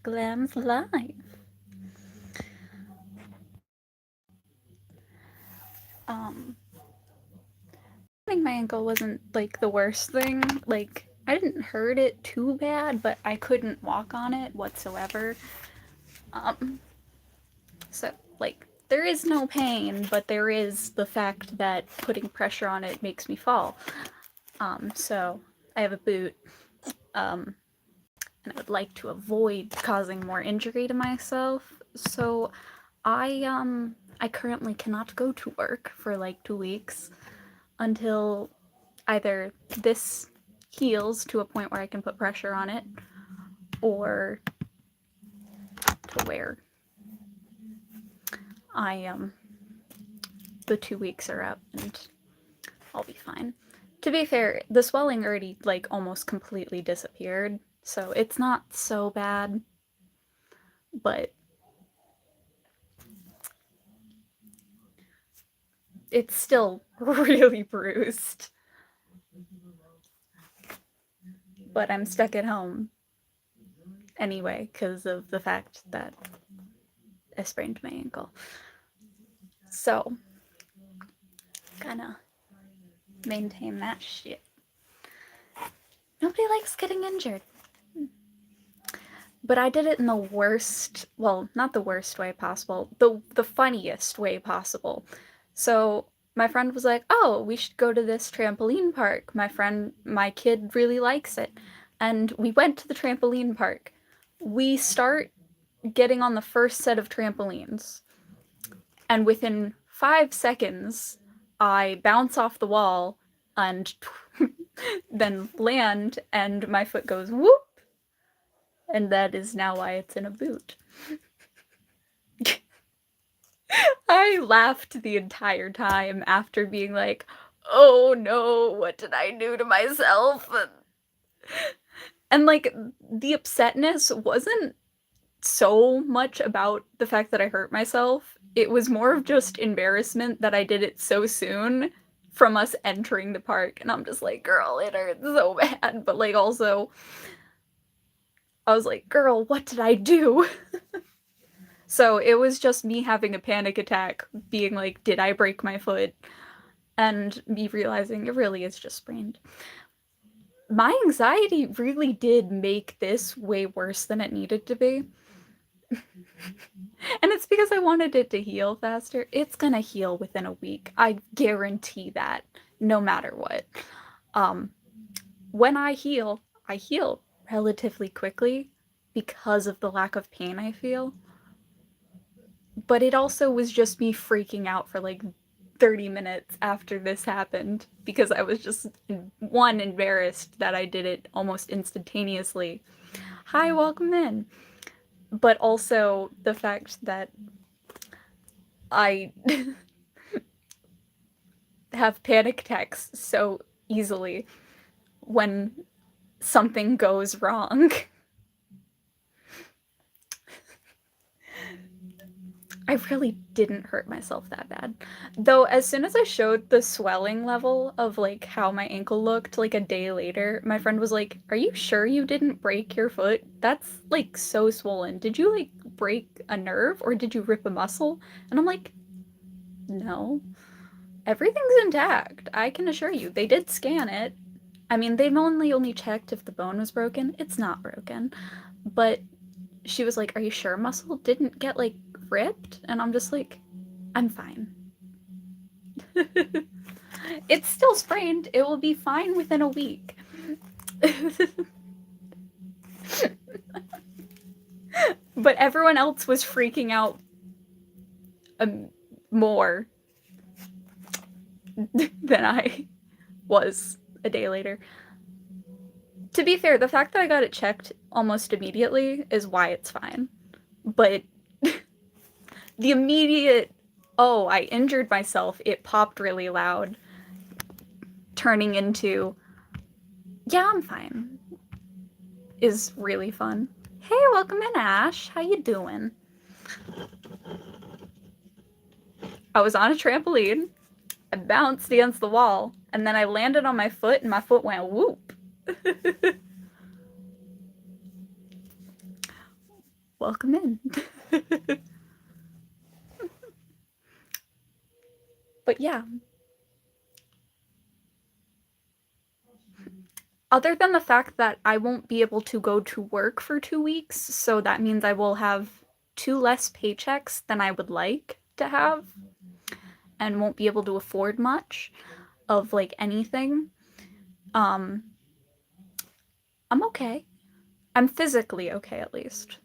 Glam's live. Hurting my ankle wasn't like the worst thing. Like, I didn't hurt it too bad, but I couldn't walk on it whatsoever. So, like, there is no pain, but there is the fact that putting pressure on it makes me fall. So I have a boot, and I would like to avoid causing more injury to myself. So I currently cannot go to work for like 2 weeks until either this heals to a point where I can put pressure on it, or to where the 2 weeks are up and I'll be fine. To be fair, the swelling already like almost completely disappeared, so it's not so bad, but it's still really bruised. But I'm stuck at home anyway because of the fact that I sprained my ankle. So, gotta maintain that shit. Nobody likes getting injured. But I did it in the worst, well, not the worst way possible, the funniest way possible. So my friend was like, oh, we should go to this trampoline park. My kid really likes it. And we went to the trampoline park. We start getting on the first set of trampolines. And within 5 seconds, I bounce off the wall and then land, and my foot goes whoop. And that is now why it's in a boot. I laughed the entire time after being like, oh no, what did I do to myself? And like, the upsetness wasn't so much about the fact that I hurt myself. It was more of just embarrassment that I did it so soon from us entering the park. And I'm just like, girl, it hurts so bad. But like, also, I was like, girl, what did I do? So it was just me having a panic attack, being like, did I break my foot? And me realizing it really is just sprained. My anxiety really did make this way worse than it needed to be. And it's because I wanted it to heal faster. It's gonna heal within a week. I guarantee that, no matter what. When I heal relatively quickly because of the lack of pain I feel. But it also was just me freaking out for like 30 minutes after this happened because I was just, one, embarrassed that I did it almost instantaneously. Hi, welcome in. But also the fact that I have panic attacks so easily when something goes wrong. I really didn't hurt myself that bad. Though as soon as I showed the swelling level of like how my ankle looked like a day later, my friend was like, "Are you sure you didn't break your foot? That's like so swollen. Did you like break a nerve or did you rip a muscle?" And I'm like, "No. Everything's intact. I can assure you. They did scan it. I mean, they've only checked if the bone was broken. It's not broken." But she was like, "Are you sure muscle didn't get like ripped?" And I'm just like, I'm fine. It's still sprained. It will be fine within a week. But everyone else was freaking out more than I was a day later. To be fair, the fact that I got it checked almost immediately is why it's fine. But the immediate, oh, I injured myself, it popped really loud, turning into, yeah, I'm fine, is really fun. Hey, welcome in, Ash. How you doing? I was on a trampoline, I bounced against the wall, and then I landed on my foot, and my foot went whoop. Welcome in. But yeah. Other than the fact that I won't be able to go to work for 2 weeks, so that means I will have two less paychecks than I would like to have and won't be able to afford much of like anything. Um, I'm okay. I'm physically okay at least.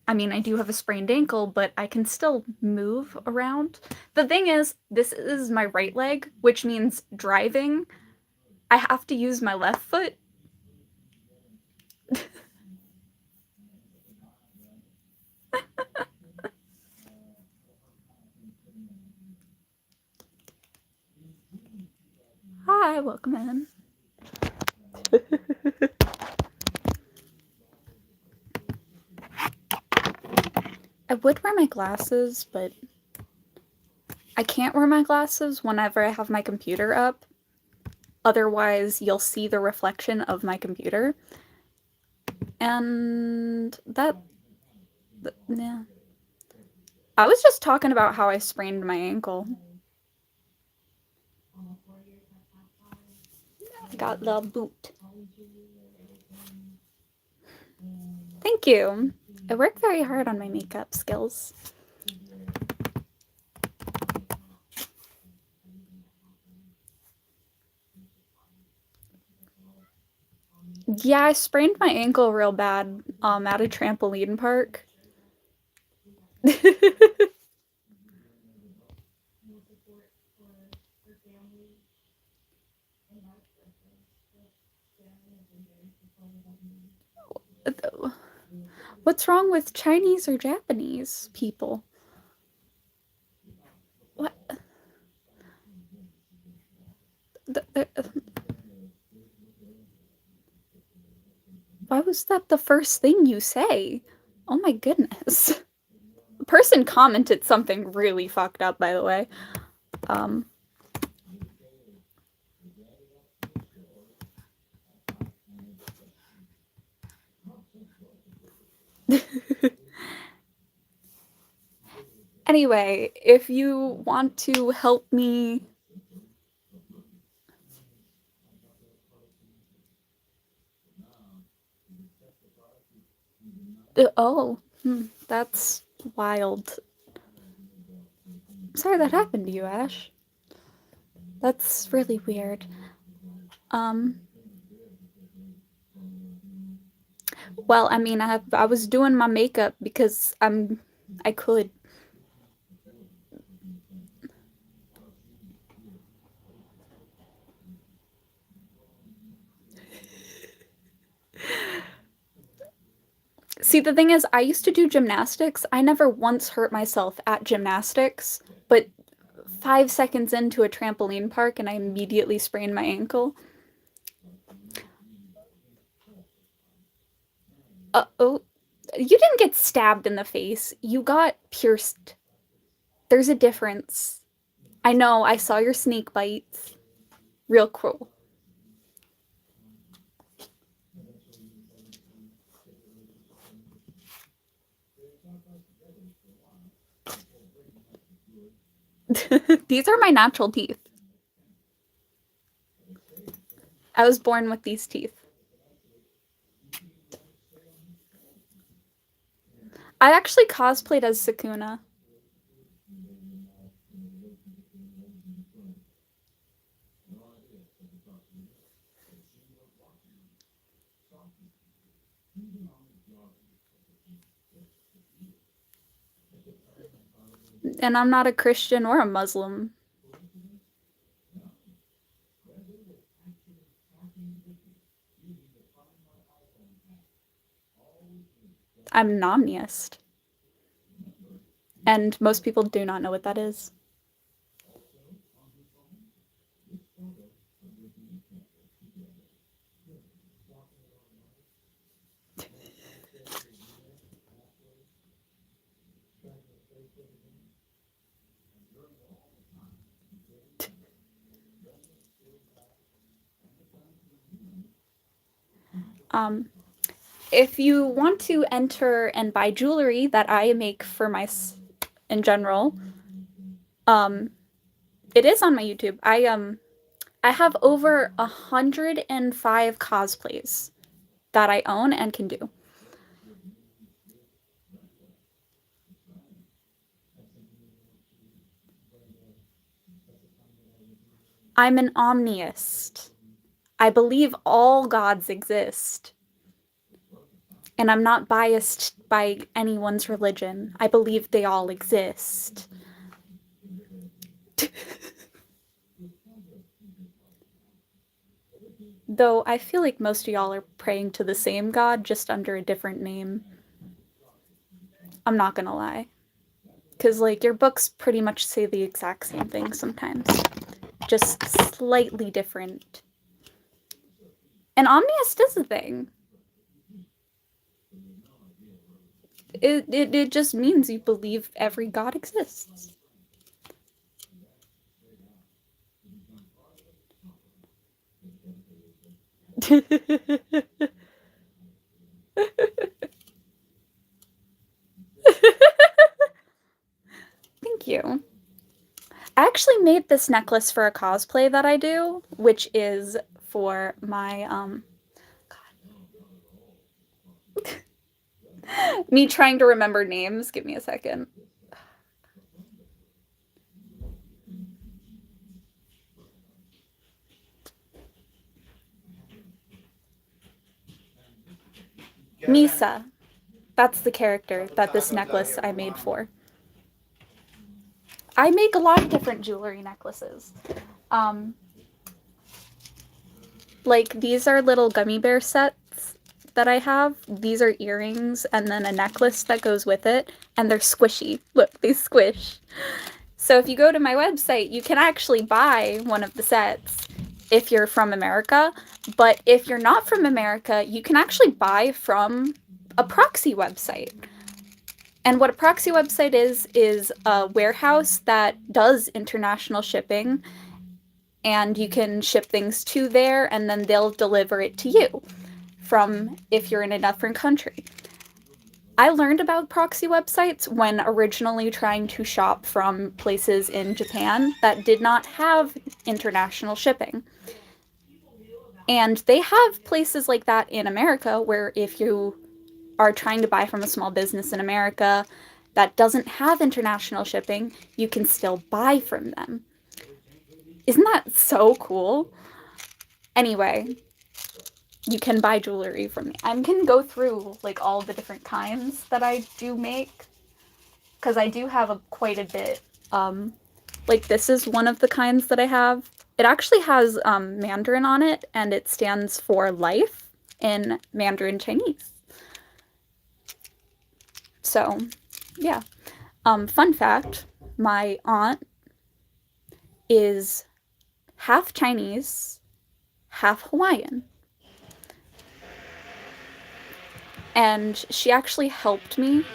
I mean, I do have a sprained ankle, but I can still move around. The thing is, this is my right leg, which means driving, I have to use my left foot. Hi, welcome in. I would wear my glasses, but I can't wear my glasses whenever I have my computer up. Otherwise, you'll see the reflection of my computer. And yeah. I was just talking about how I sprained my ankle. I got the boot. Thank you. I work very hard on my makeup skills. Yeah, I sprained my ankle real bad at a trampoline park. What's wrong with Chinese or Japanese people? What? Why was that the first thing you say? Oh my goodness. The person commented something really fucked up, by the way. Um. Anyway, if you want to help me. Oh, that's wild. Sorry that happened to you, Ash. That's really weird. Um, well, I mean, I was doing my makeup because I could. See, the thing is, I used to do gymnastics. I never once hurt myself at gymnastics, but 5 seconds into a trampoline park and I immediately sprained my ankle. Oh, you didn't get stabbed in the face. You got pierced. There's a difference. I know, I saw your snake bites. Real cruel. These are my natural teeth. I was born with these teeth. I actually cosplayed as Sakuna. And I'm not a Christian or a Muslim. I'm an omniist. And most people do not know what that is. Um, if you want to enter and buy jewelry that I make for in general, um, it is on my YouTube. I have over 105 cosplays that I own and can do. I'm an omniist. I believe all gods exist. And I'm not biased by anyone's religion. I believe they all exist. Though I feel like most of y'all are praying to the same god, just under a different name. I'm not gonna lie. Because, like, your books pretty much say the exact same thing sometimes. Just slightly different. And omniist is a thing. It just means you believe every god exists. Thank you. I actually made this necklace for a cosplay that I do, which is for my me trying to remember names. Give me a second. Misa. That's the character that this necklace I made for. I make a lot of different jewelry necklaces. Like, these are little gummy bear sets that I have. These are earrings and then a necklace that goes with it, and they're squishy. Look, they squish. So if you go to my website, you can actually buy one of the sets if you're from America. But if you're not from America, you can actually buy from a proxy website. And what a proxy website is a warehouse that does international shipping, and you can ship things to there, and then they'll deliver it to you from if you're in a different country. I learned about proxy websites when originally trying to shop from places in Japan that did not have international shipping. And they have places like that in America where if you are trying to buy from a small business in America that doesn't have international shipping, you can still buy from them. Isn't that so cool? Anyway, you can buy jewelry from me. I can go through like all the different kinds that I do make, because I do have quite a bit. Like, this is one of the kinds that I have. It actually has Mandarin on it, and it stands for life in Mandarin Chinese. So, yeah. Fun fact, my aunt is half Chinese, half Hawaiian. And she actually helped me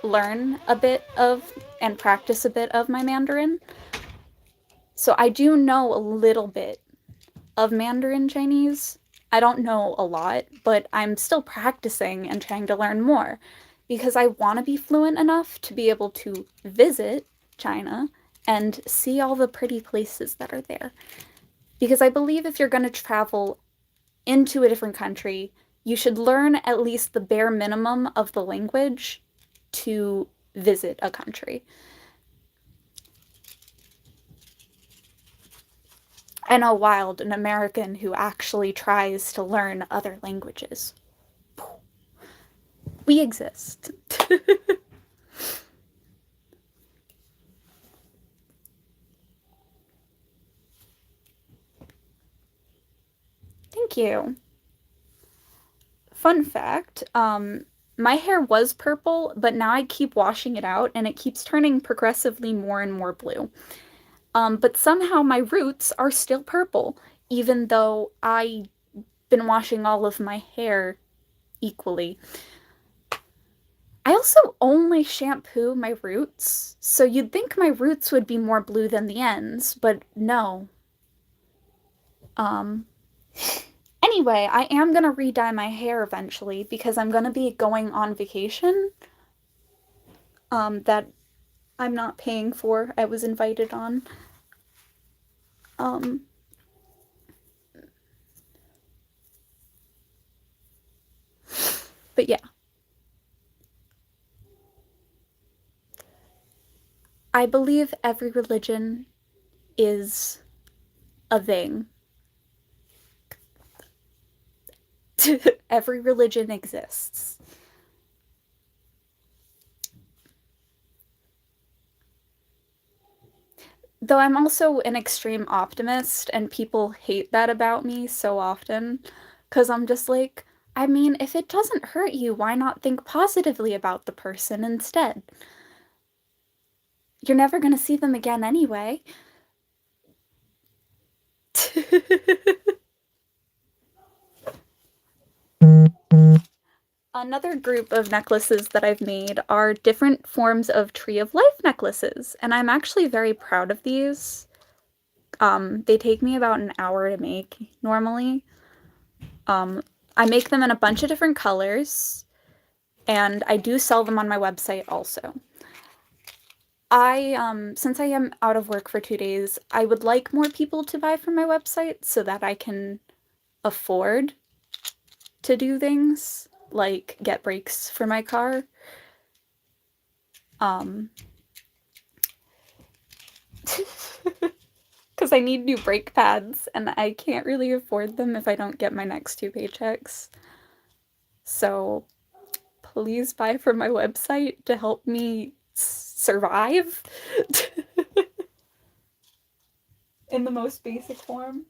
learn a bit of and practice a bit of my Mandarin. So I do know a little bit of Mandarin Chinese. I don't know a lot, but I'm still practicing and trying to learn more because I want to be fluent enough to be able to visit China and see all the pretty places that are there. Because I believe if you're going to travel into a different country, you should learn at least the bare minimum of the language to visit a country. I know wild, an American who actually tries to learn other languages. We exist. Thank you. Fun fact, my hair was purple, but now I keep washing it out and it keeps turning progressively more and more blue. But somehow my roots are still purple, even though I've been washing all of my hair equally. I also only shampoo my roots, so you'd think my roots would be more blue than the ends, but no. Anyway, I am gonna re-dye my hair eventually because I'm gonna be going on vacation, that I'm not paying for. I was invited on. Um, but yeah. I believe every religion is a thing. Every religion exists. Though I'm also an extreme optimist, and people hate that about me so often, because I'm just like, I mean, if it doesn't hurt you, why not think positively about the person instead? You're never gonna see them again anyway. Another group of necklaces that I've made are different forms of Tree of Life necklaces, and I'm actually very proud of these. They take me about an hour to make normally. Um, I make them in a bunch of different colors, and I do sell them on my website also. Since I am out of work for 2 days, I would like more people to buy from my website so that I can afford to do things like get brakes for my car. Um, because I need new brake pads and I can't really afford them if I don't get my next 2 paychecks. So please buy from my website to help me survive in the most basic form.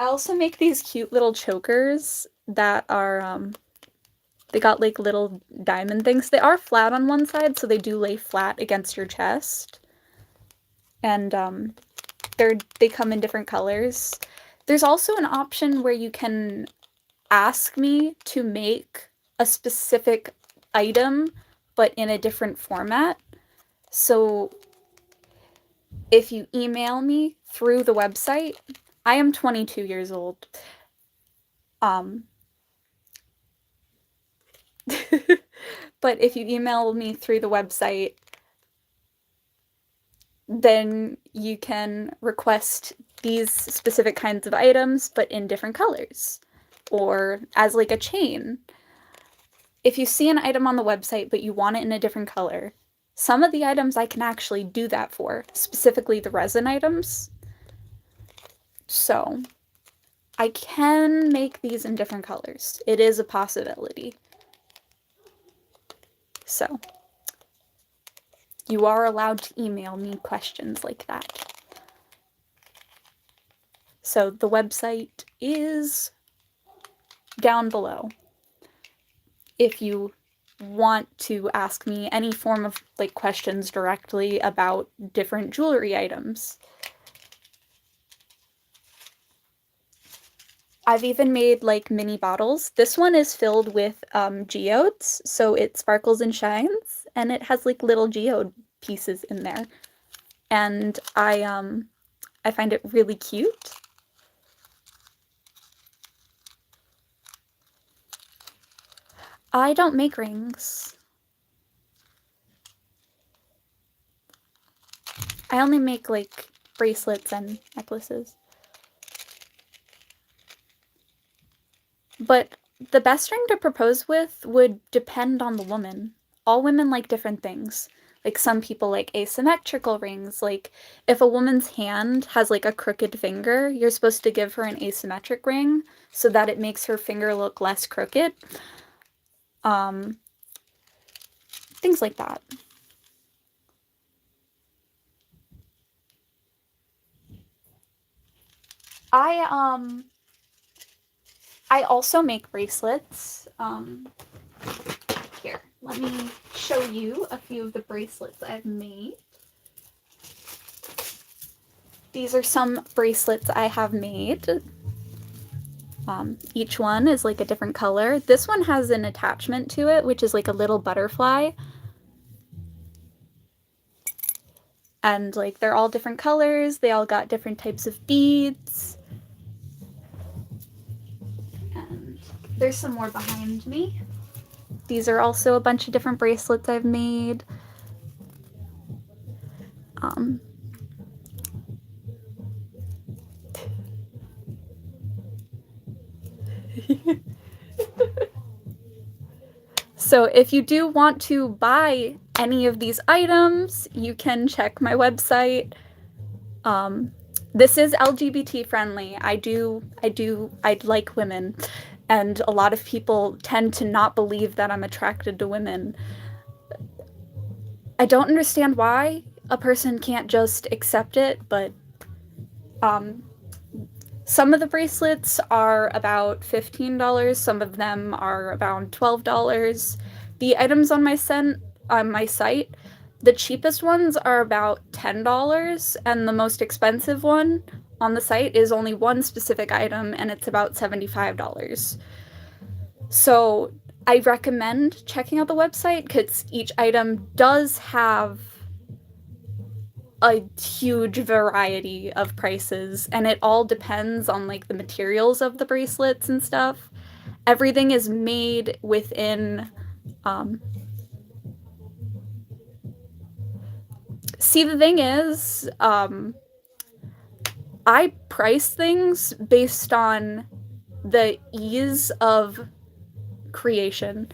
I also make these cute little chokers that are, they got like little diamond things. They are flat on one side, so they do lay flat against your chest. And they come in different colors. There's also an option where you can ask me to make a specific item, but in a different format. So if you email me through the website, I am 22 years old. But if you email me through the website, then you can request these specific kinds of items, but in different colors, or as like a chain. If you see an item on the website, but you want it in a different color, some of the items I can actually do that for, specifically the resin items. So I can make these in different colors. It is a possibility. So you are allowed to email me questions like that. So the website is down below if you want to ask me any form of like questions directly about different jewelry items. I've even made like mini bottles. This one is filled with geodes, so it sparkles and shines, and it has like little geode pieces in there. And I find it really cute. I don't make rings. I only make like bracelets and necklaces. But the best ring to propose with would depend on the woman. All women like different things. Like some people like asymmetrical rings. Like if a woman's hand has like a crooked finger, you're supposed to give her an asymmetric ring so that it makes her finger look less crooked. Things like that. I I also make bracelets. Here, let me show you a few of the bracelets I've made. These are some bracelets I have made. Each one is like a different color. This one has an attachment to it, which is like a little butterfly. And like they're all different colors. They all got different types of beads. There's some more behind me. These are also a bunch of different bracelets I've made. So if you do want to buy any of these items, you can check my website. This is LGBT friendly. I like women, and a lot of people tend to not believe that I'm attracted to women. I don't understand why a person can't just accept it, but some of the bracelets are about $15, some of them are around $12. The items on my site, the cheapest ones are about $10, and the most expensive one on the site is only one specific item, and it's about $75. So I recommend checking out the website because each item does have a huge variety of prices, and it all depends on like the materials of the bracelets and stuff. Everything is made within see, the thing is, I price things based on the ease of creation.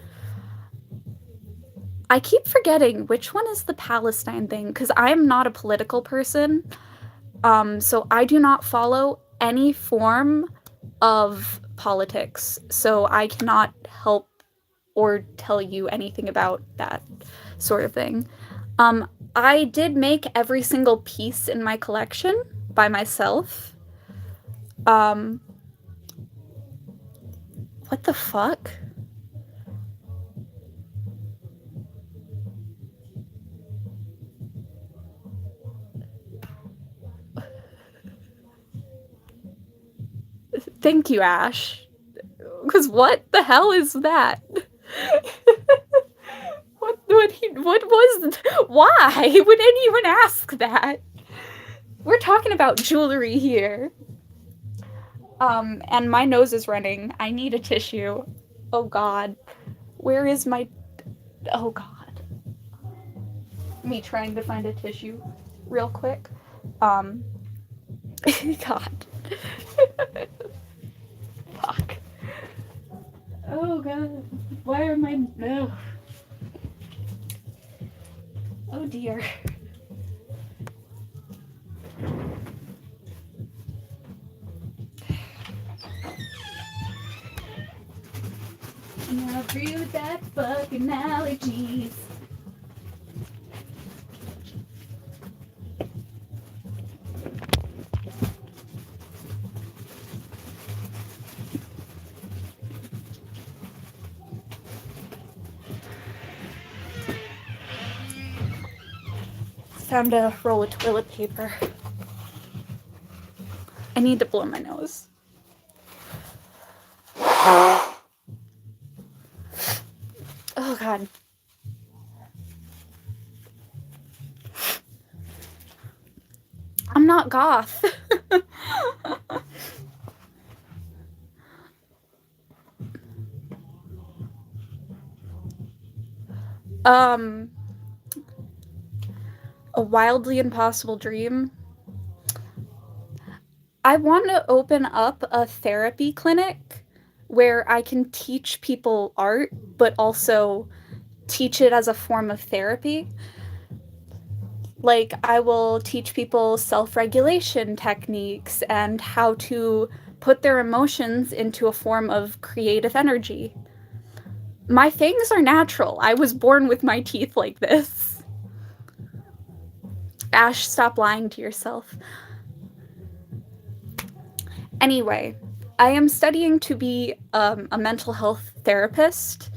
I keep forgetting which one is the Palestine thing because I'm not a political person. So I do not follow any form of politics. So I cannot help or tell you anything about that sort of thing. I did make every single piece in my collection by myself. What the fuck? Thank you, Ash. Because what the hell is that? Why would anyone ask that? We're talking about jewelry here. And my nose is running. I need a tissue. Oh god. Where is my... Oh god. Me trying to find a tissue real quick. God. Fuck. Oh god. Why are my... No. Oh dear. I agree with that fucking allergies. Time to roll a toilet paper. I need to blow my nose. Oh god. I'm not goth. A wildly impossible dream. I want to open up a therapy clinic where I can teach people art, but also teach it as a form of therapy. Like, I will teach people self-regulation techniques and how to put their emotions into a form of creative energy. My fangs are natural. I was born with my teeth like this. Ash, stop lying to yourself. Anyway, I am studying to be a mental health therapist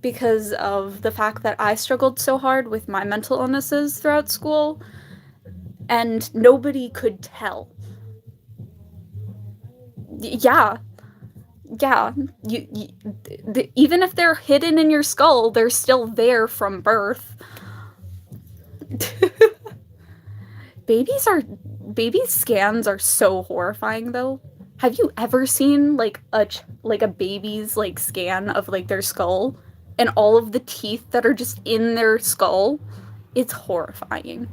because of the fact that I struggled so hard with my mental illnesses throughout school, and nobody could tell. Yeah. Even if they're hidden in your skull, they're still there from birth. Baby scans are so horrifying, though. Have you ever seen like like a baby's like scan of like their skull and all of the teeth that are just in their skull? It's horrifying.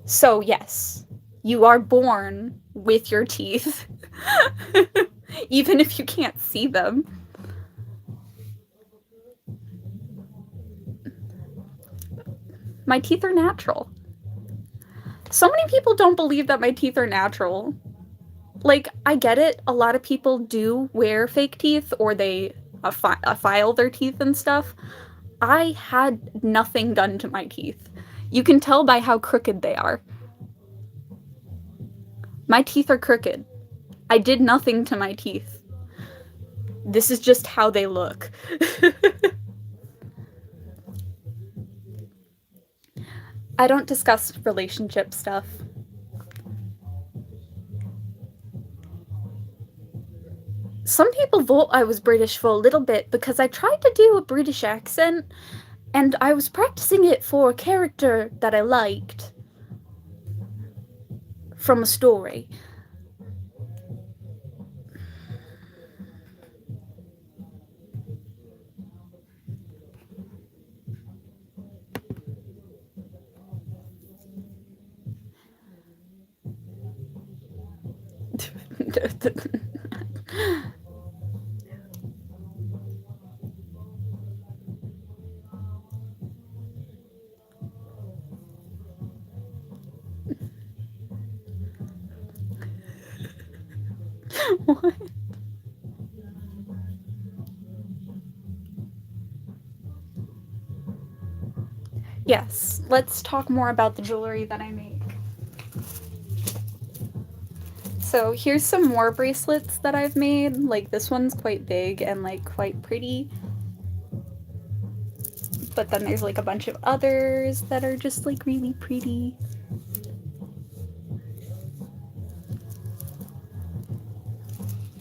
So, yes, you are born with your teeth, even if you can't see them. My teeth are natural. So many people don't believe that my teeth are natural. Like, I get it. A lot of people do wear fake teeth or they file their teeth and stuff. I had nothing done to my teeth. You can tell by how crooked they are. My teeth are crooked. I did nothing to my teeth. This is just how they look. I don't discuss relationship stuff. Some people thought I was British for a little bit because I tried to do a British accent and I was practicing it for a character that I liked from a story. What? Yes, let's talk more about the jewelry that I make. So here's some more bracelets that I've made. Like this one's quite big and like quite pretty. But then there's like a bunch of others that are just like really pretty.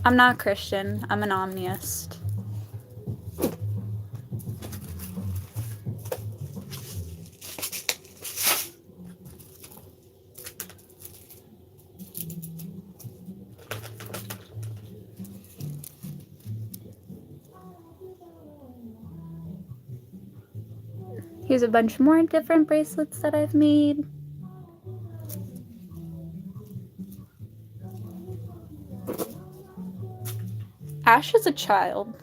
I'm not Christian, I'm an omniist. Here's a bunch more different bracelets that I've made. Ash is a child.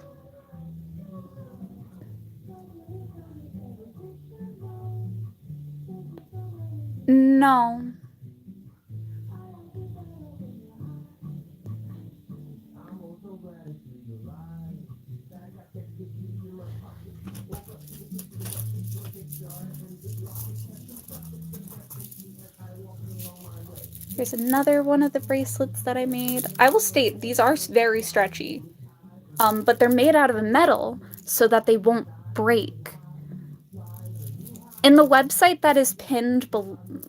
No. Here's another one of the bracelets that I made. I will state these are very stretchy, but they're made out of metal so that they won't break. In the website that is pinned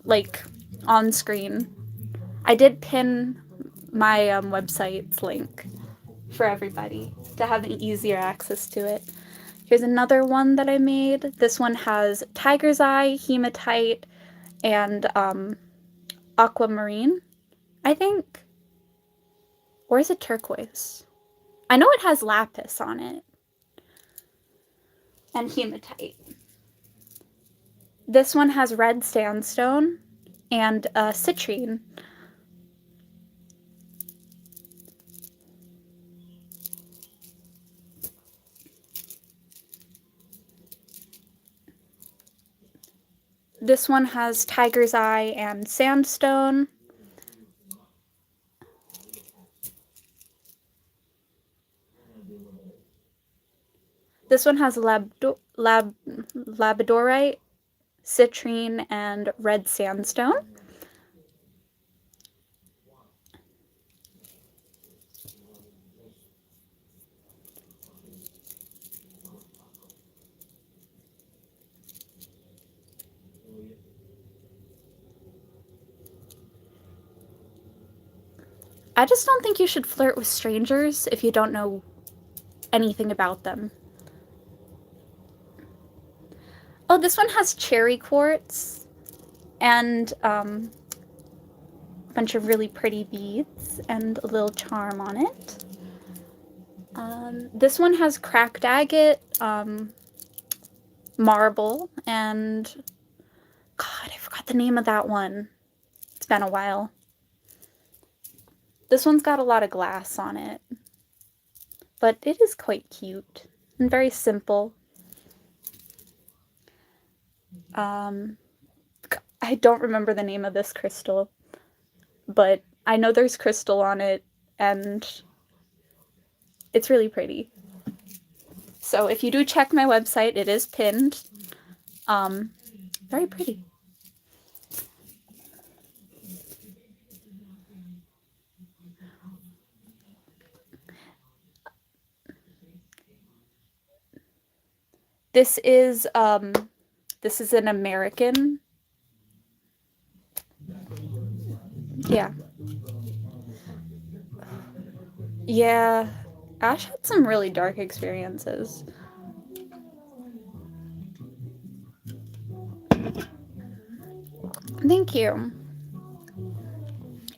like on screen, I did pin my website's link for everybody to have easier access to it. Here's another one that I made. This one has tiger's eye, hematite, and aquamarine, I think. Or is it turquoise? I know it has lapis on it. And hematite. This one has red sandstone and citrine. This one has tiger's eye and sandstone. This one has labradorite, citrine, and red sandstone. I just don't think you should flirt with strangers if you don't know anything about them. Oh, this one has cherry quartz and a bunch of really pretty beads and a little charm on it. This one has cracked agate, marble, and God, I forgot the name of that one. It's been a while. This one's got a lot of glass on it, but it is quite cute and very simple. I don't remember the name of this crystal, but I know there's crystal on it, and it's really pretty. So if you do check my website, it is pinned. Very pretty. This is an American. Yeah. Yeah. Ash had some really dark experiences. Thank you.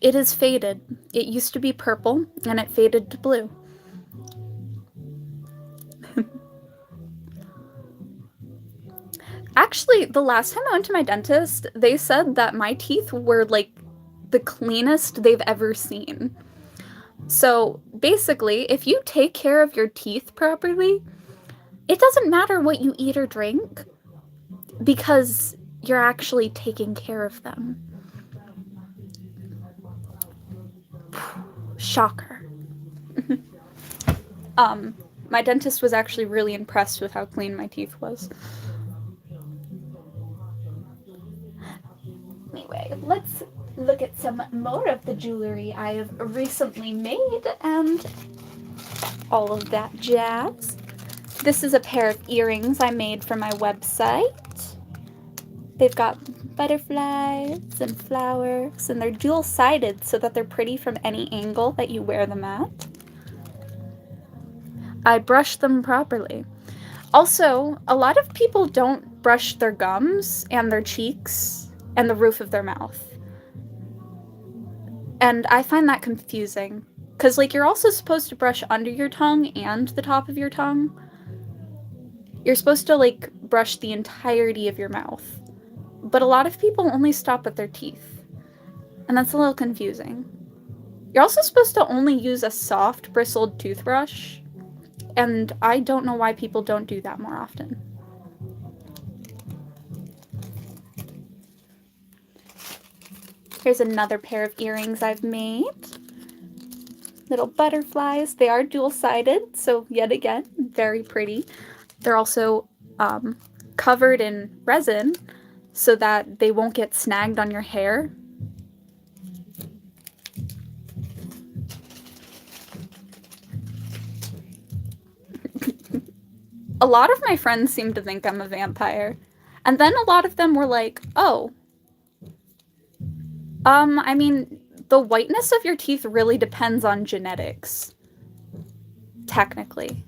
It is faded. It used to be purple, and it faded to blue. Actually, the last time I went to my dentist, they said that my teeth were, like, the cleanest they've ever seen. So, basically, if you take care of your teeth properly, it doesn't matter what you eat or drink, because you're actually taking care of them. Shocker. My dentist was actually really impressed with how clean my teeth was. Anyway, let's look at some more of the jewelry I have recently made and all of that jazz. This is a pair of earrings I made for my website. They've got butterflies and flowers, and they're dual-sided so that they're pretty from any angle that you wear them at. I brushed them properly. Also, a lot of people don't brush their gums and their cheeks and the roof of their mouth. And I find that confusing. Because, like, you're also supposed to brush under your tongue and the top of your tongue. You're supposed to, like, brush the entirety of your mouth. But a lot of people only stop at their teeth. And that's a little confusing. You're also supposed to only use a soft, bristled toothbrush. And I don't know why people don't do that more often. Here's another pair of earrings I've made. Little butterflies. They are dual-sided, so yet again, very pretty. They're also covered in resin so that they won't get snagged on your hair. A lot of my friends seem to think I'm a vampire. And then a lot of them were like, oh, I mean, the whiteness of your teeth really depends on genetics. Technically.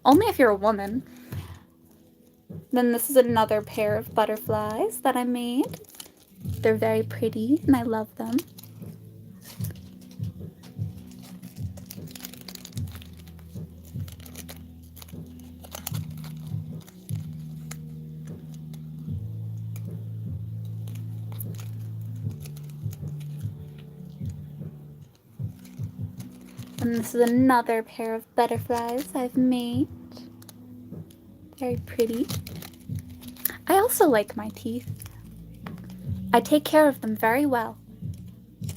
Only if you're a woman. Then this is another pair of butterflies that I made. They're very pretty, and I love them. And this is another pair of butterflies I've made. Very pretty. I also like my teeth. I take care of them very well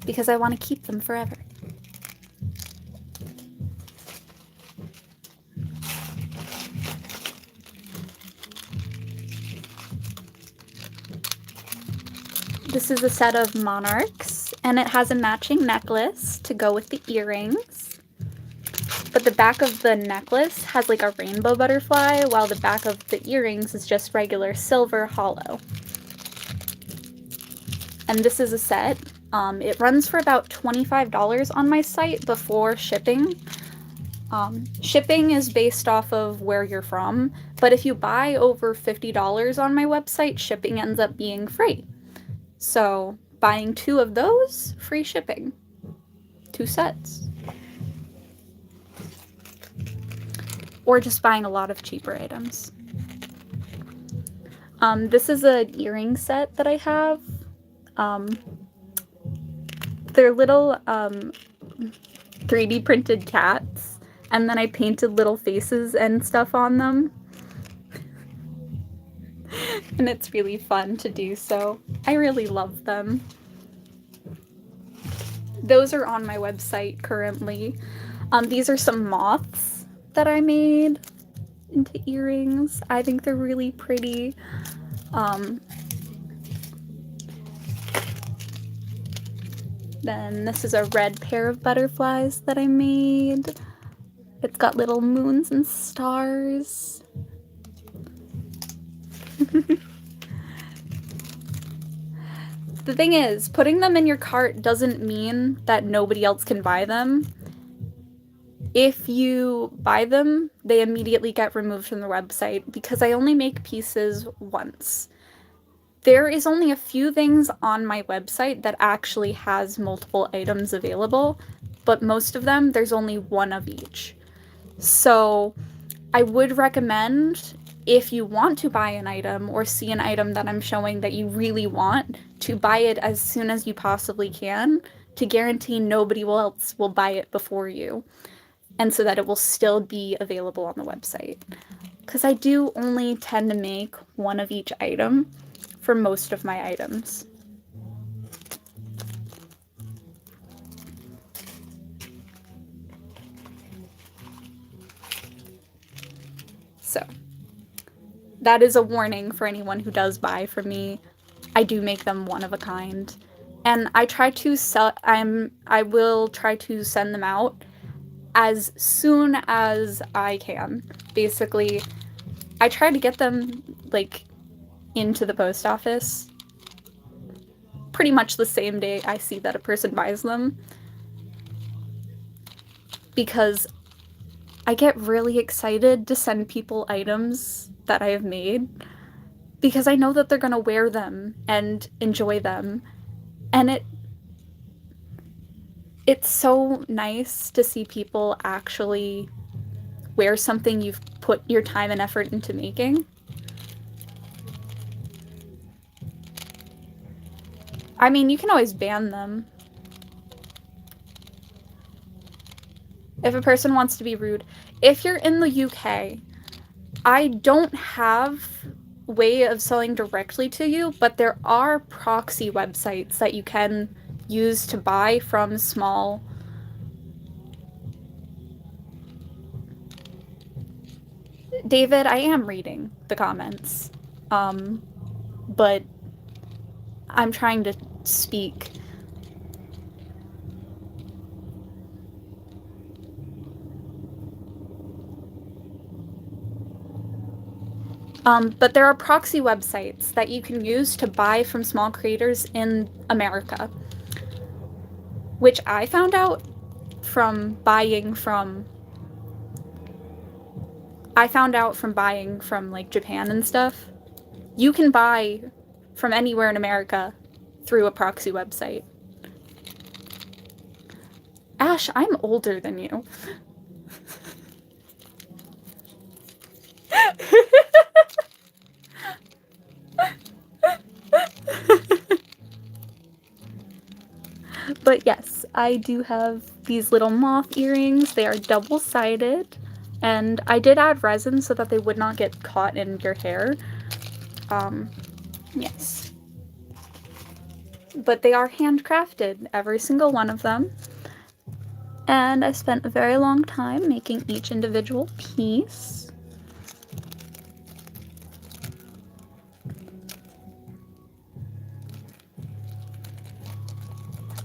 because I want to keep them forever. This is a set of monarchs, and it has a matching necklace to go with the earrings. But the back of the necklace has like a rainbow butterfly, while the back of the earrings is just regular silver hollow. And this is a set. It runs for about $25 on my site before shipping. Shipping is based off of where you're from, but if you buy over $50 on my website, shipping ends up being free. So buying 2 of those, free shipping. 2 sets. Or just buying a lot of cheaper items. This is an earring set that I have. They're little 3D printed cats, and then I painted little faces and stuff on them. And it's really fun to do so. I really love them. Those are on my website currently. These are some moths that I made into earrings. I think they're really pretty. Then this is a red pair of butterflies that I made. It's got little moons and stars. The thing is, putting them in your cart doesn't mean that nobody else can buy them. If you buy them, they immediately get removed from the website because I only make pieces once. There is only a few things on my website that actually has multiple items available, but most of them, there's only one of each. So I would recommend, if you want to buy an item or see an item that I'm showing that you really want, to buy it as soon as you possibly can to guarantee nobody else will buy it before you, and so that it will still be available on the website. Because I do only tend to make one of each item for most of my items. So that is a warning for anyone who does buy from me. I do make them one of a kind. And I try to I will try to send them out as soon as I can. Basically, I try to get them like into the post office pretty much the same day I see that a person buys them, because I get really excited to send people items that I have made because I know that they're going to wear them and enjoy them. And it's so nice to see people actually wear something you've put your time and effort into making. I mean, you can always ban them. If a person wants to be rude. If you're in the UK, I don't have a way of selling directly to you, but there are proxy websites that you can use to buy from small... David, I am reading the comments, but I'm trying to speak. But there are proxy websites that you can use to buy from small creators in America, which I found out from buying from... like Japan and stuff. You can buy from anywhere in America through a proxy website. Ash, I'm older than you. But yes, I do have these little moth earrings. They are double-sided, and I did add resin so that they would not get caught in your hair. Yes. But they are handcrafted, every single one of them. And I spent a very long time making each individual piece.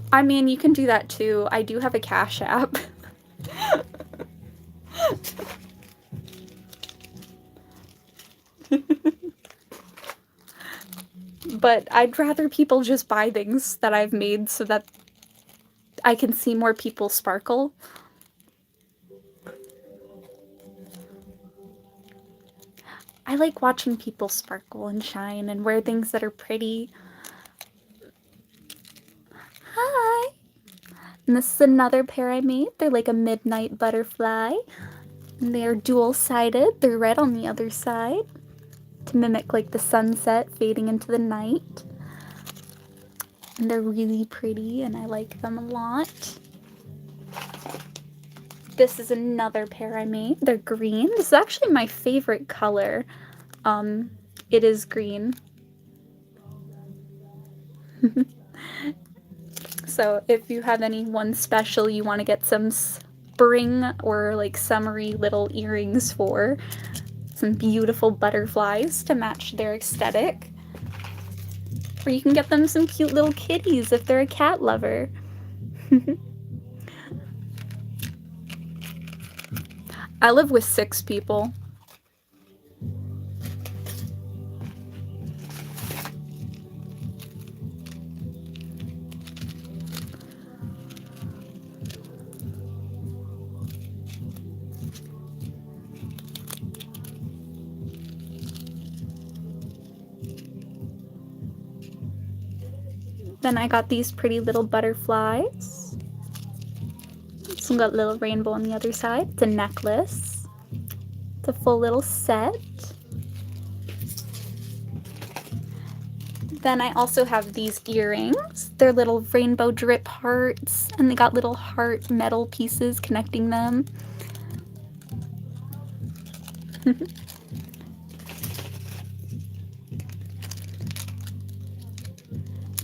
I mean, you can do that too. I do have a Cash App. But I'd rather people just buy things that I've made so that I can see more people sparkle. I like watching people sparkle and shine and wear things that are pretty. And this is another pair I made. They're like a midnight butterfly. And they are dual-sided. They're red on the other side to mimic like the sunset fading into the night. And they're really pretty and I like them a lot. This is another pair I made. They're green. This is actually my favorite color. It is green. So if you have any one special you want to get some spring or like summery little earrings for, some beautiful butterflies to match their aesthetic. Or you can get them some cute little kitties if they're a cat lover. I live with 6 people. Then I got these pretty little butterflies. This one got a little rainbow on the other side. It's a necklace. It's a full little set. Then I also have these earrings. They're little rainbow drip hearts, and they got little heart metal pieces connecting them.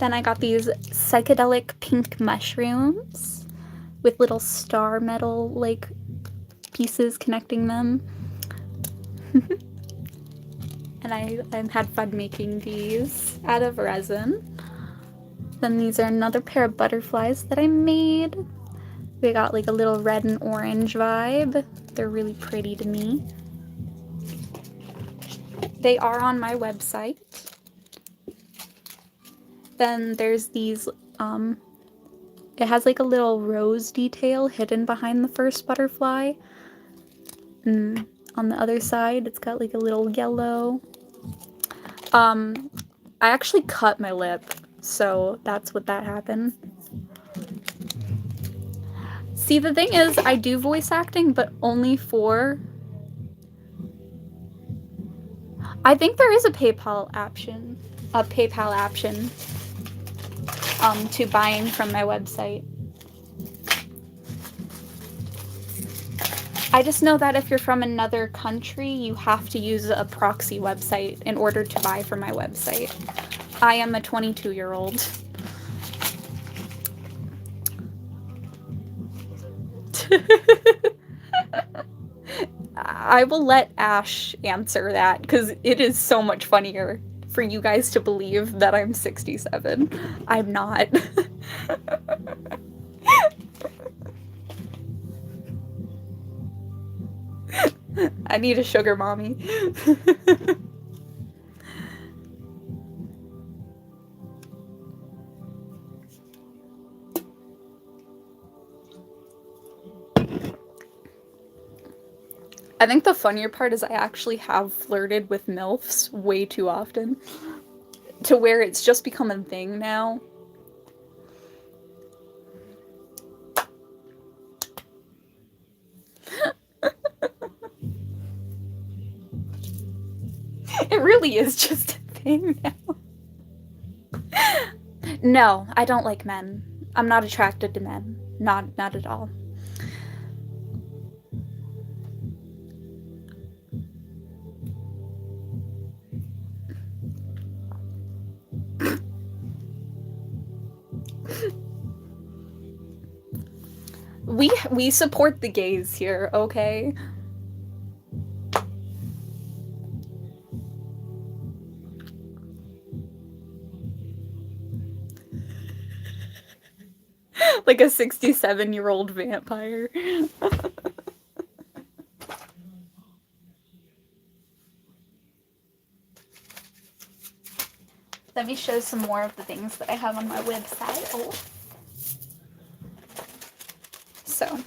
Then I got these psychedelic pink mushrooms with little star metal like pieces connecting them. And I had fun making these out of resin. Then these are another pair of butterflies that I made. They got like a little red and orange vibe. They're really pretty to me. They are on my website. Then there's these, it has like a little rose detail hidden behind the first butterfly. And on the other side, it's got like a little yellow. I actually cut my lip, so that's what that happened. See, the thing is, I do voice acting, but only for... I think there is a PayPal option to buying from my website. I just know that if you're from another country, you have to use a proxy website in order to buy from my website. I am a 22-year-old. I will let Ash answer that, because it is so much funnier for you guys to believe that I'm 67. I'm not. I need a sugar mommy. I think the funnier part is I actually have flirted with MILFs way too often, to where it's just become a thing now. It really is just a thing now. No, I don't like men. I'm not attracted to men. Not at all. We support the gays here, okay? Like a 67-year-old vampire. Let me show some more of the things that I have on my website. Oh. So,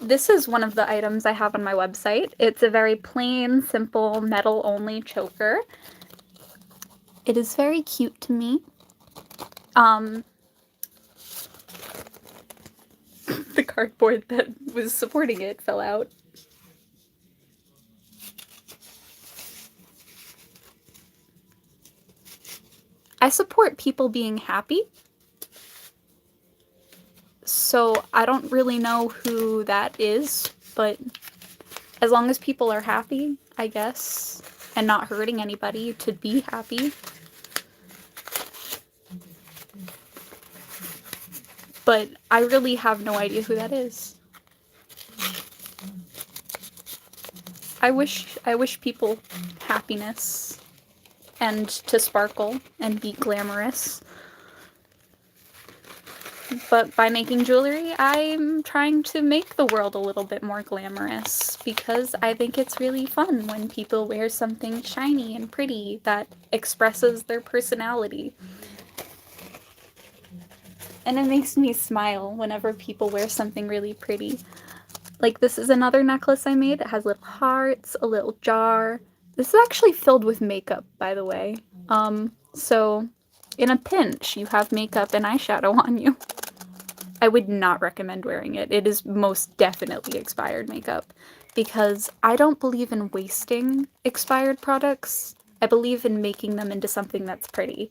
this is one of the items I have on my website. It's a very plain, simple, metal-only choker. It is very cute to me. cardboard that was supporting it fell out. I support people being happy. So I don't really know who that is, but as long as people are happy, I guess, and not hurting anybody to be happy. But I really have no idea who that is. I wish people happiness and to sparkle and be glamorous. But by making jewelry, I'm trying to make the world a little bit more glamorous because I think it's really fun when people wear something shiny and pretty that expresses their personality. And it makes me smile whenever people wear something really pretty. Like, this is another necklace I made. It has little hearts, a little jar. This is actually filled with makeup, by the way. So in a pinch, you have makeup and eyeshadow on you. I would not recommend wearing it. It is most definitely expired makeup because I don't believe in wasting expired products. I believe in making them into something that's pretty.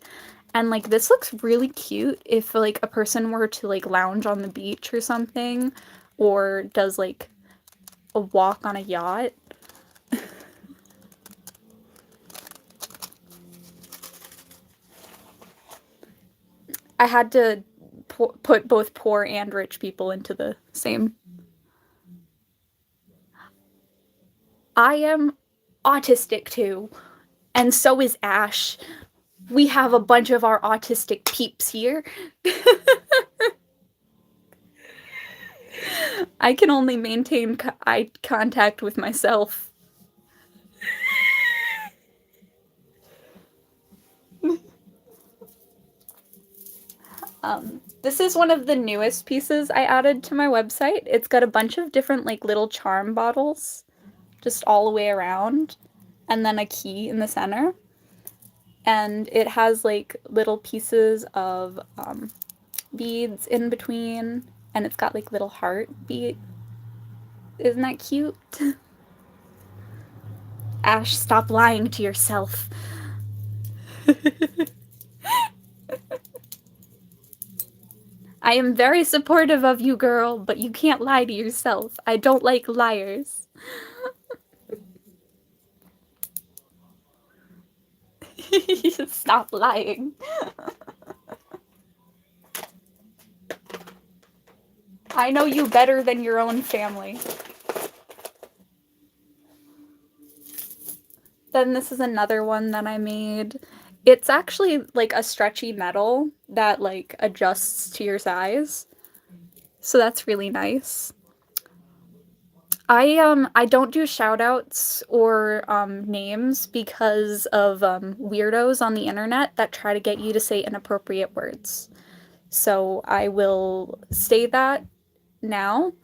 And like this looks really cute if like a person were to like lounge on the beach or something or does like a walk on a yacht. I had to put both poor and rich people into the same. I am autistic too, and so is Ash. We have a bunch of our autistic peeps here. I can only maintain eye contact with myself. This is one of the newest pieces I added to my website. It's got a bunch of different like little charm bottles just all the way around and then a key in the center. And it has like little pieces of beads in between and it's got like little heart bead. Isn't that cute? Ash, stop lying to yourself. I am very supportive of you, girl, but you can't lie to yourself. I don't like liars. Stop lying. I know you better than your own family. Then this is another one that I made. It's actually like a stretchy metal that like adjusts to your size. So that's really nice. I don't do shout outs or names because of weirdos on the internet that try to get you to say inappropriate words. So I will say that now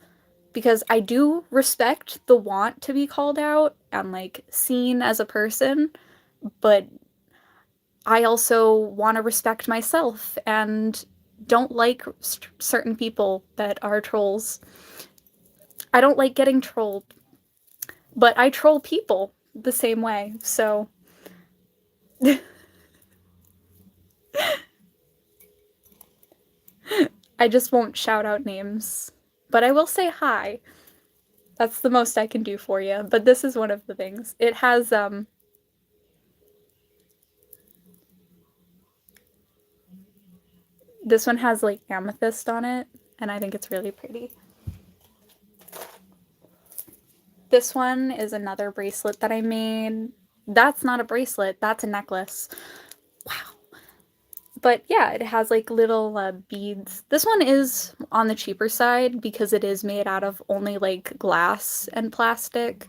because I do respect the want to be called out and like seen as a person, but I also want to respect myself and don't like certain people that are trolls. I don't like getting trolled, but I troll people the same way, so. I just won't shout out names, but I will say hi. That's the most I can do for you, but this is one of the things. It has, this one has like amethyst on it, and I think it's really pretty. This one is another bracelet that I made. That's not a bracelet, that's a necklace. Wow. But yeah, it has like little beads. This one is on the cheaper side because it is made out of only like glass and plastic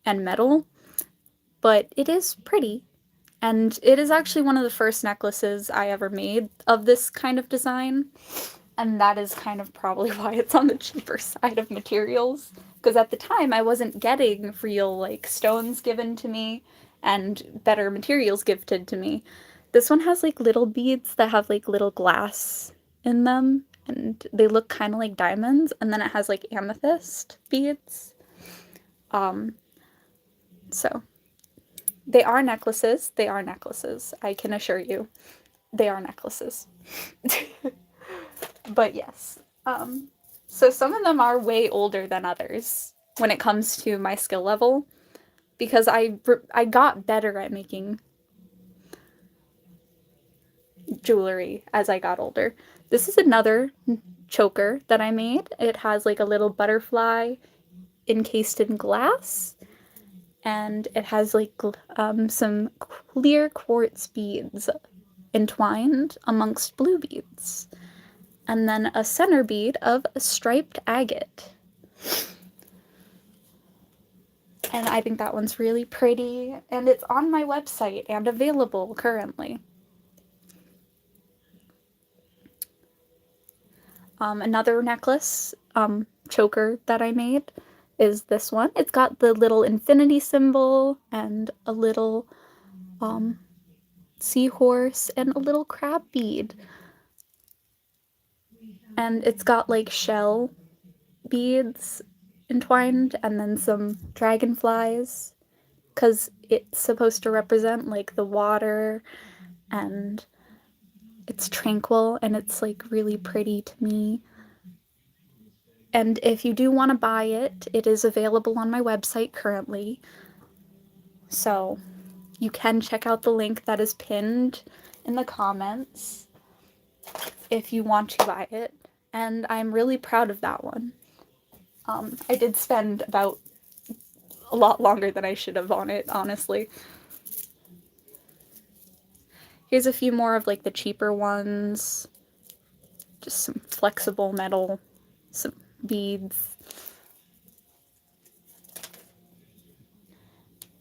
and metal, but it is pretty. And it is actually one of the first necklaces I ever made of this kind of design. And that is kind of probably why it's on the cheaper side of materials. Because at the time, I wasn't getting real, like, stones given to me and better materials gifted to me. This one has, like, little beads that have, like, little glass in them. and they look kind of like diamonds, and then it has like amethyst beads. Um, so they are necklaces. They are necklaces. I can assure you, they are necklaces. But yes. So some of them are way older than others when it comes to my skill level because I got better at making jewelry as I got older. This is another choker that I made. It has like a little butterfly encased in glass, and it has like some clear quartz beads entwined amongst blue beads, and then a center bead of striped agate. And I think that one's really pretty, and it's on my website and available currently. Another necklace choker that I made is this one. It's got the little infinity symbol and a little seahorse and a little crab bead. And it's got like shell beads entwined and then some dragonflies because it's supposed to represent like the water, and it's tranquil and it's like really pretty to me. And if you do want to buy it, it is available on my website currently. So you can check out the link that is pinned in the comments if you want to buy it. And I'm really proud of that one. I did spend about a lot longer than I should have on it, honestly. Here's a few more of like the cheaper ones. Just some flexible metal, some beads.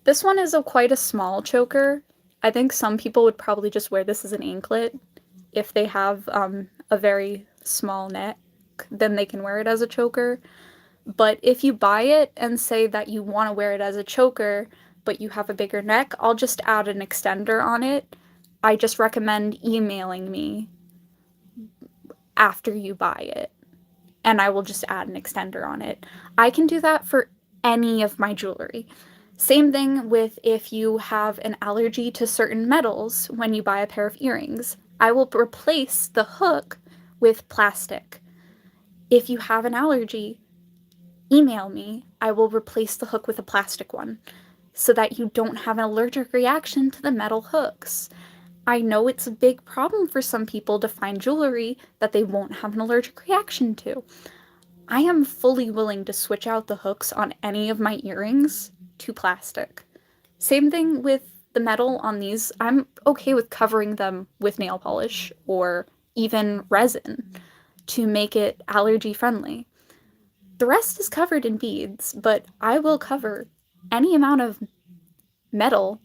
This one is quite a small choker. I think some people would probably just wear this as an anklet. If they have a very small neck, then they can wear it as a choker. But if you buy it and say that you want to wear it as a choker, but you have a bigger neck, I'll just add an extender on it. I just recommend emailing me after you buy it, and I will just add an extender on it. I can do that for any of my jewelry. Same thing with if you have an allergy to certain metals when you buy a pair of earrings. I will replace the hook with plastic. If you have an allergy, email me. I will replace the hook with a plastic one so that you don't have an allergic reaction to the metal hooks. I know it's a big problem for some people to find jewelry that they won't have an allergic reaction to. I am fully willing to switch out the hooks on any of my earrings to plastic. Same thing with the metal on these. I'm okay with covering them with nail polish or even resin to make it allergy friendly. The rest is covered in beads, but I will cover any amount of metal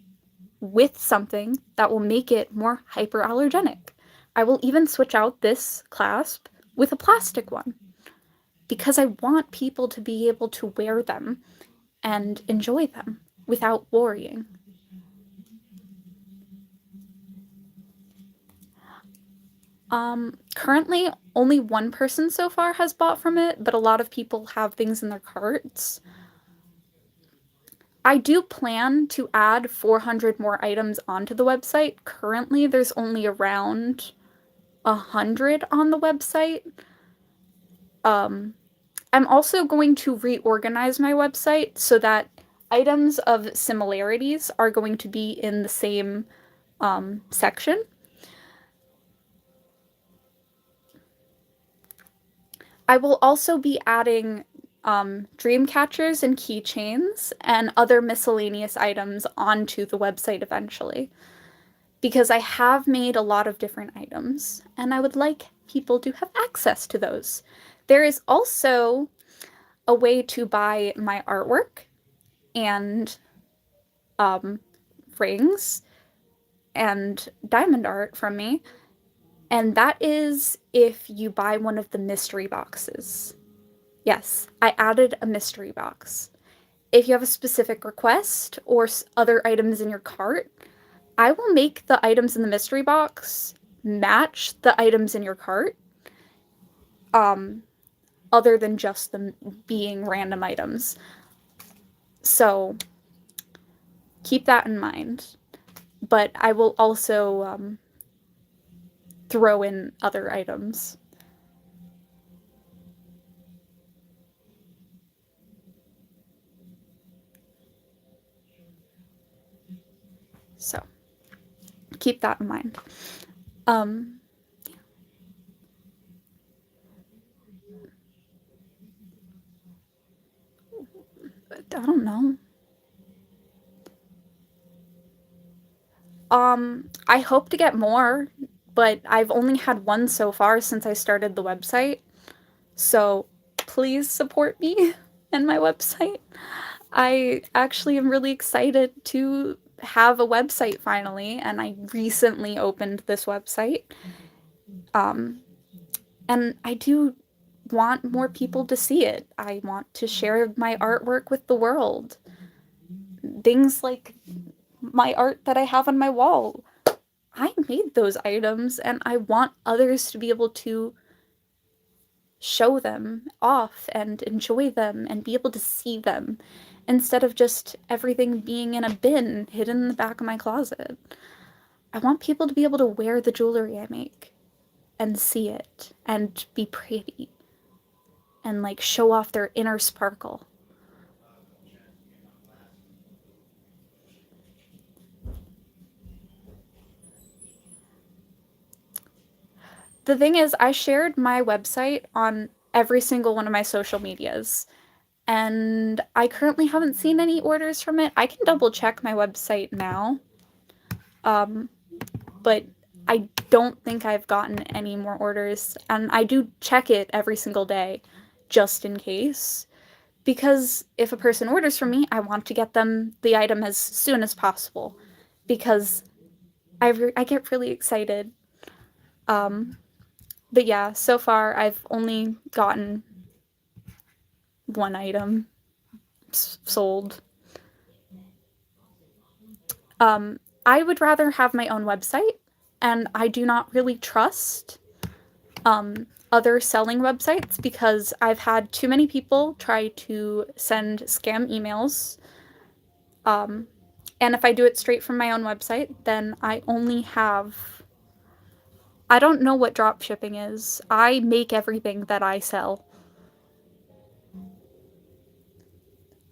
with something that will make it more hyperallergenic. I will even switch out this clasp with a plastic one because I want people to be able to wear them and enjoy them without worrying. Currently, only one person so far has bought from it, but a lot of people have things in their carts. I do plan to add 400 more items onto the website. Currently, there's only around 100 on the website. I'm also going to reorganize my website so that items of similarities are going to be in the same section. I will also be adding dream catchers and keychains and other miscellaneous items onto the website eventually, because I have made a lot of different items and I would like people to have access to those. There is also a way to buy my artwork and rings and diamond art from me, and that is if you buy one of the mystery boxes. Yes, I added a mystery box. If you have a specific request or other items in your cart, I will make the items in the mystery box match the items in your cart, other than just them being random items. So keep that in mind. But I will also throw in other items. So keep that in mind. Um, I don't know. I hope to get more, but I've only had one so far since I started the website. So please support me and my website. I actually am really excited to have a website finally, and I recently opened this website. Um, and I do want more people to see it. I want to share my artwork with the world. Things like my art that I have on my wall. I made those items and I want others to be able to show them off and enjoy them and be able to see them instead of just everything being in a bin hidden in the back of my closet. I want people to be able to wear the jewelry I make and see it and be pretty and like show off their inner sparkle. The thing is, I shared my website on every single one of my social medias, and I currently haven't seen any orders from it. I can double check my website now, um, but I don't think I've gotten any more orders, and I do check it every single day just in case. Because if a person orders from me, I want to get them the item as soon as possible because I get really excited. Um, but yeah, so far I've only gotten one item sold. I would rather have my own website, and I do not really trust other selling websites because I've had too many people try to send scam emails. And if I do it straight from my own website, then I only have. I don't know what drop shipping is. I make everything that I sell.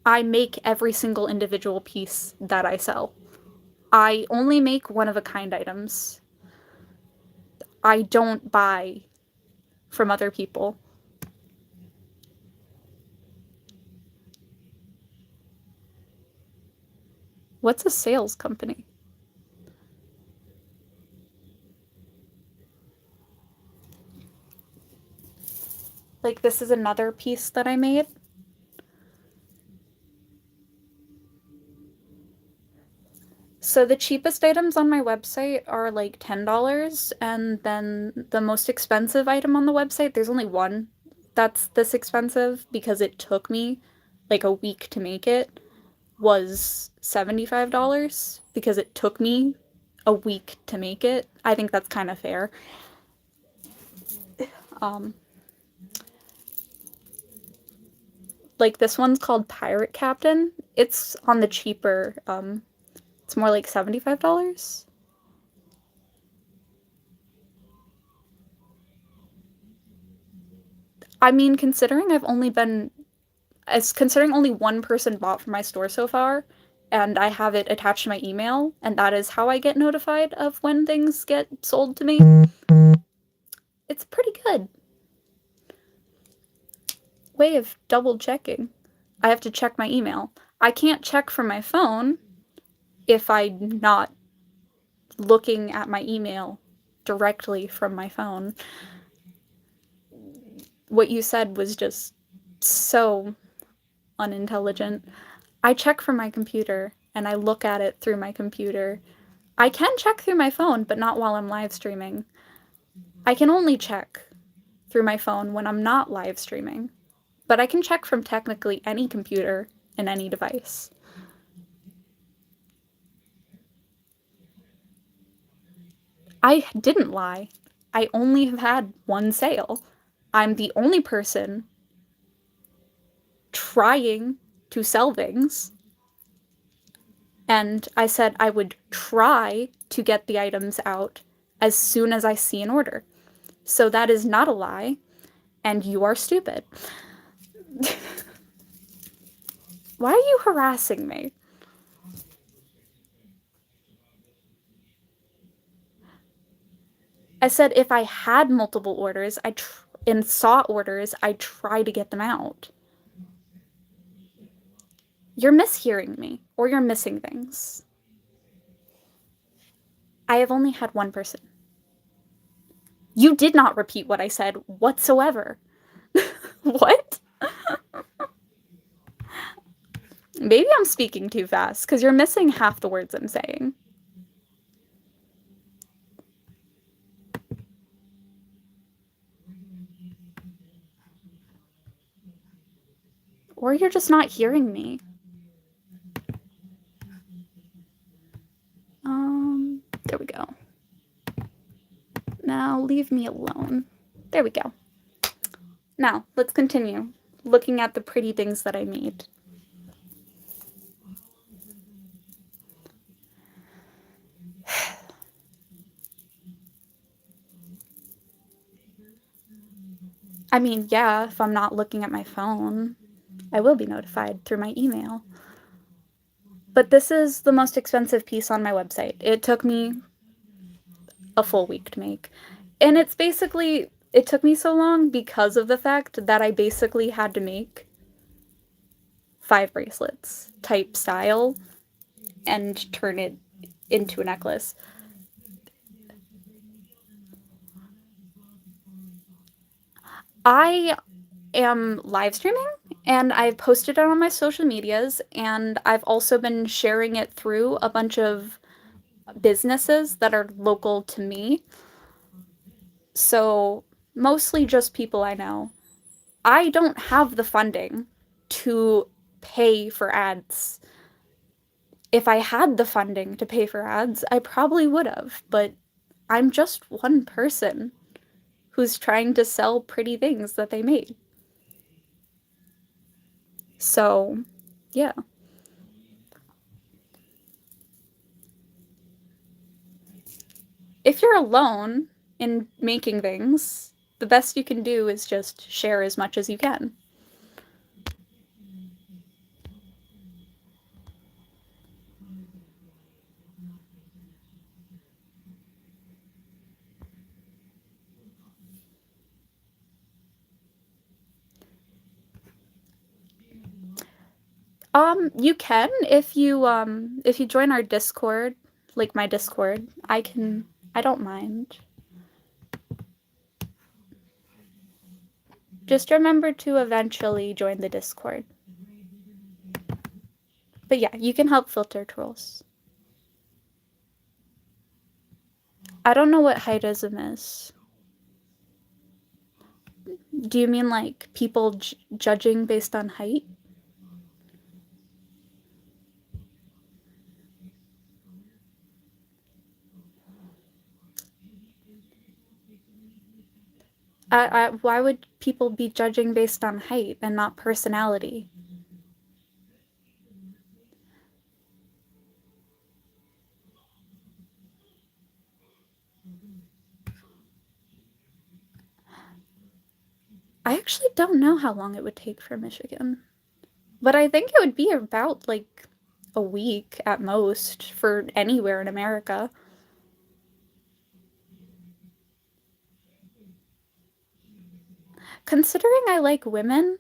I make every single individual piece that I sell. I only make one of a kind items. I don't buy from other people. What's a sales company? Like, this is another piece that I made. So the cheapest items on my website are like $10, and then the most expensive item on the website, there's only one that's this expensive because it took me like a week to make it, was $75 because it took me a week to make it. I think that's kind of fair. Um, like this one's called Pirate Captain. It's on the cheaper, it's more like $75. I mean, considering only one person bought from my store so far, and I have it attached to my email, and that is how I get notified of when things get sold to me. It's pretty good way of double checking. I have to check my email. I can't check from my phone if I'm not looking at my email directly from my phone. What you said was just so unintelligent. I check from my computer and I look at it through my computer. I can check through my phone, but not while I'm live streaming. I can only check through my phone when I'm not live streaming, but I can check from technically any computer and any device. I didn't lie. I only have had one sale. I'm the only person trying to sell things. And I said I would try to get the items out as soon as I see an order. So that is not a lie, and you are stupid. Why are you harassing me? I said if I had multiple orders, and saw orders, I'd try to get them out. You're mishearing me, or you're missing things. I have only had one person. You did not repeat what I said whatsoever. What? Maybe I'm speaking too fast, because you're missing half the words I'm saying. Or you're just not hearing me. There we go. Now leave me alone. There we go. Now, let's continue looking at the pretty things that I made. I mean, yeah, if I'm not looking at my phone, I will be notified through my email. But this is the most expensive piece on my website. It took me a full week to make. And it's basically, it took me so long because of the fact that I basically had to make 5 bracelets type style and turn it into a necklace. I am live streaming and I've posted it on my social medias, and I've also been sharing it through a bunch of businesses that are local to me. So, mostly just people I know. I don't have the funding to pay for ads. If I had the funding to pay for ads, I probably would have, but I'm just one person who's trying to sell pretty things that they made. So, yeah. If you're alone in making things, the best you can do is just share as much as you can. You can if you join our Discord, like my Discord, I don't mind. Just remember to eventually join the Discord. But yeah, you can help filter trolls. I don't know what heightism is. Do you mean like people judging based on height? Why would people be judging based on height and not personality? I actually don't know how long it would take for Michigan. But I think it would be about like a week at most for anywhere in America. Considering I like women,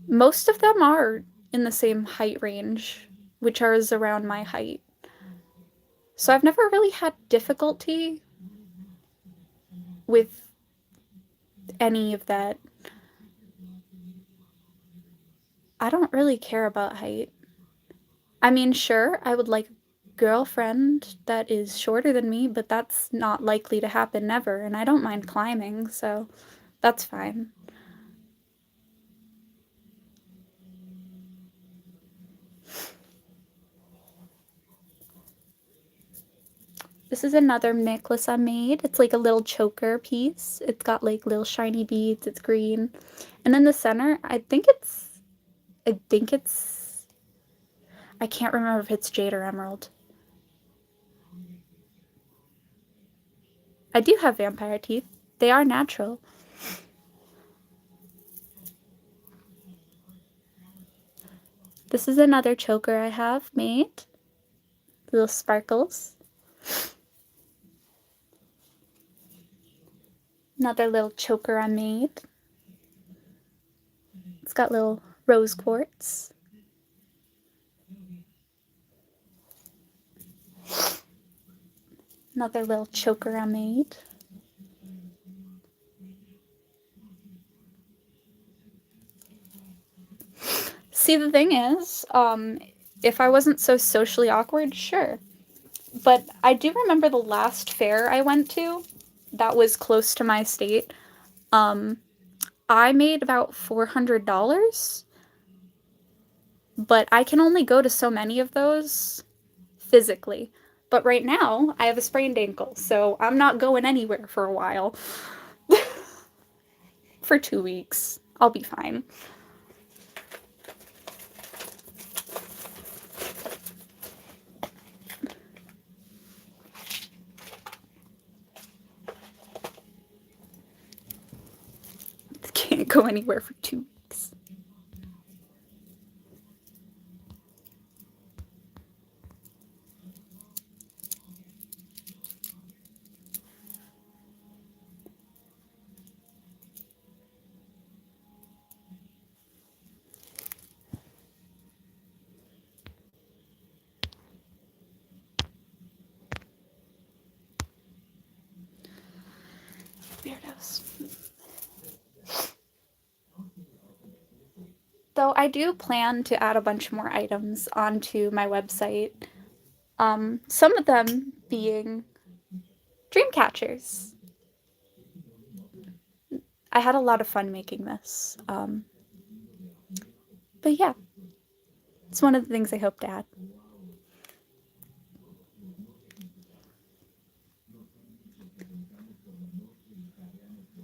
most of them are in the same height range, which is around my height. So I've never really had difficulty with any of that. I don't really care about height. I mean, sure, I would like a girlfriend that is shorter than me, but that's not likely to happen never, and I don't mind climbing, so that's fine. This is another necklace I made. It's like a little choker piece. It's got like little shiny beads. It's green. And in the center, I think it's, I can't remember if it's jade or emerald. I do have vampire teeth. They are natural. This is another choker I have made. Little sparkles. Another little choker I made. It's got little rose quartz. Another little choker I made. See, the thing is, if I wasn't so socially awkward, sure. But I do remember the last fair I went to that was close to my state. Um, I made about $400, but I can only go to so many of those physically. But right now, I have a sprained ankle, so I'm not going anywhere for a while. For 2 weeks. I'll be fine. Can't go anywhere for 2 weeks. Weirdos. Though I do plan to add a bunch more items onto my website. Some of them being dream catchers. I had a lot of fun making this. But yeah, it's one of the things I hope to add.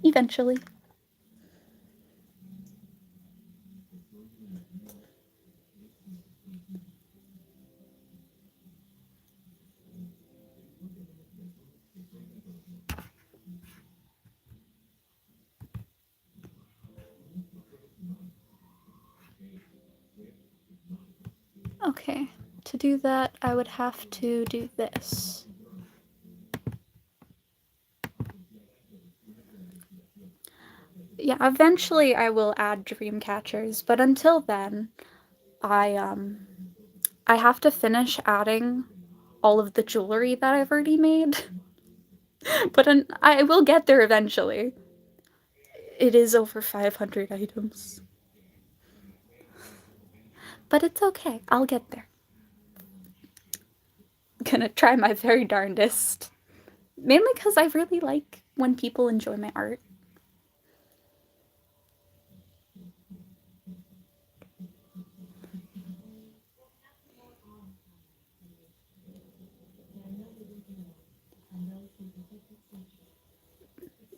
Eventually. Okay, to do that, I would have to do this. Yeah, eventually I will add dream catchers, but until then, I have to finish adding all of the jewelry that I've already made. But I will get there eventually. It is over 500 items. But it's okay. I'll get there. Gonna try my very darndest. Mainly because I really like when people enjoy my art.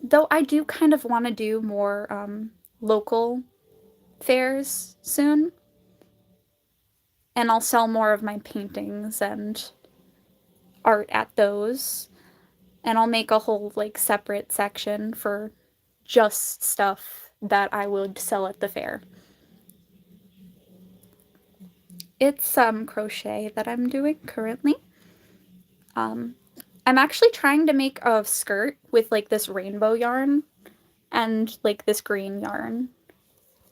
Though I do kind of want to do more local fairs soon. And I'll sell more of my paintings and art at those. And I'll make a whole like separate section for just stuff that I would sell at the fair. It's some crochet that I'm doing currently. Um, I'm actually trying to make a skirt with like this rainbow yarn and like this green yarn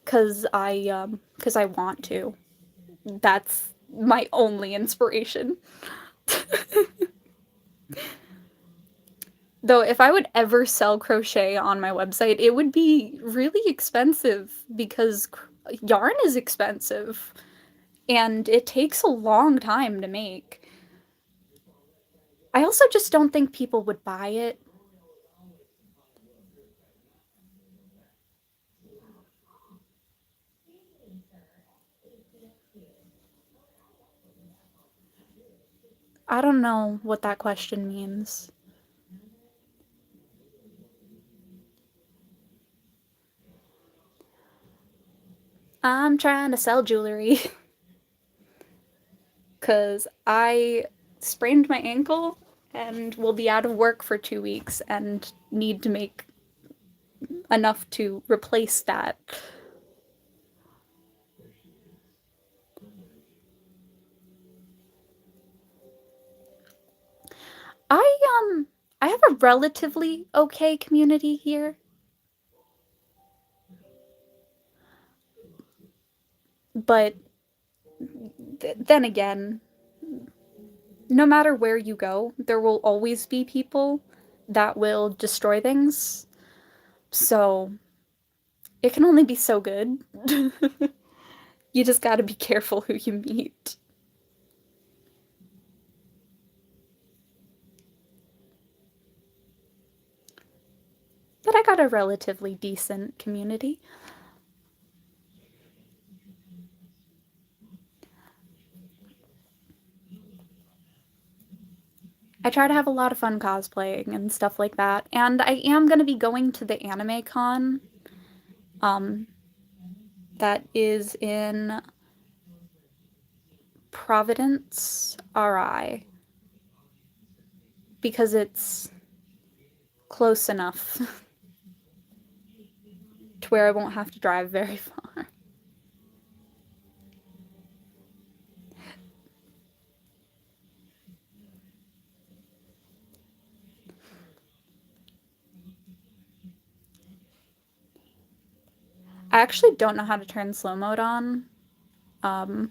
cuz I want to. That's my only inspiration. Though if I would ever sell crochet on my website, it would be really expensive because yarn is expensive and it takes a long time to make. I also just don't think people would buy it. I don't know what that question means. I'm trying to sell jewelry because I sprained my ankle and will be out of work for 2 weeks and need to make enough to replace that. I I have a relatively okay community here, but then again, no matter where you go, there will always be people that will destroy things. So it can only be so good. You just gotta be careful who you meet. But I got a relatively decent community. I try to have a lot of fun cosplaying and stuff like that. And I am going to be going to the anime con um, that is in Providence, RI, because it's close enough to where I won't have to drive very far. I actually don't know how to turn slow mode on. Um,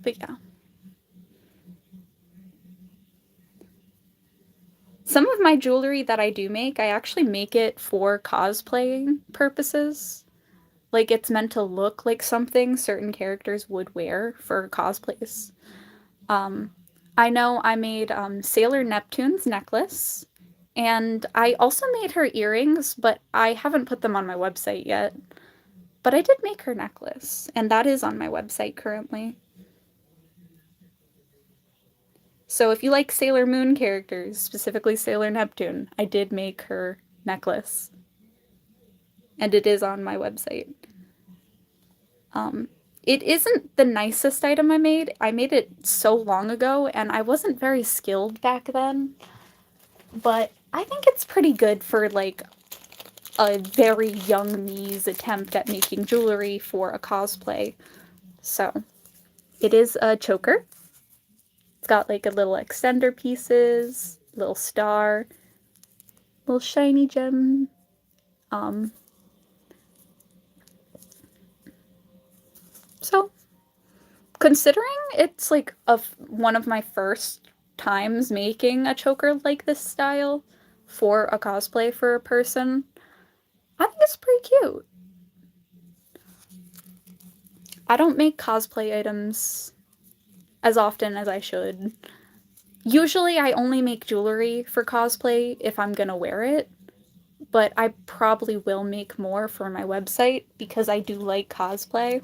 but yeah. Some of my jewelry that I do make, I actually make it for cosplaying purposes. Like it's meant to look like something certain characters would wear for cosplays. Um, I know I made Sailor Neptune's necklace, and I also made her earrings, but I haven't put them on my website yet. But I did make her necklace, and that is on my website currently. So if you like Sailor Moon characters, specifically Sailor Neptune, I did make her necklace, and it is on my website. Um, it isn't the nicest item I made. I made it so long ago, and I wasn't very skilled back then. But I think it's pretty good for like a very young me's attempt at making jewelry for a cosplay. So it is a choker. It's got like a little extender pieces, little star, little shiny gem. Um, so considering it's like one of my first times making a choker like this style for a cosplay for a person, I think it's pretty cute. I don't make cosplay items as often as I should. Usually I only make jewelry for cosplay if I'm gonna wear it, but I probably will make more for my website because I do like cosplay.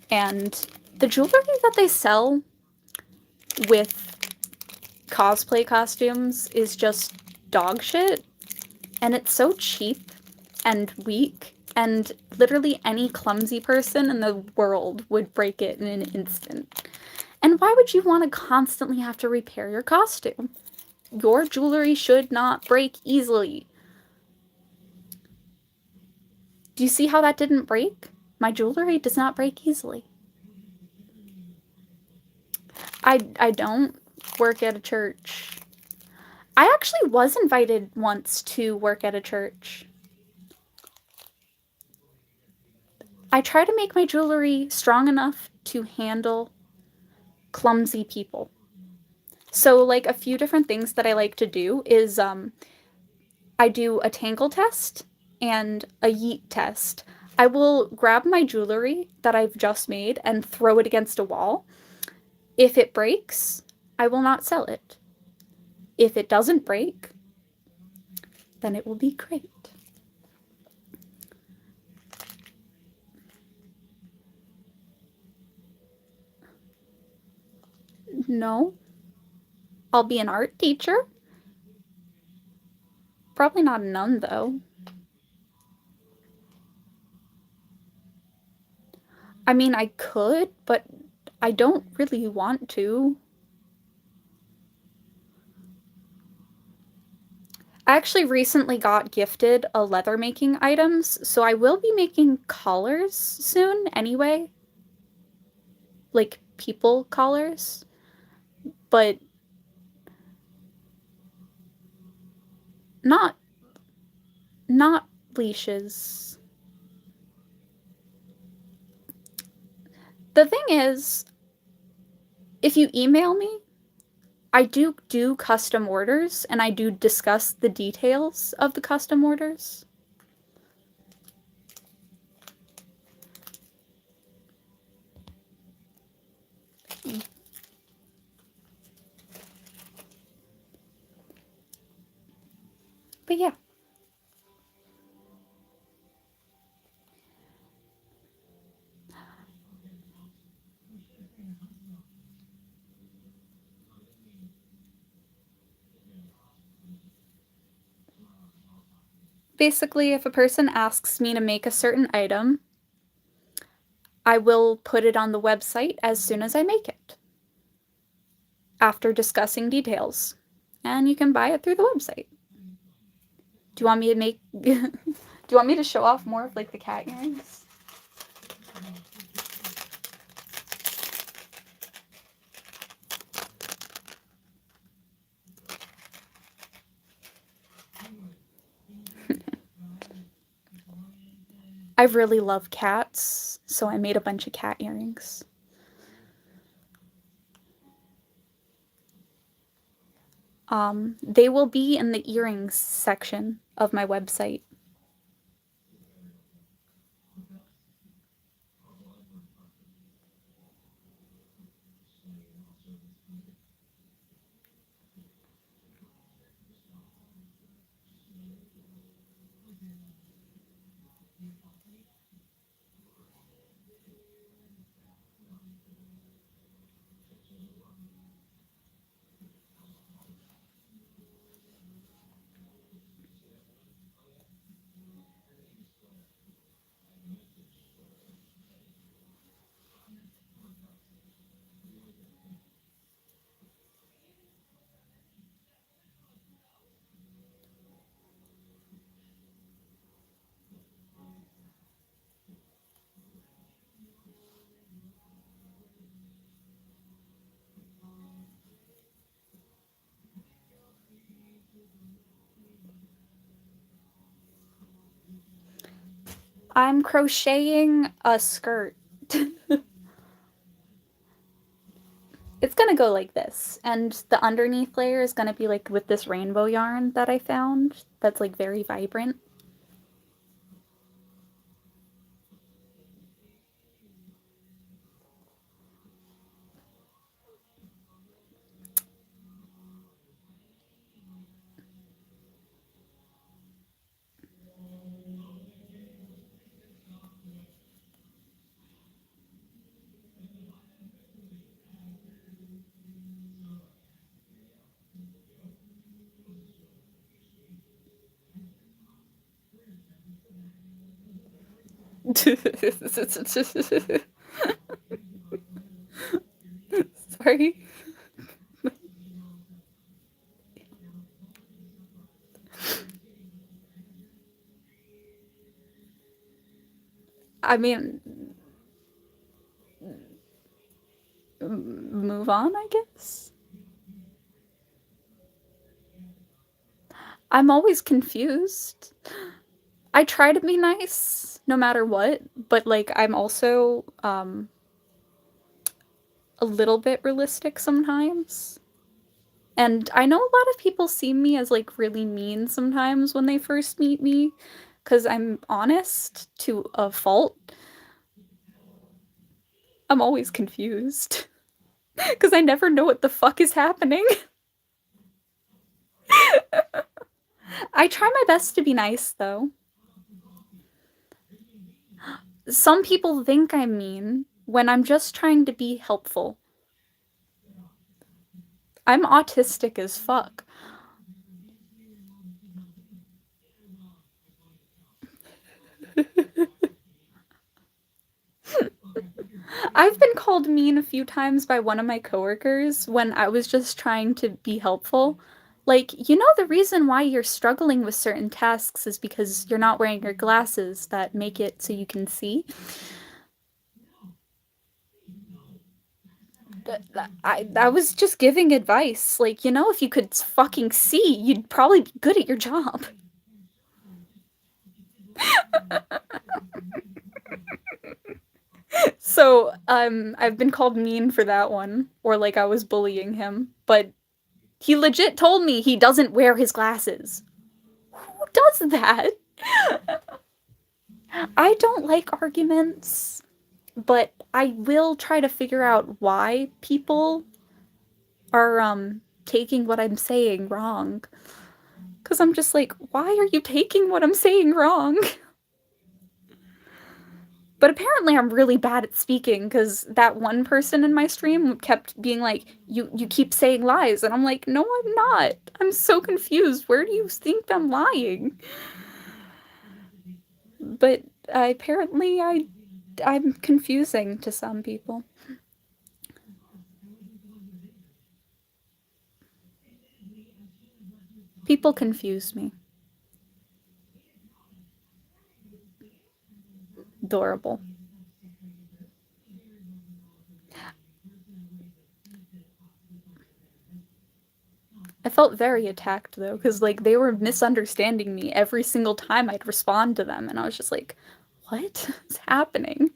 And the jewelry that they sell with cosplay costumes is just dog shit. And it's so cheap and weak, and literally any clumsy person in the world would break it in an instant. And why would you want to constantly have to repair your costume? Your jewelry should not break easily. Do you see how that didn't break? My jewelry does not break easily. I don't work at a church. I actually was invited once to work at a church. I try to make my jewelry strong enough to handle clumsy people. So like a few different things that I like to do is I do a tangle test and a yeet test. I will grab my jewelry that I've just made and throw it against a wall. If it breaks, I will not sell it. If it doesn't break, then it will be great. No, I'll be an art teacher. Probably not a nun, though. I mean, I could, but I don't really want to. I actually recently got gifted a leather making items, so I will be making collars soon anyway. Like people collars, but not not leashes. The thing is, if you email me, I do custom orders and I do discuss the details of the custom orders. But yeah, basically, if a person asks me to make a certain item, I will put it on the website as soon as I make it, after discussing details. And you can buy it through the website. Do you want me to make do you want me to show off more of like the cat earrings? I really love cats, so I made a bunch of cat earrings. They will be in the earrings section of my website. I'm crocheting a skirt. It's gonna go like this, and the underneath layer is gonna be like with this rainbow yarn that I found that's like very vibrant. Sorry. I mean, move on, I guess. I'm always confused. I try to be nice no matter what, but like I'm also a little bit realistic sometimes. And I know a lot of people see me as like really mean sometimes when they first meet me because I'm honest to a fault. I'm always confused. Because I never know what the fuck is happening. I try my best to be nice, though. Some people think I'm mean when I'm just trying to be helpful. I'm autistic as fuck. I've been called mean a few times by one of my coworkers when I was just trying to be helpful. Like, you know, the reason why you're struggling with certain tasks is because you're not wearing your glasses that make it so you can see. I was just giving advice. Like, you know, if you could fucking see, you'd probably be good at your job. So, I've been called mean for that one, or like I was bullying him, but he legit told me he doesn't wear his glasses. Who does that? I don't like arguments, but I will try to figure out why people are taking what I'm saying wrong. Cuz I'm just like, why are you taking what I'm saying wrong? But apparently I'm really bad at speaking cuz that one person in my stream kept being like, "You keep saying lies." And I'm like, "No, I'm not. I'm so confused. Where do you think I'm lying?" But apparently I'm confusing to some people. People confuse me. Adorable. I felt very attacked though, because like they were misunderstanding me every single time I'd respond to them, and I was just like, what is happening?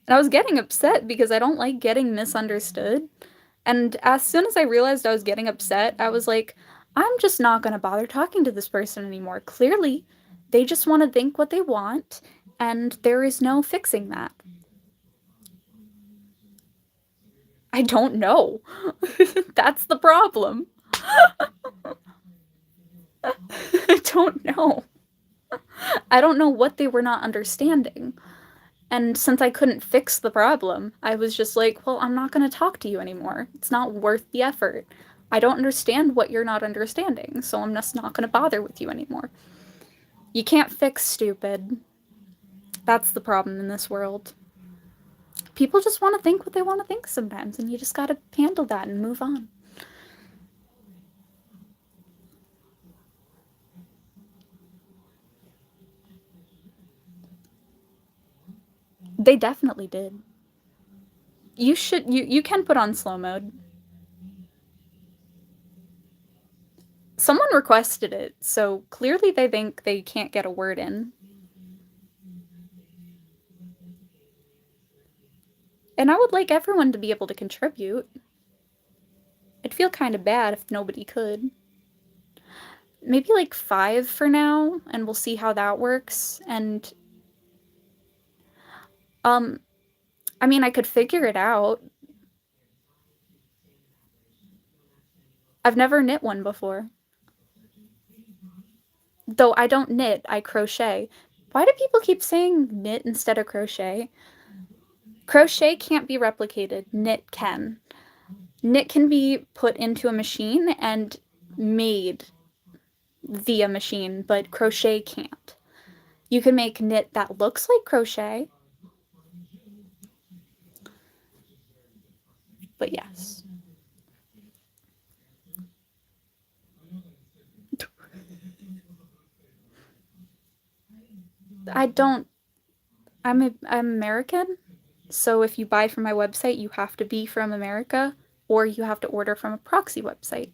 And I was getting upset because I don't like getting misunderstood. And as soon as I realized I was getting upset, I was like, I'm just not gonna bother talking to this person anymore. Clearly, they just want to think what they want, and there is no fixing that. I don't know. That's the problem. I don't know. I don't know what they were not understanding. And since I couldn't fix the problem, I was just like, well, I'm not going to talk to you anymore. It's not worth the effort. I don't understand what you're not understanding, so I'm just not going to bother with you anymore. You can't fix stupid. That's the problem in this world. People just want to think what they want to think sometimes, and you just got to handle that and move on. They definitely did. You can put on slow mode. Someone requested it, so clearly they think they can't get a word in. And I would like everyone to be able to contribute. I'd feel kind of bad if nobody could. Maybe like 5 for now, and we'll see how that works. And, um, I mean, I could figure it out. I've never knit one before. Though I don't knit, I crochet. Why do people keep saying knit instead of crochet? Crochet can't be replicated, knit can. Knit can be put into a machine and made via machine, but crochet can't. You can make knit that looks like crochet, but yes. I don't. I'm American, so if you buy from my website, you have to be from America, or you have to order from a proxy website.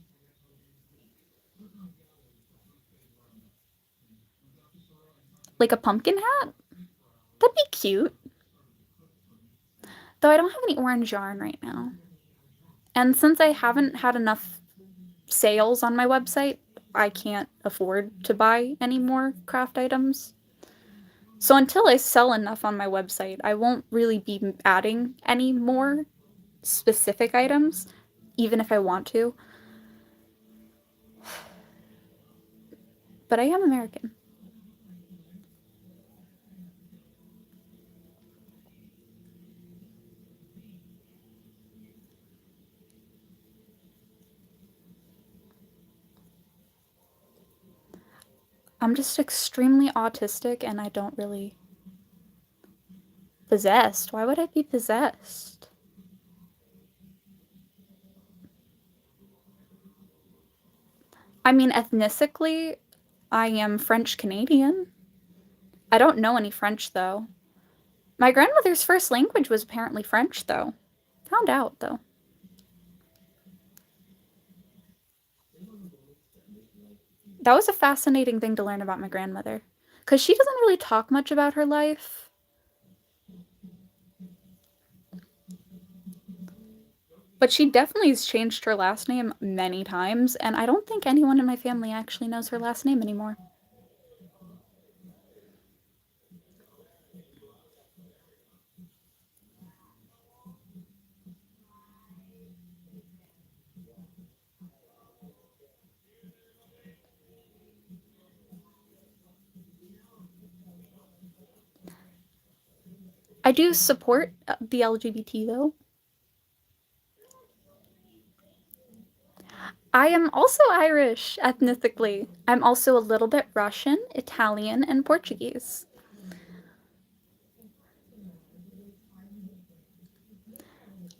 Like a pumpkin hat? That'd be cute. Though I don't have any orange yarn right now. And since I haven't had enough sales on my website, I can't afford to buy any more craft items. So until I sell enough on my website, I won't really be adding any more. specific items, even if I want to. But I am American. I'm just extremely autistic and I don't really. Possessed? Why would I be possessed? I mean, ethnically, I am French Canadian. I don't know any French, though. My grandmother's first language was apparently French, though. Found out, though. That was a fascinating thing to learn about my grandmother. Because she doesn't really talk much about her life. But she definitely has changed her last name many times, and I don't think anyone in my family actually knows her last name anymore. I do support the LGBT, though. I am also Irish ethnically. I'm also a little bit Russian, Italian, and Portuguese.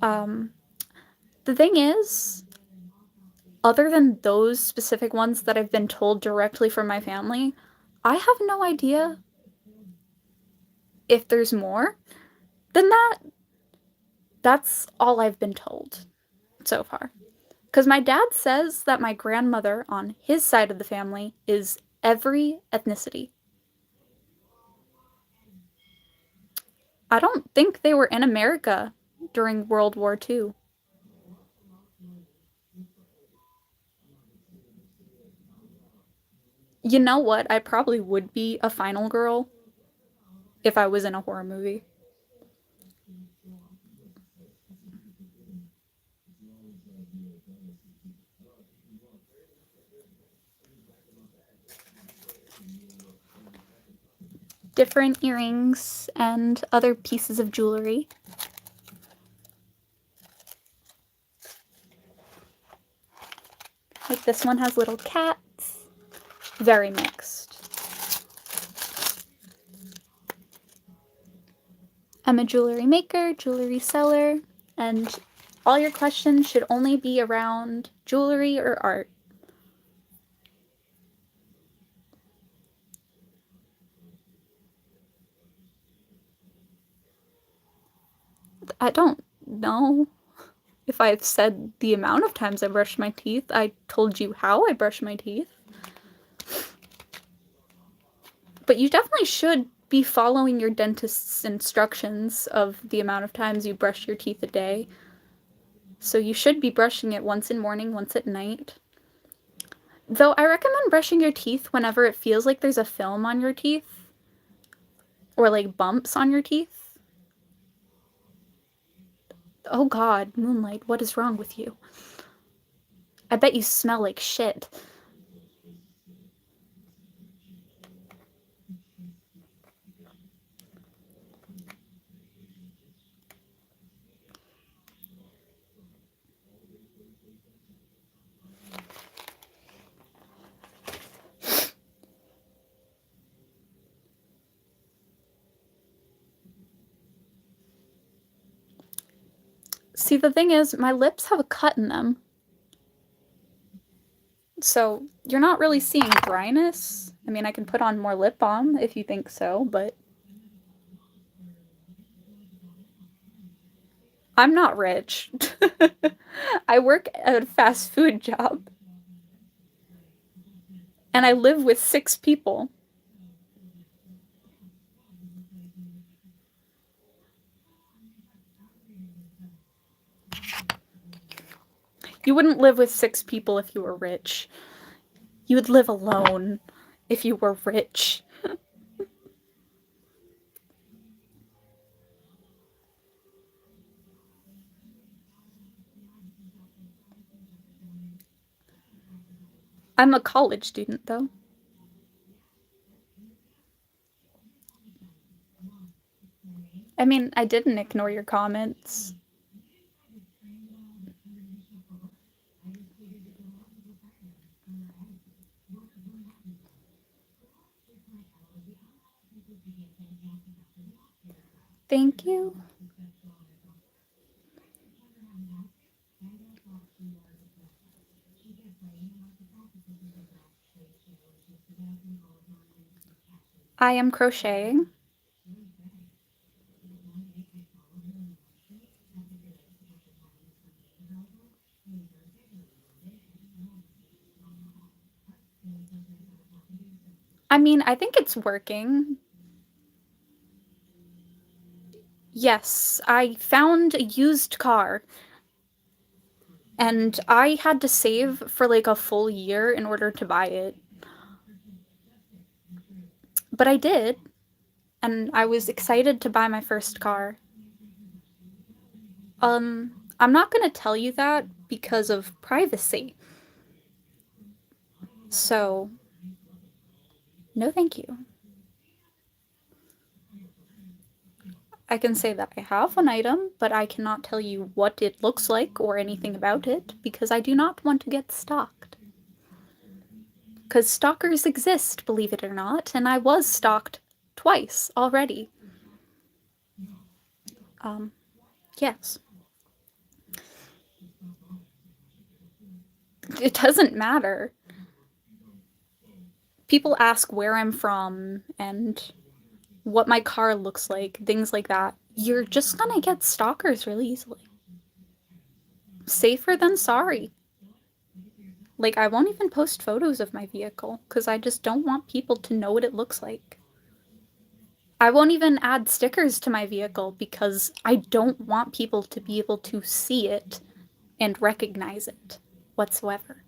Um, the thing is, other than those specific ones that I've been told directly from my family, I have no idea if there's more than that. That's all I've been told so far. Because my dad says that my grandmother on his side of the family is every ethnicity. I don't think they were in America during World War II. You know what? I probably would be a final girl if I was in a horror movie. Different earrings and other pieces of jewelry. Like this one has little cats. Very mixed. I'm a jewelry maker, jewelry seller, and all your questions should only be around jewelry or art. I don't know if I've said the amount of times I brush my teeth. I told you how I brush my teeth. But you definitely should be following your dentist's instructions of the amount of times you brush your teeth a day. So you should be brushing it once in morning, once at night. Though I recommend brushing your teeth whenever it feels like there's a film on your teeth or like bumps on your teeth. Oh god, Moonlight, what is wrong with you? I bet you smell like shit. See, the thing is, my lips have a cut in them. So you're not really seeing dryness. I mean, I can put on more lip balm if you think so, but I'm not rich. I work at a fast food job and I live with 6 people. You wouldn't live with 6 people if you were rich. You would live alone if you were rich. I'm a college student, though. I mean, I didn't ignore your comments. Thank you. I am crocheting. I mean, I think it's working. Yes, I found a used car and I had to save for like a full year in order to buy it. But I did, and I was excited to buy my first car. I'm not going to tell you that because of privacy. So, no thank you. I can say that I have an item, but I cannot tell you what it looks like or anything about it because I do not want to get stalked. Because stalkers exist, believe it or not, and I was stalked twice already. Um, yes. It doesn't matter. People ask where I'm from and what my car looks like, things like that. You're just gonna get stalkers really easily. Safer than sorry. Like, I won't even post photos of my vehicle because I just don't want people to know what it looks like. I won't even add stickers to my vehicle because I don't want people to be able to see it and recognize it whatsoever.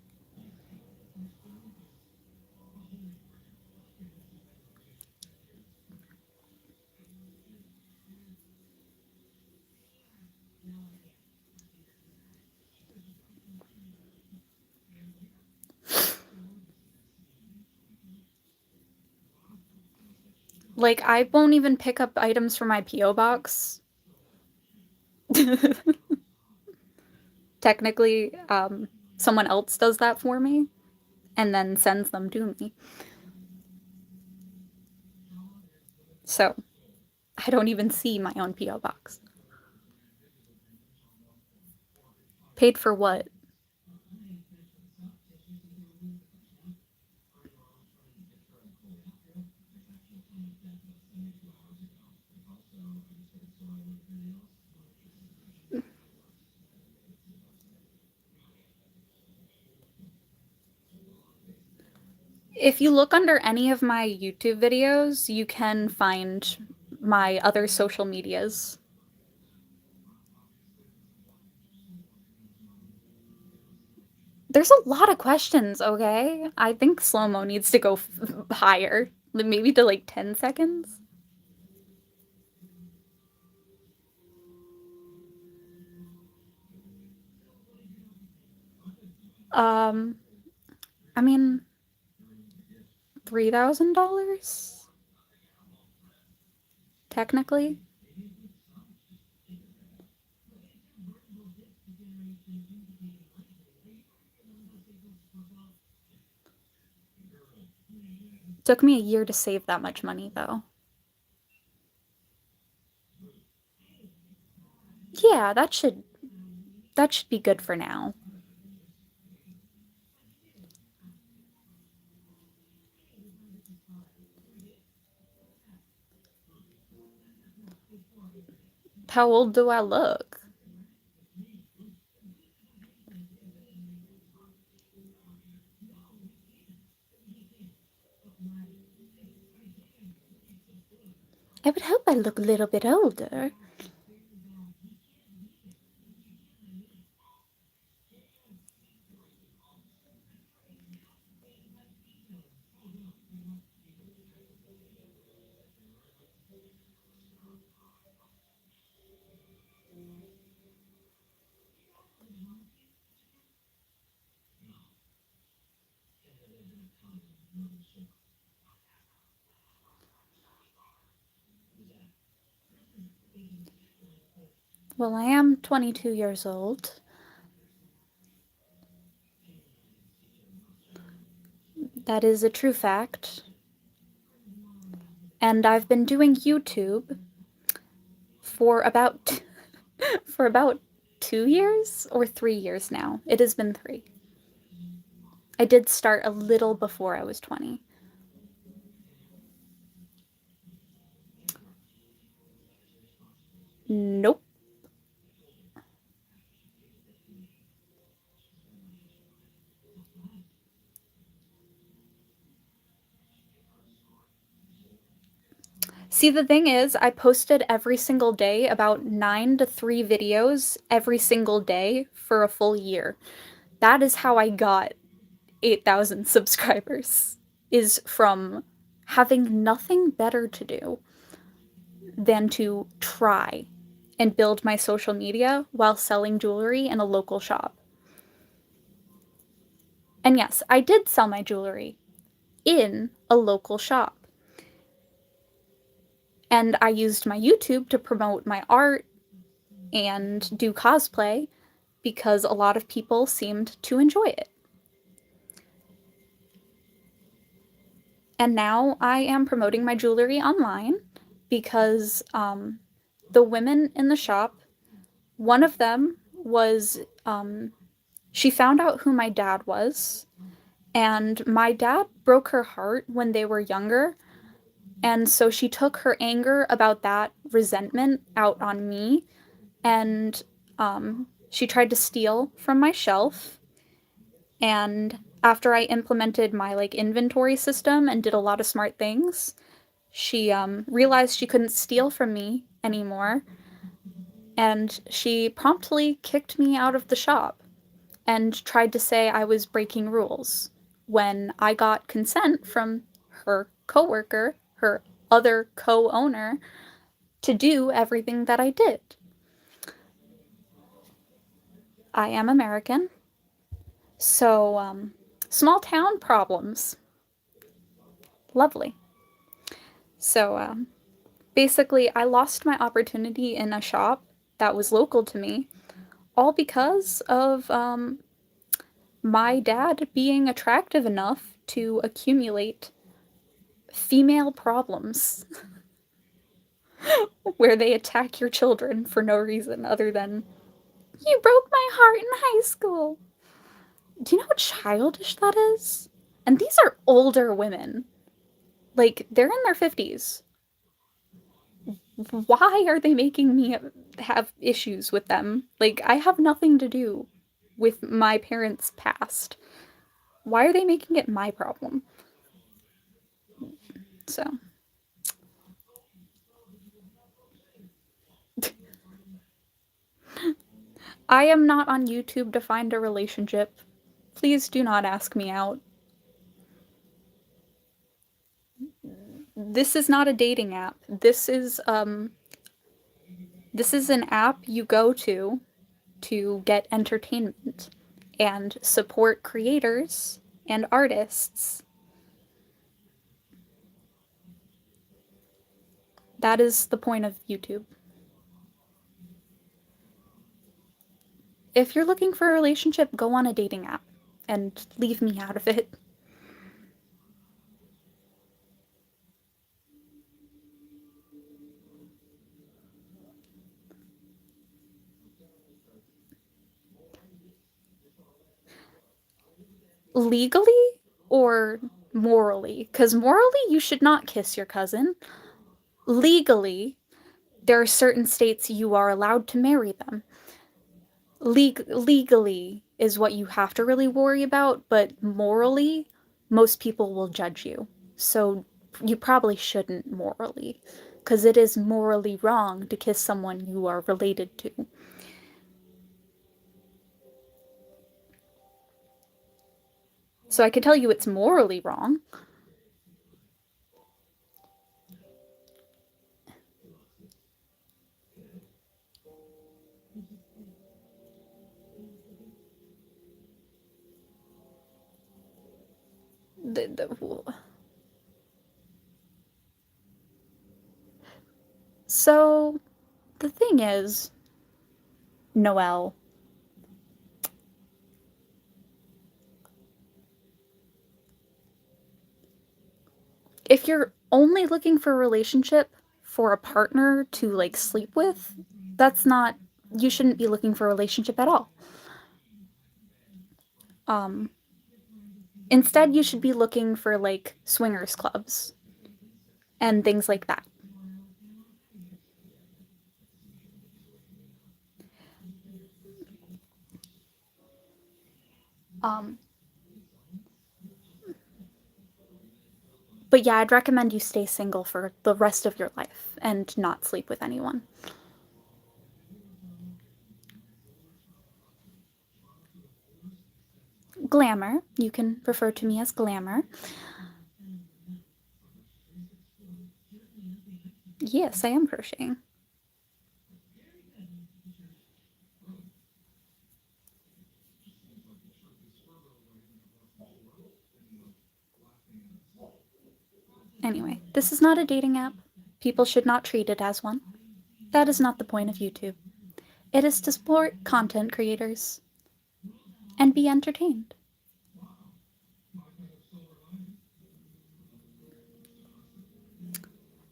Like, I won't even pick up items from my P.O. box. Technically, someone else does that for me and then sends them to me. So, I don't even see my own P.O. box. Paid for what? If you look under any of my YouTube videos, you can find my other social medias. There's a lot of questions, okay? I think slow-mo needs to go higher, maybe to like 10 seconds. Um, I mean, $3,000 technically. Took me a year to save that much money though. Yeah, that should be good for now. How old do I look? I would hope I look a little bit older. Well, I am 22 years old. That is a true fact. And I've been doing YouTube for about for about 2 years or 3 years now. It has been 3. I did start a little before I was 20. Nope. See, the thing is, I posted every single day about 9 to 3 videos every single day for a full year. That is how I got 8,000 subscribers, is from having nothing better to do than to try and build my social media while selling jewelry in a local shop. And yes, I did sell my jewelry in a local shop. And I used my YouTube to promote my art and do cosplay because a lot of people seemed to enjoy it. And now I am promoting my jewelry online because the women in the shop, one of them was, she found out who my dad was, and my dad broke her heart when they were younger. And so she took her anger about that resentment out on me, and she tried to steal from my shelf. And after I implemented my like inventory system and did a lot of smart things, she realized she couldn't steal from me anymore, and she promptly kicked me out of the shop and tried to say I was breaking rules when I got consent from her coworker, her other co-owner, to do everything that I did. I am American, so small town problems. Lovely. So basically, I lost my opportunity in a shop that was local to me, all because of my dad being attractive enough to accumulate female problems where they attack your children for no reason other than, you broke my heart in high school. Do you know how childish that is? And these are older women. Like, they're in their 50s. Why are they making me have issues with them? Like, I have nothing to do with my parents' past. Why are they making it my problem? So, I am not on YouTube to find a relationship. Please do not ask me out. This is not a dating app. This is an app you go to get entertainment and support creators and artists. That is the point of YouTube. If you're looking for a relationship, go on a dating app and leave me out of it. Legally or morally? Because morally, you should not kiss your cousin. Legally, there are certain states you are allowed to marry them. Legally is what you have to really worry about, but morally, most people will judge you. So you probably shouldn't morally, because it is morally wrong to kiss someone you are related to. So I can tell you it's morally wrong. The, so the thing is, Noel. If you're only looking for a relationship for a partner to like sleep with, that's not, you shouldn't be looking for a relationship at all. Um, Instead, you should be looking for like swingers clubs and things like that. Um, but yeah, I'd recommend you stay single for the rest of your life and not sleep with anyone. Glamour, you can refer to me as Glamour. Yes, I am crocheting. Anyway, this is not a dating app. People should not treat it as one. That is not the point of YouTube. It is to support content creators and be entertained.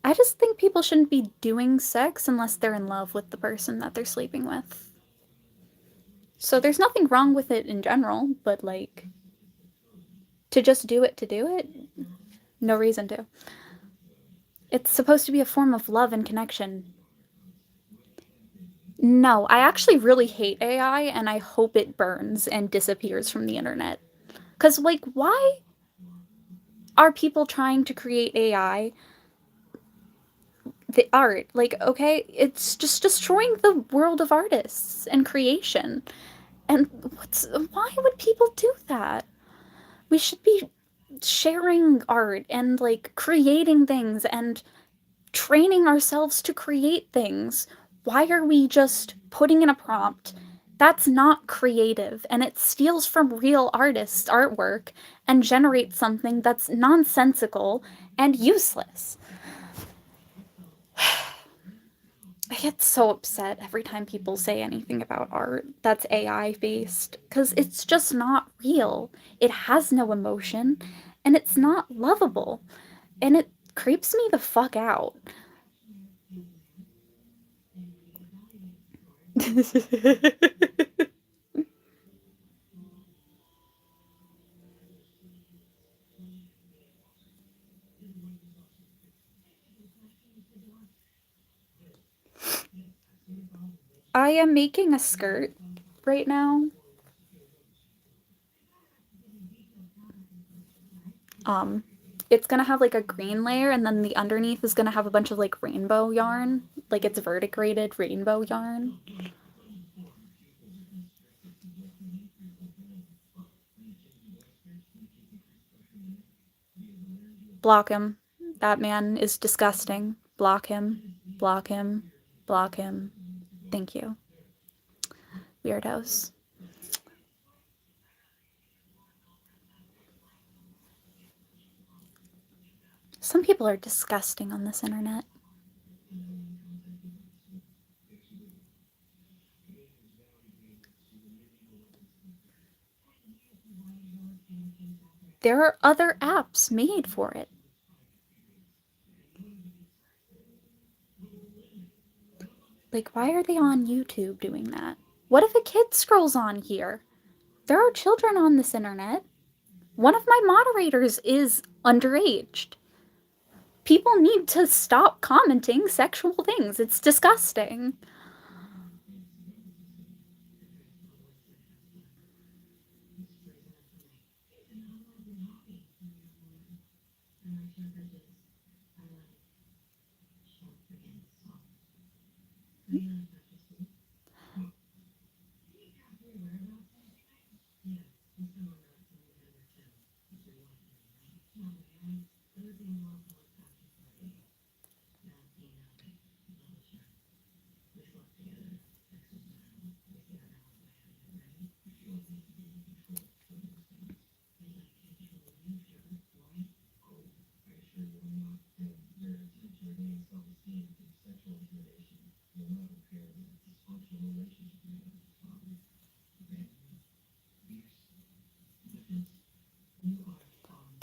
I just think people shouldn't be doing sex unless they're in love with the person that they're sleeping with. So there's nothing wrong with it in general, but like to do it, no reason to. It's supposed to be a form of love and connection. No, I actually really hate AI and I hope it burns and disappears from the internet. Cuz like why are people trying to create AI the art? Like okay, it's just destroying the world of artists and creation. And why would people do that? We should be sharing art and like creating things and training ourselves to create things. Why are we just putting in a prompt? That's not creative and it steals from real artists' artwork and generates something that's nonsensical and useless. I get so upset every time people say anything about art that's AI based because it's just not real. It has no emotion and it's not lovable and it creeps me the fuck out. I am making a skirt right now. Um, it's gonna have like a green layer, and then the underneath is gonna have a bunch of like rainbow yarn, like it's verticrated rainbow yarn. Block him. That man is disgusting. Block him. Block him. Block him. Thank you. Weirdos. Some people are disgusting on this internet. There are other apps made for it. Like, why are they on YouTube doing that? What if a kid scrolls on here? There are children on this internet. One of my moderators is underaged. People need to stop commenting sexual things. It's disgusting.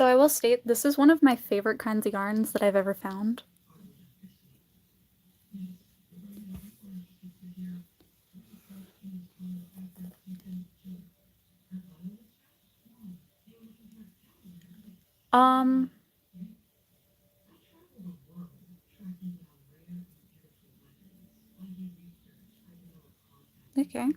Though I will state, this is one of my favorite kinds of yarns that I've ever found. Um, okay.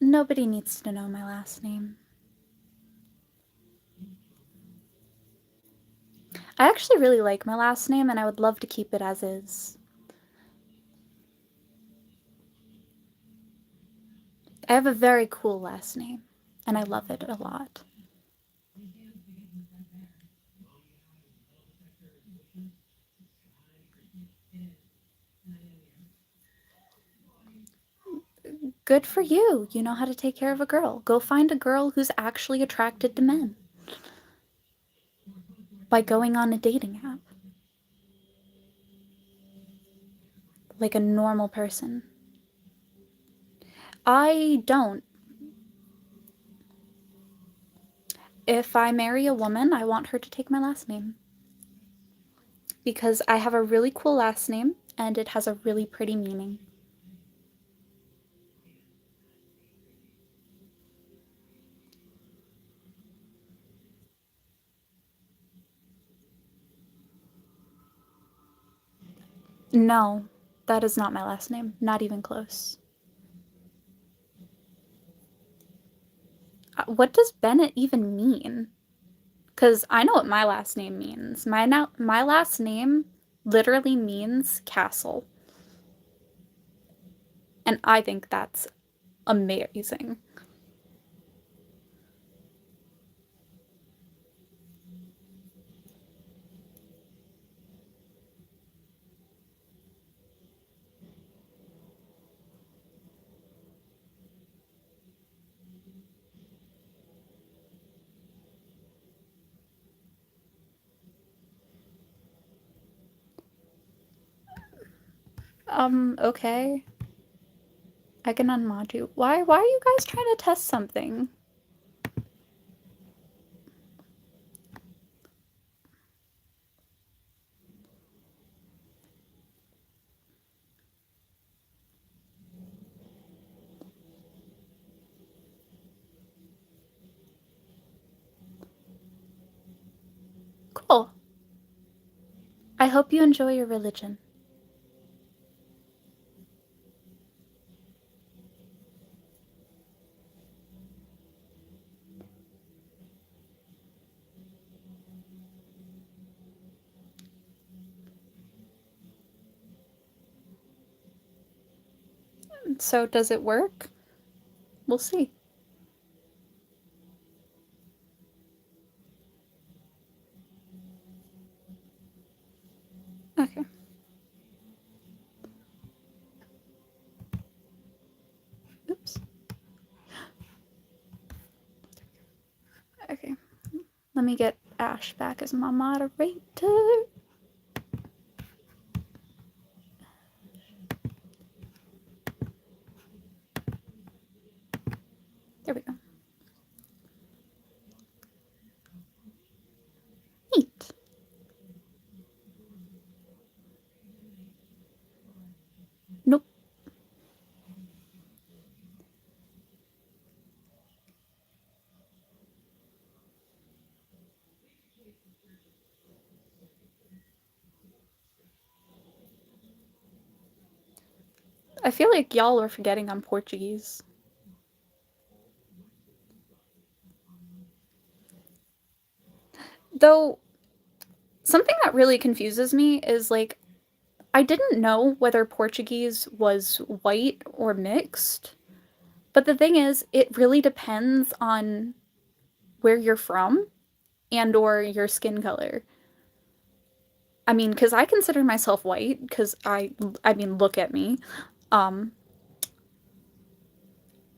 Nobody needs to know my last name. I actually really like my last name and I would love to keep it as is. I have a very cool last name and I love it a lot. Good for you. You know how to take care of a girl. Go find a girl who's actually attracted to men by going on a dating app. Like a normal person. I don't. If I marry a woman, I want her to take my last name. Because I have a really cool last name and it has a really pretty meaning. No, that is not my last name. Not even close. What does Bennett even mean? Because I know what my last name means. My last name literally means castle. And I think that's amazing. Okay. I can unmod you. Why are you guys trying to test something? Cool. I hope you enjoy your religion. So, does it work? We'll see. Okay. Oops. Okay. Let me get Ash back as my moderator. There we go. Neat. Nope. I feel like y'all are forgetting I'm Portuguese. Though, something that really confuses me is like, I didn't know whether Portuguese was white or mixed. But the thing is, it really depends on where you're from and or your skin color. I mean, because I consider myself white because I mean, look at me. Um,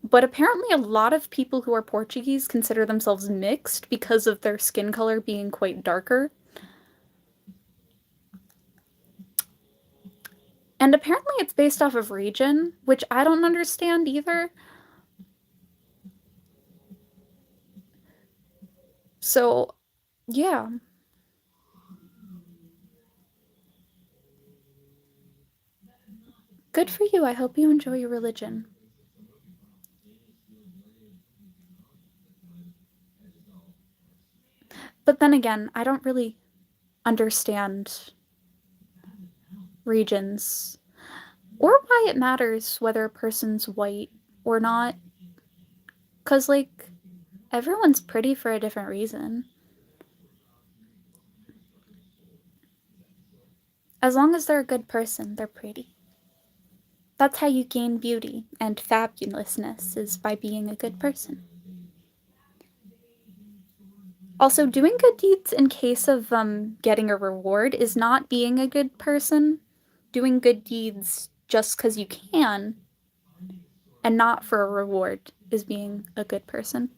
But apparently, a lot of people who are Portuguese consider themselves mixed because of their skin color being quite darker. And apparently, it's based off of region, which I don't understand either. So, yeah, good for you. I hope you enjoy your religion. But then again, I don't really understand regions or why it matters whether a person's white or not. Because, like, everyone's pretty for a different reason. As long as they're a good person, they're pretty. That's how you gain beauty and fabulousness is by being a good person. Also, doing good deeds in case of getting a reward is not being a good person. Doing good deeds just because you can and not for a reward is being a good person.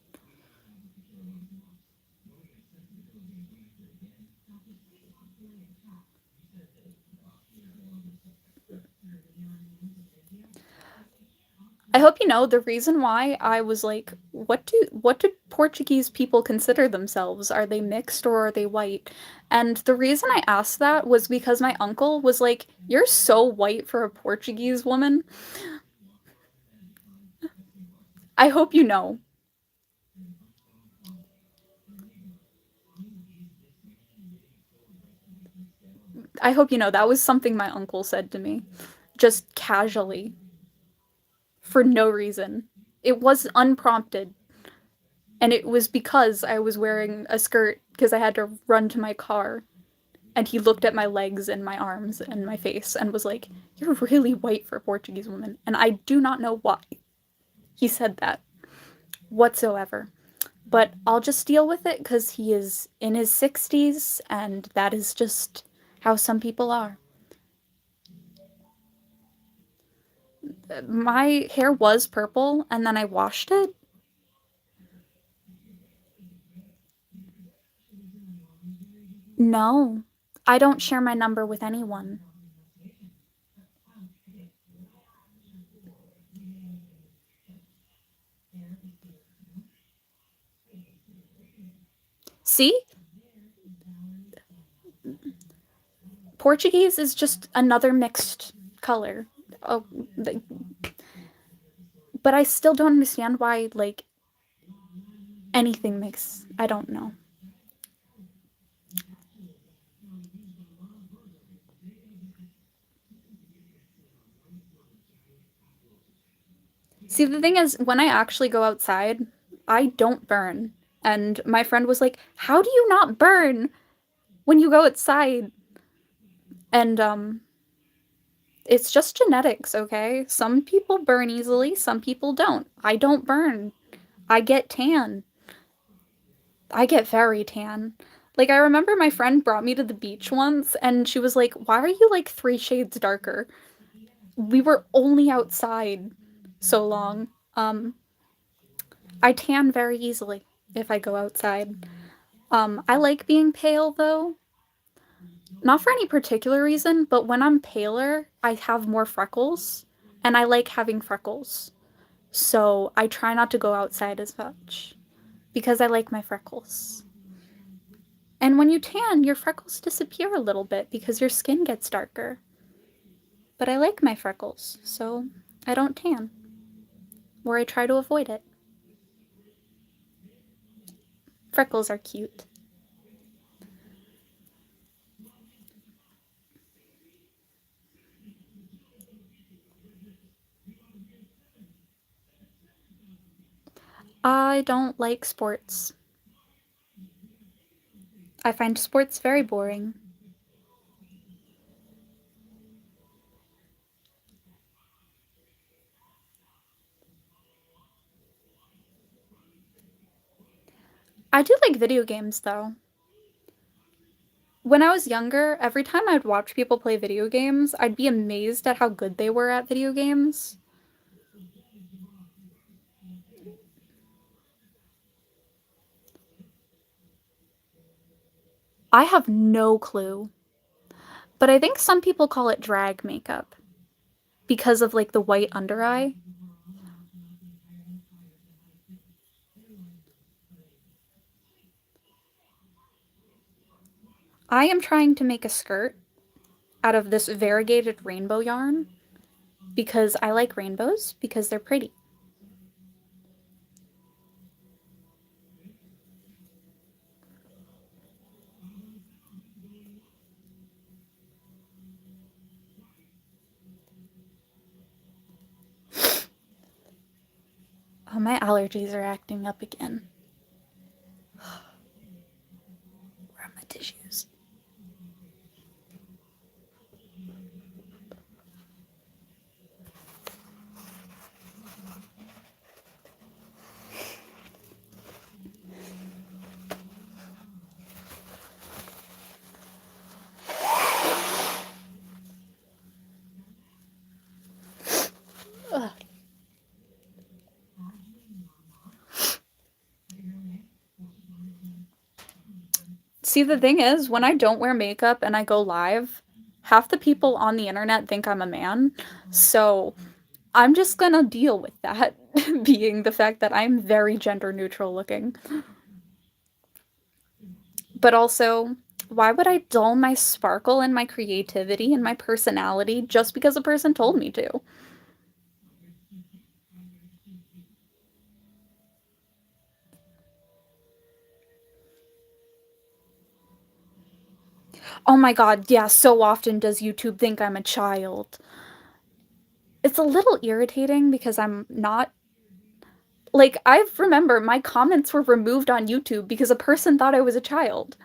I hope you know the reason why I was like, what do Portuguese people consider themselves? Are they mixed or are they white? And the reason I asked that was because my uncle was like, "You're so white for a Portuguese woman." I hope you know. I hope you know that was something my uncle said to me, just casually, for no reason. It was unprompted, and it was because I was wearing a skirt because I had to run to my car. And he looked at my legs and my arms and my face and was like, "You're really white for a Portuguese woman." And I do not know why he said that whatsoever. But I'll just deal with it because he is in his 60s and that is just how some people are. My hair was purple and then I washed it. No, I don't share my number with anyone. See? Portuguese is just another mixed color. Oh, but I still don't understand why, like, anything makes. I don't know. See, the thing is, when I actually go outside, I don't burn. And my friend was like, "How do you not burn when you go outside?" And it's just genetics, okay? Some people burn easily, some people don't. I don't burn. I get tan. I get very tan. Like, I remember my friend brought me to the beach once, and she was like, "Why are you like 3 shades darker?" We were only outside so long. I tan very easily if I go outside. I like being pale though. Not for any particular reason, but when I'm paler, I have more freckles, and I like having freckles. So I try not to go outside as much because I like my freckles. And when you tan, your freckles disappear a little bit because your skin gets darker. But I like my freckles, so I don't tan, or I try to avoid it. Freckles are cute. I don't like sports. I find sports very boring. I do like video games though. When I was younger, every time I'd watch people play video games, I'd be amazed at how good they were at video games. I have no clue, but I think some people call it drag makeup because of like the white under eye. I am trying to make a skirt out of this variegated rainbow yarn because I like rainbows because they're pretty. Oh, my allergies are acting up again. Where are my tissues? Ugh. See, the thing is, when I don't wear makeup and I go live, half the people on the internet think I'm a man. So I'm just gonna deal with that being the fact that I'm very gender neutral looking. But also, why would I dull my sparkle and my creativity and my personality just because a person told me to? Oh my god, yeah, so often does YouTube think I'm a child. It's a little irritating because I'm not. Like, I remember my comments were removed on YouTube because a person thought I was a child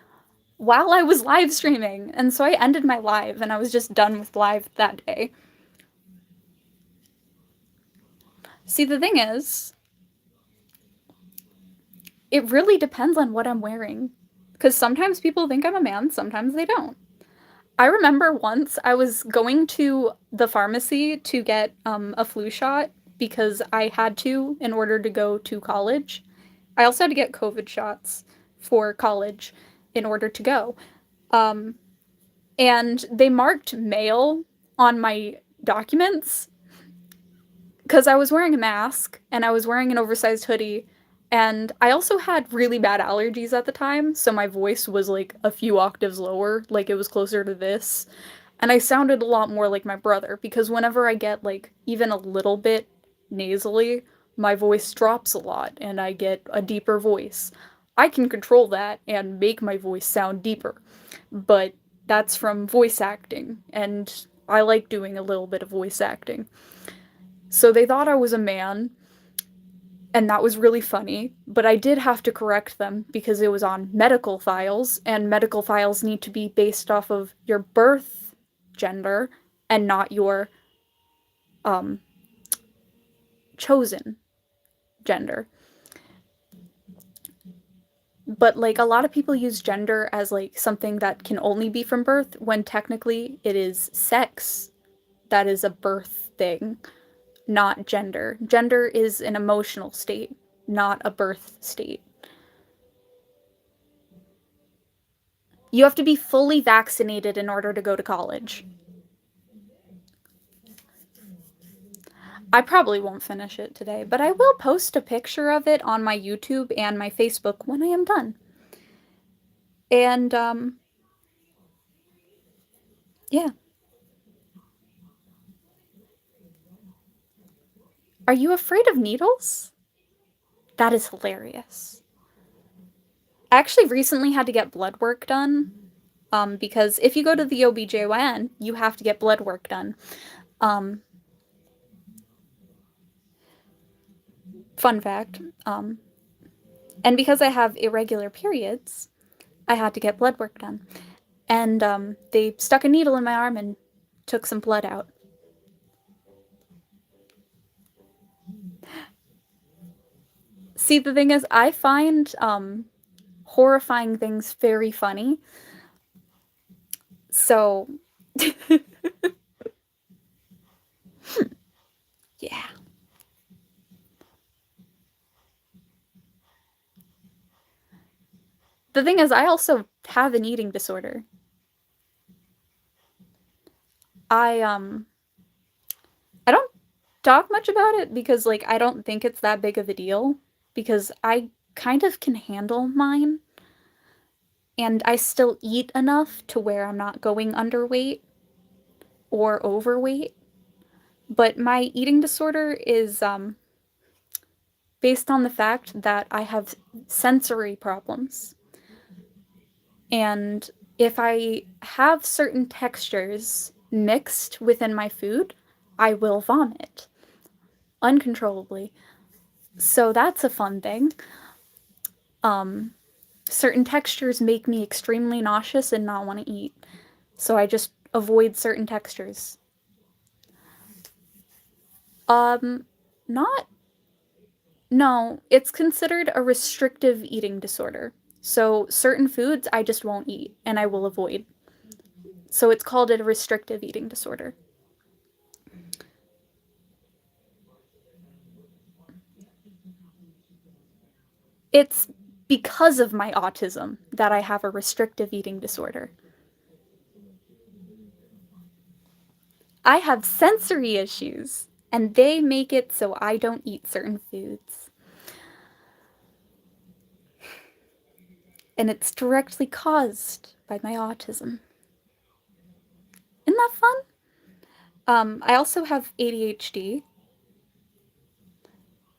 while I was live streaming. And so I ended my live and I was just done with live that day. See, the thing is, it really depends on what I'm wearing. Because sometimes people think I'm a man, sometimes they don't. I remember once I was going to the pharmacy to get a flu shot because I had to in order to go to college. I also had to get COVID shots for college in order to go. Um, and they marked male on my documents because I was wearing a mask and I was wearing an oversized hoodie. And I also had really bad allergies at the time, so my voice was like a few octaves lower, like it was closer to this. And I sounded a lot more like my brother because whenever I get like even a little bit nasally, my voice drops a lot and I get a deeper voice. I can control that and make my voice sound deeper, but that's from voice acting, and I like doing a little bit of voice acting. So they thought I was a man, and that was really funny, but I did have to correct them because it was on medical files, and medical files need to be based off of your birth gender and not your um chosen gender. But like a lot of people use gender as like something that can only be from birth when technically it is sex that is a birth thing, not gender. Gender is an emotional state, not a birth state. You have to be fully vaccinated in order to go to college. I probably won't finish it today, but I will post a picture of it on my YouTube and my Facebook when I am done. And yeah. Are you afraid of needles? That is hilarious. I actually recently had to get blood work done. Because if you go to the OBGYN, you have to get blood work done. Um, Fun fact. And because I have irregular periods, I had to get blood work done. And they stuck a needle in my arm and took some blood out. See, the thing is, I find horrifying things very funny. So, yeah. The thing is, I also have an eating disorder. I I don't talk much about it because like I don't think it's that big of a deal because I kind of can handle mine and I still eat enough to where I'm not going underweight or overweight. But my eating disorder is based on the fact that I have sensory problems. And if I have certain textures mixed within my food, I will vomit uncontrollably. So that's a fun thing. Um, Certain textures make me extremely nauseous and not want to eat. So I just avoid certain textures. Um, Not, no, it's considered a restrictive eating disorder. So certain foods I just won't eat and I will avoid. So it's called a restrictive eating disorder. It's because of my autism that I have a restrictive eating disorder. I have sensory issues, and they make it so I don't eat certain foods. And it's directly caused by my autism. Isn't that fun? I also have ADHD,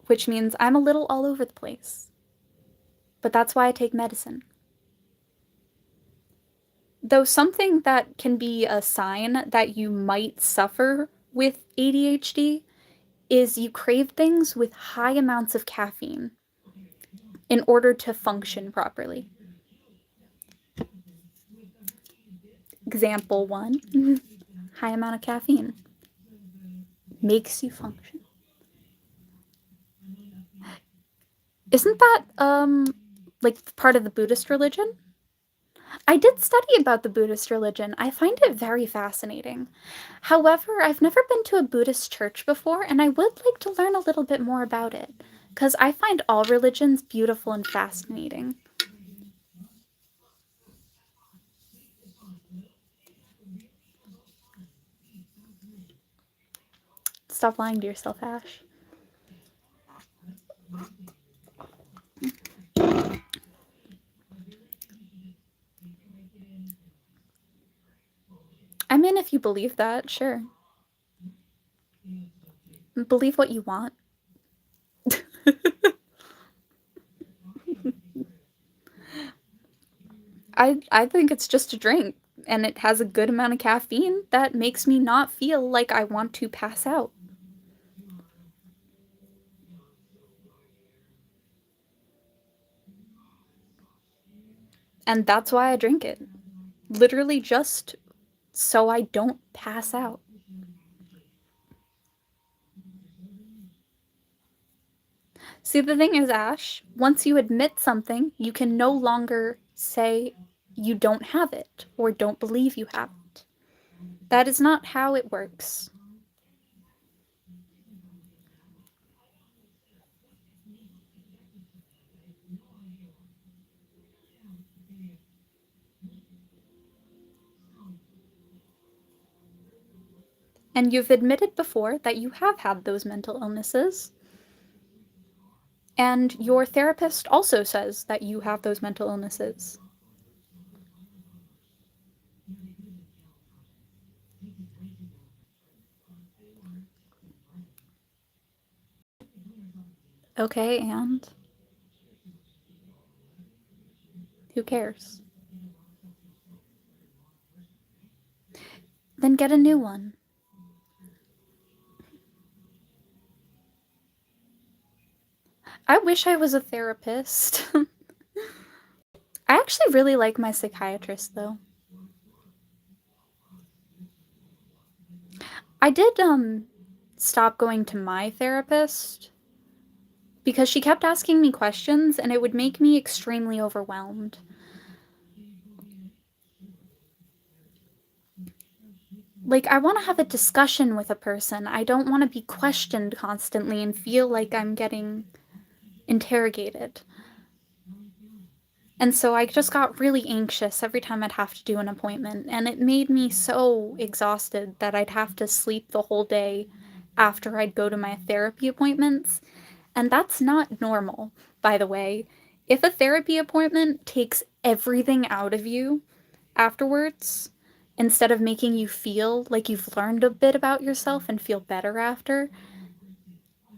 which means I'm a little all over the place. But that's why I take medicine. Though something that can be a sign that you might suffer with ADHD is you crave things with high amounts of caffeine in order to function properly. Example one, high amount of caffeine makes you function. Isn't that like part of the Buddhist religion? I did study about the Buddhist religion. I find it very fascinating. However, I've never been to a Buddhist church before, and I would like to learn a little bit more about it, because I find all religions beautiful and fascinating. Stop lying to yourself, Ash. I mean, if you believe that, sure. Believe what you want. I think it's just a drink, and it has a good amount of caffeine that makes me not feel like I want to pass out. And that's why I drink it. Literally just so I don't pass out. See, the thing is, Ash, once you admit something, you can no longer say you don't have it or don't believe you have it. That is not how it works. And you've admitted before that you have had those mental illnesses. And your therapist also says that you have those mental illnesses. Okay, and who cares? Then get a new one. I wish I was a therapist. I actually really like my psychiatrist, though. I did, stop going to my therapist because she kept asking me questions and it would make me extremely overwhelmed. Like, I want to have a discussion with a person. I don't want to be questioned constantly and feel like I'm getting interrogated. And so I just got really anxious every time I'd have to do an appointment, and it made me so exhausted that I'd have to sleep the whole day after I'd go to my therapy appointments. And that's not normal, by the way. If a therapy appointment takes everything out of you afterwards, instead of making you feel like you've learned a bit about yourself and feel better after,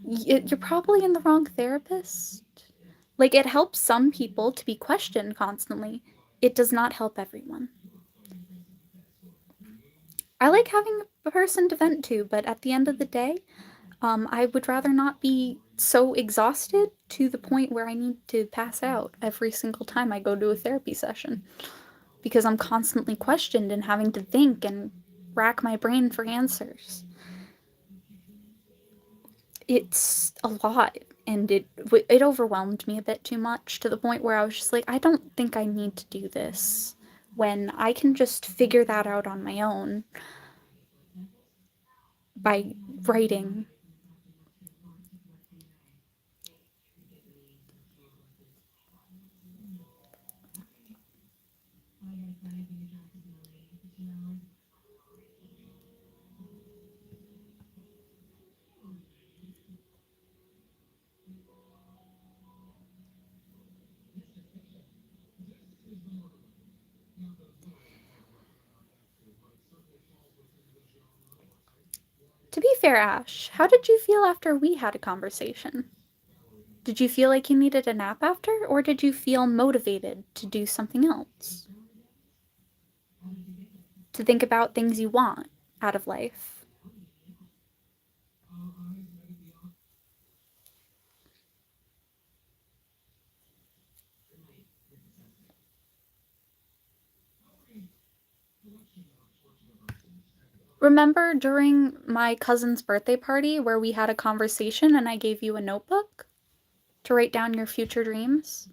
you're probably in the wrong therapist. Like, it helps some people to be questioned constantly. It does not help everyone. I like having a person to vent to, but at the end of the day, I would rather not be so exhausted to the point where I need to pass out every single time I go to a therapy session because I'm constantly questioned and having to think and rack my brain for answers. It's a lot, and it overwhelmed me a bit too much to the point where I was just like, I don't think I need to do this when I can just figure that out on my own by writing. To be fair, Ash, how did you feel after we had a conversation? Did you feel like you needed a nap after, or did you feel motivated to do something else? To think about things you want out of life? Remember during my cousin's birthday party where we had a conversation and I gave you a notebook to write down your future dreams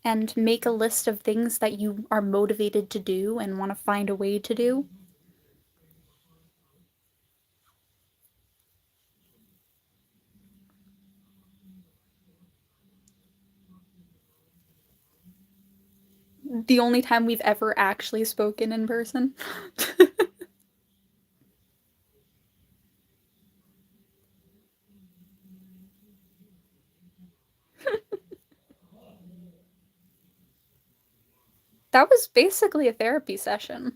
and make a list of things that you are motivated to do and want to find a way to do? The only time we've ever actually spoken in person. That was basically a therapy session.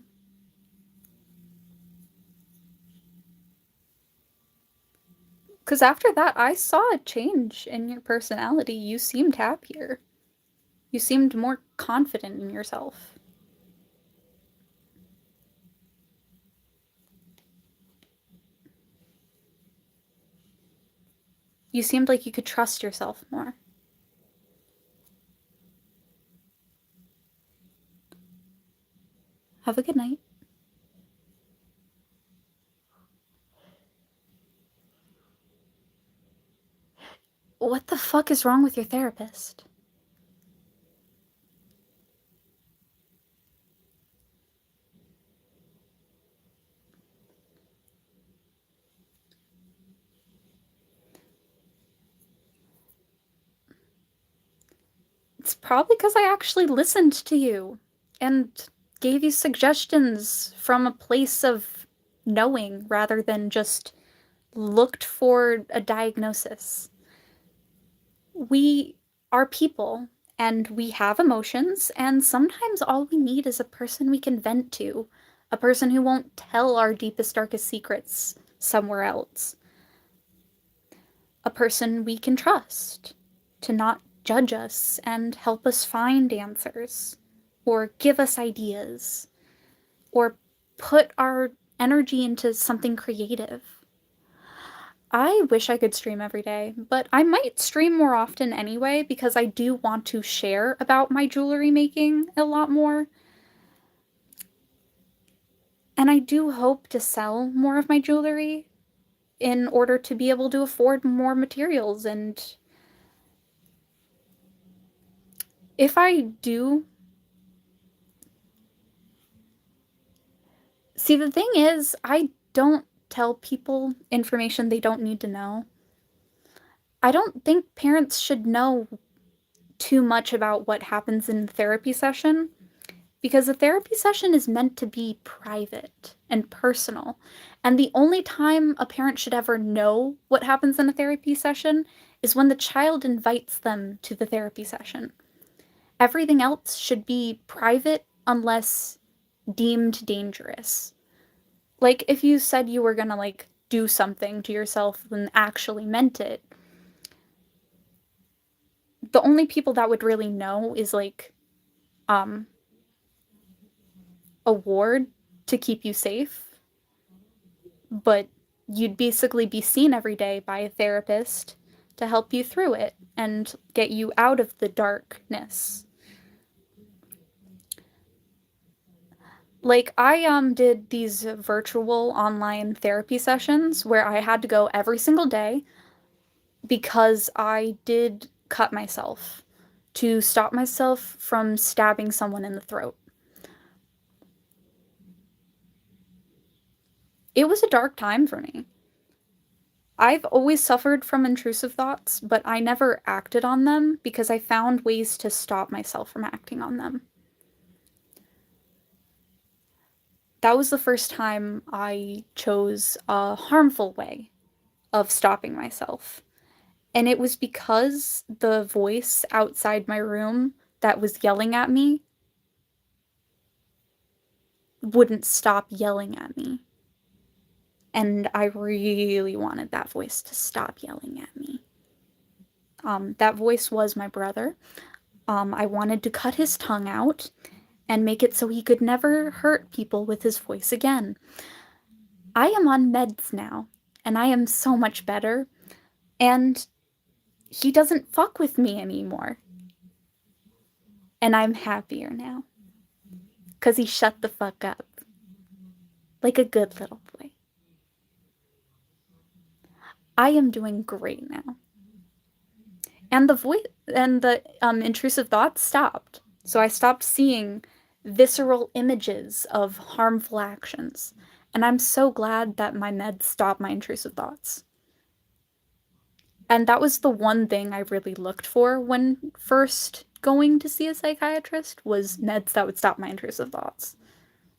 Because after that, I saw a change in your personality. You seemed happier. You seemed more confident in yourself. You seemed like you could trust yourself more. Have a good night. What the fuck is wrong with your therapist? It's probably because I actually listened to you and gave you suggestions from a place of knowing rather than just looked for a diagnosis. We are people and we have emotions, and sometimes all we need is a person we can vent to, a person who won't tell our deepest, darkest secrets somewhere else, a person we can trust to not judge us and help us find answers, or give us ideas, or put our energy into something creative. I wish I could stream every day, but I might stream more often anyway because I do want to share about my jewelry making a lot more. And I do hope to sell more of my jewelry in order to be able to afford more materials. And if I do, see, the thing is, I don't tell people information they don't need to know. I don't think parents should know too much about what happens in the therapy session because a therapy session is meant to be private and personal. And the only time a parent should ever know what happens in a therapy session is when the child invites them to the therapy session. Everything else should be private unless deemed dangerous. Like if you said you were gonna like do something to yourself and actually meant it, the only people that would really know is like um a ward to keep you safe, but you'd basically be seen every day by a therapist to help you through it and get you out of the darkness. Like I did these virtual online therapy sessions where I had to go every single day because I did cut myself to stop myself from stabbing someone in the throat. It was a dark time for me. I've always suffered from intrusive thoughts, but I never acted on them because I found ways to stop myself from acting on them. That was the first time I chose a harmful way of stopping myself. And it was because the voice outside my room that was yelling at me wouldn't stop yelling at me. And I really wanted that voice to stop yelling at me. That voice was my brother. I wanted to cut his tongue out and make it so he could never hurt people with his voice again. I am on meds now, and I am so much better, and he doesn't fuck with me anymore. And I'm happier now, because he shut the fuck up, like a good little boy. I am doing great now. And the voice and the intrusive thoughts stopped. So I stopped seeing visceral images of harmful actions. And I'm so glad that my meds stopped my intrusive thoughts. And that was the one thing I really looked for when first going to see a psychiatrist was meds that would stop my intrusive thoughts.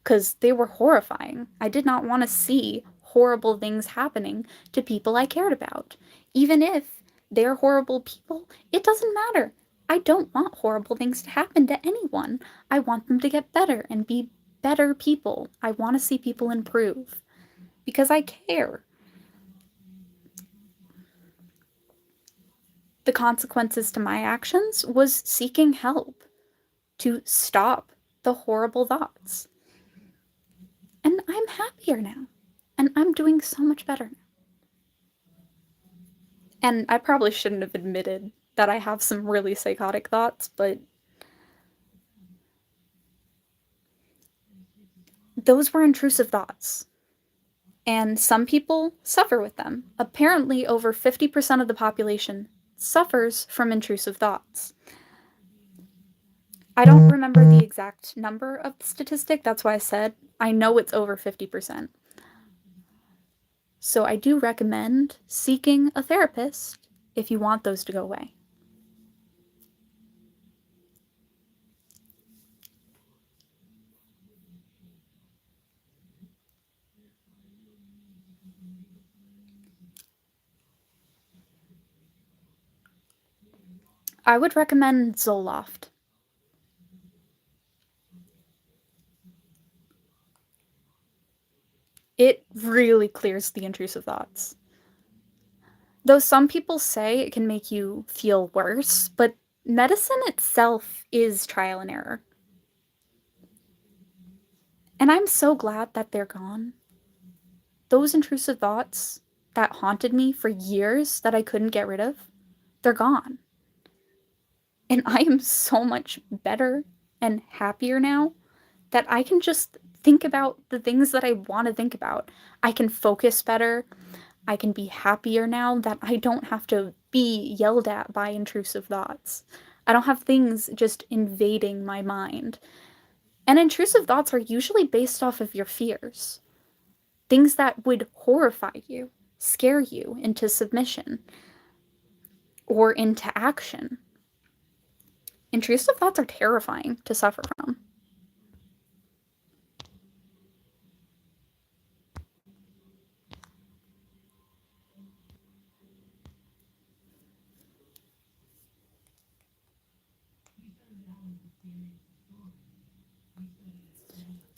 Because they were horrifying. I did not want to see horrible things happening to people I cared about. Even if they're horrible people, it doesn't matter. I don't want horrible things to happen to anyone. I want them to get better and be better people. I want to see people improve because I care. The consequences to my actions was seeking help to stop the horrible thoughts. And I'm happier now. And I'm doing so much better now. And I probably shouldn't have admitted that I have some really psychotic thoughts, but those were intrusive thoughts. And some people suffer with them. Apparently, over 50% of the population suffers from intrusive thoughts. I don't remember the exact number of the statistic, that's why I said I know it's over 50%. So I do recommend seeking a therapist if you want those to go away. I would recommend Zoloft. It really clears the intrusive thoughts. Though some people say it can make you feel worse, but medicine itself is trial and error. And I'm so glad that they're gone. Those intrusive thoughts that haunted me for years that I couldn't get rid of, they're gone. And I am so much better and happier now that I can just think about the things that I want to think about. I can focus better. I can be happier now that I don't have to be yelled at by intrusive thoughts. I don't have things just invading my mind. And intrusive thoughts are usually based off of your fears. Things that would horrify you, scare you into submission or into action. Intrusive thoughts are terrifying to suffer from.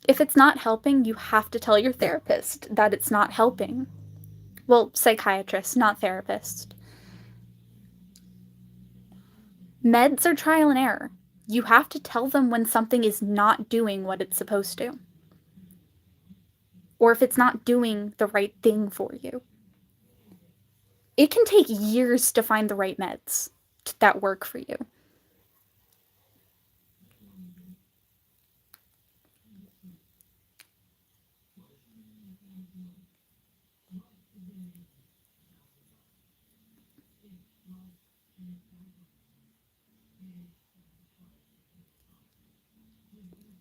If it's not helping, you have to tell your therapist that it's not helping. Well, psychiatrist, not therapist. Meds are trial and error. You have to tell them when something is not doing what it's supposed to, or if it's not doing the right thing for you. It can take years to find the right meds that work for you.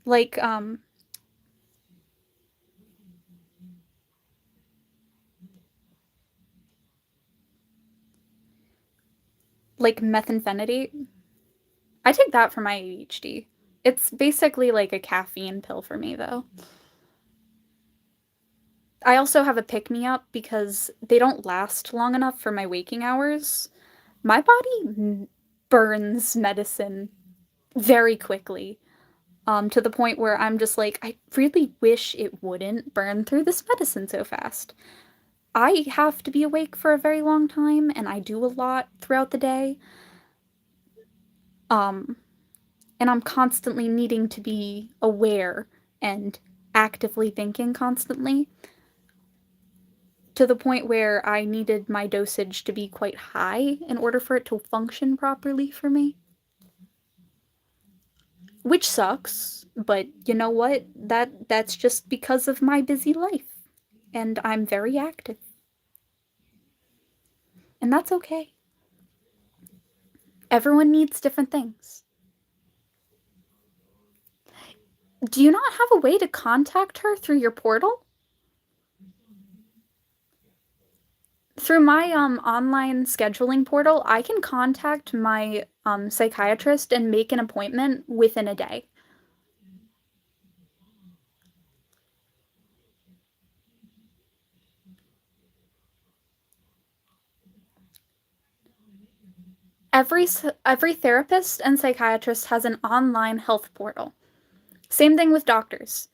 Like, like methamphetamine. I take that for my ADHD. It's basically like a caffeine pill for me, though. I also have a pick me up because they don't last long enough for my waking hours. My body burns medicine very quickly, to the point where I'm just like, I really wish it wouldn't burn through this medicine so fast. I have to be awake for a very long time, and I do a lot throughout the day. Um, and I'm constantly needing to be aware and actively thinking constantly, to the point where I needed my dosage to be quite high in order for it to function properly for me. Which sucks, but you know what? That's just because of my busy life, and I'm very active. And that's okay. Everyone needs different things. Do you not have a way to contact her through your portal? Through my online scheduling portal, I can contact my psychiatrist and make an appointment within a day. Every therapist and psychiatrist has an online health portal. Same thing with doctors.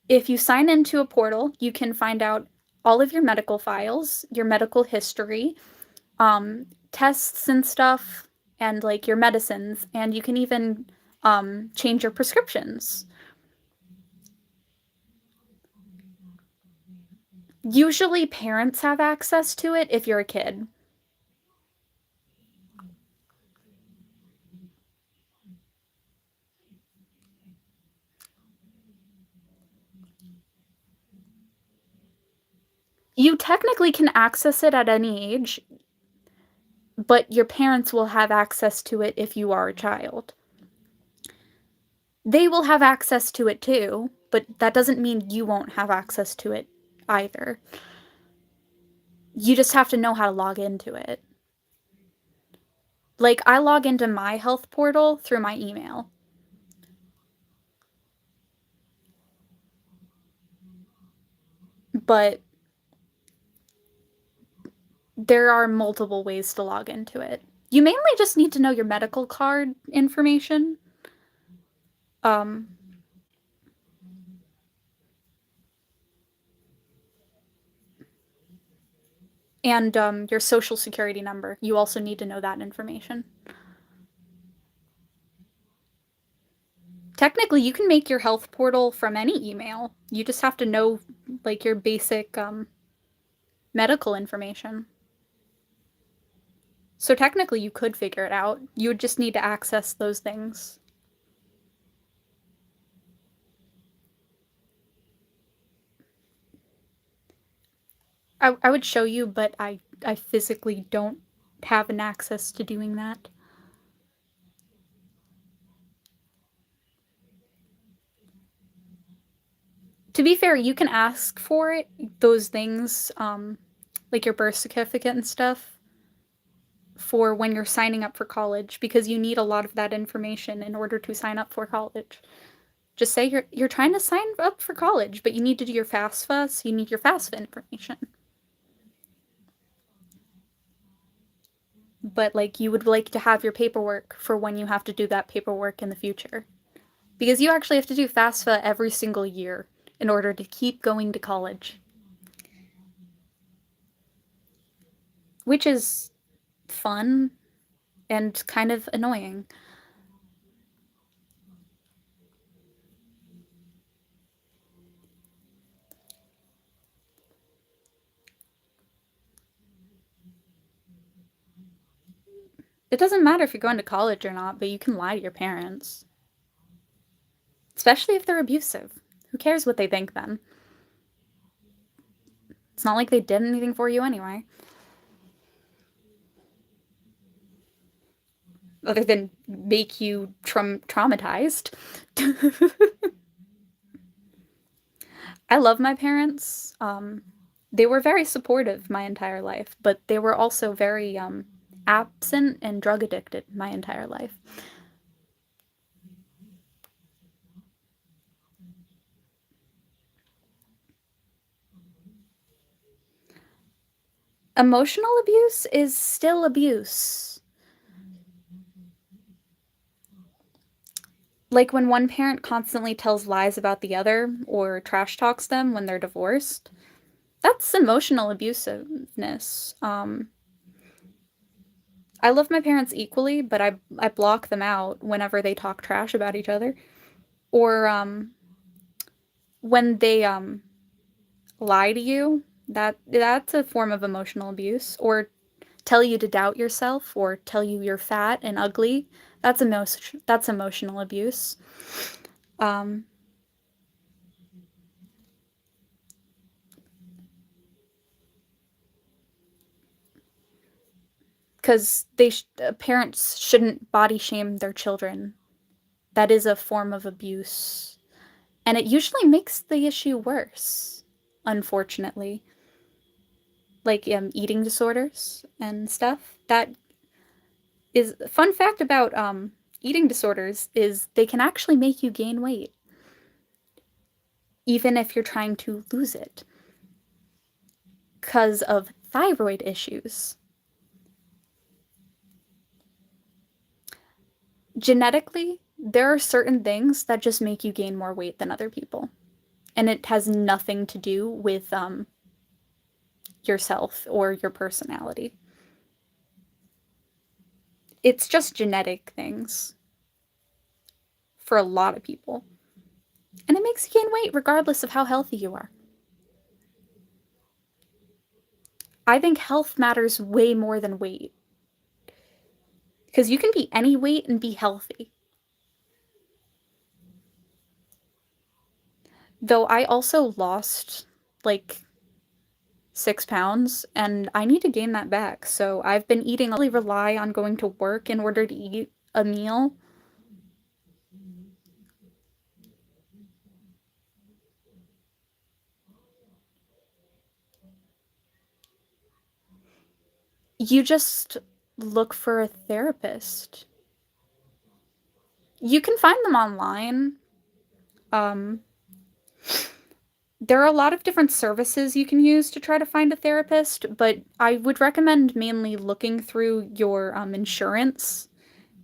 If you sign into a portal, you can find out all of your medical files, your medical history, tests and stuff, and like your medicines, and you can even change your prescriptions. Usually, parents have access to it if you're a kid. You technically can access it at any age, but your parents will have access to it if you are a child. They will have access to it too, but that doesn't mean you won't have access to it either. You just have to know how to log into it. Like, I log into my health portal through my email. But there are multiple ways to log into it. You mainly just need to know your medical card information. Um, and your social security number. You also need to know that information. Technically, you can make your health portal from any email. You just have to know, like, your basic medical information. So technically, you could figure it out. You would just need to access those things. I would show you, but I physically don't have an access to doing that. To be fair, you can ask for it, those things, like your birth certificate and stuff, for when you're signing up for college because you need a lot of that information in order to sign up for college. Just say you're trying to sign up for college, but you need to do your FAFSA, so you need your FAFSA information. But like you would like to have your paperwork for when you have to do that paperwork in the future. Because you actually have to do FAFSA every single year in order to keep going to college, which is fun and kind of annoying. It doesn't matter if you're going to college or not, but you can lie to your parents. Especially if they're abusive. Who cares what they think then? It's not like they did anything for you anyway. Other than make you traumatized. I love my parents. They were very supportive my entire life, but they were also very absent and drug addicted my entire life. Emotional abuse is still abuse. Like when one parent constantly tells lies about the other or trash talks them when they're divorced, that's emotional abusiveness. I love my parents equally, but I block them out whenever they talk trash about each other. Or when they lie to you, that's a form of emotional abuse. Or tell you to doubt yourself or tell you you're fat and ugly. That's emotional abuse. Um, because parents shouldn't body shame their children. That is a form of abuse, and it usually makes the issue worse, unfortunately. Like eating disorders and stuff. That is fun fact about eating disorders is they can actually make you gain weight, even if you're trying to lose it, because of thyroid issues. Genetically, there are certain things that just make you gain more weight than other people. And it has nothing to do with yourself or your personality. It's just genetic things for a lot of people. And it makes you gain weight regardless of how healthy you are. I think health matters way more than weight. Because you can be any weight and be healthy. Though I also lost like 6 pounds and I need to gain that back. So I've been eating, I really rely on going to work in order to eat a meal. You just look for a therapist. You can find them online. Um, there are a lot of different services you can use to try to find a therapist, but I would recommend mainly looking through your insurance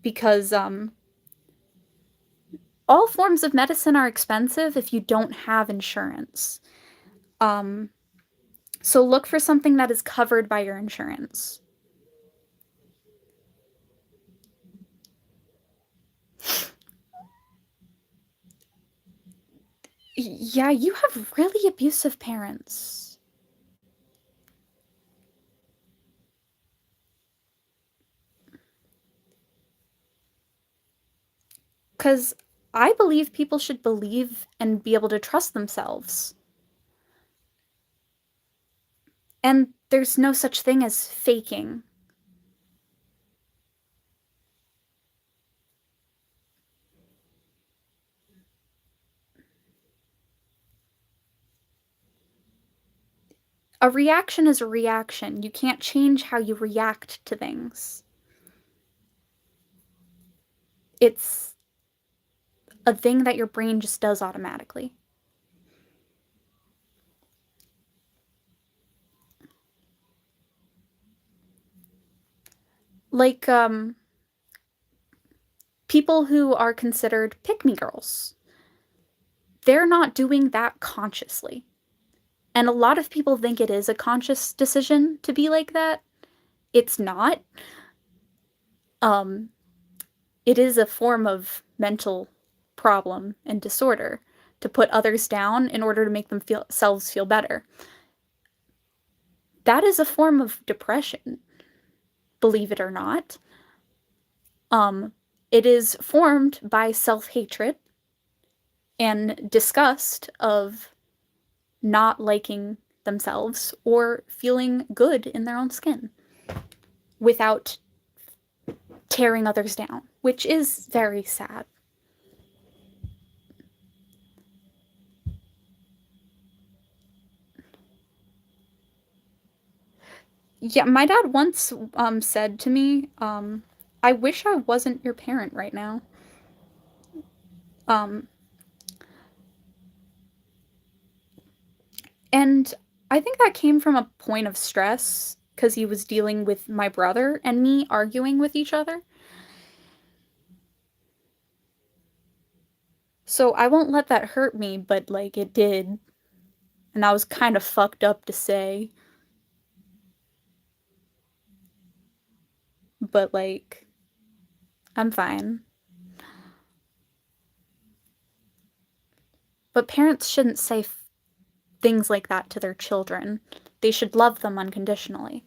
because all forms of medicine are expensive if you don't have insurance. Um, so look for something that is covered by your insurance. Yeah, you have really abusive parents. Because I believe people should believe and be able to trust themselves. And there's no such thing as faking. A reaction is a reaction. You can't change how you react to things. It's a thing that your brain just does automatically. Like, people who are considered pick me girls, they're not doing that consciously. And a lot of people think it is a conscious decision to be like that. It's not. Um, it is a form of mental problem and disorder to put others down in order to make themselves feel better. That is a form of depression, believe it or not. Um, it is formed by self-hatred and disgust of not liking themselves or feeling good in their own skin without tearing others down, which is very sad. Yeah, my dad once said to me, I wish I wasn't your parent right now. Um, and I think that came from a point of stress because he was dealing with my brother and me arguing with each other. So I won't let that hurt me, but like it did. And that was kind of fucked up to say, but like I'm fine. But parents shouldn't say things like that to their children. They should love them unconditionally.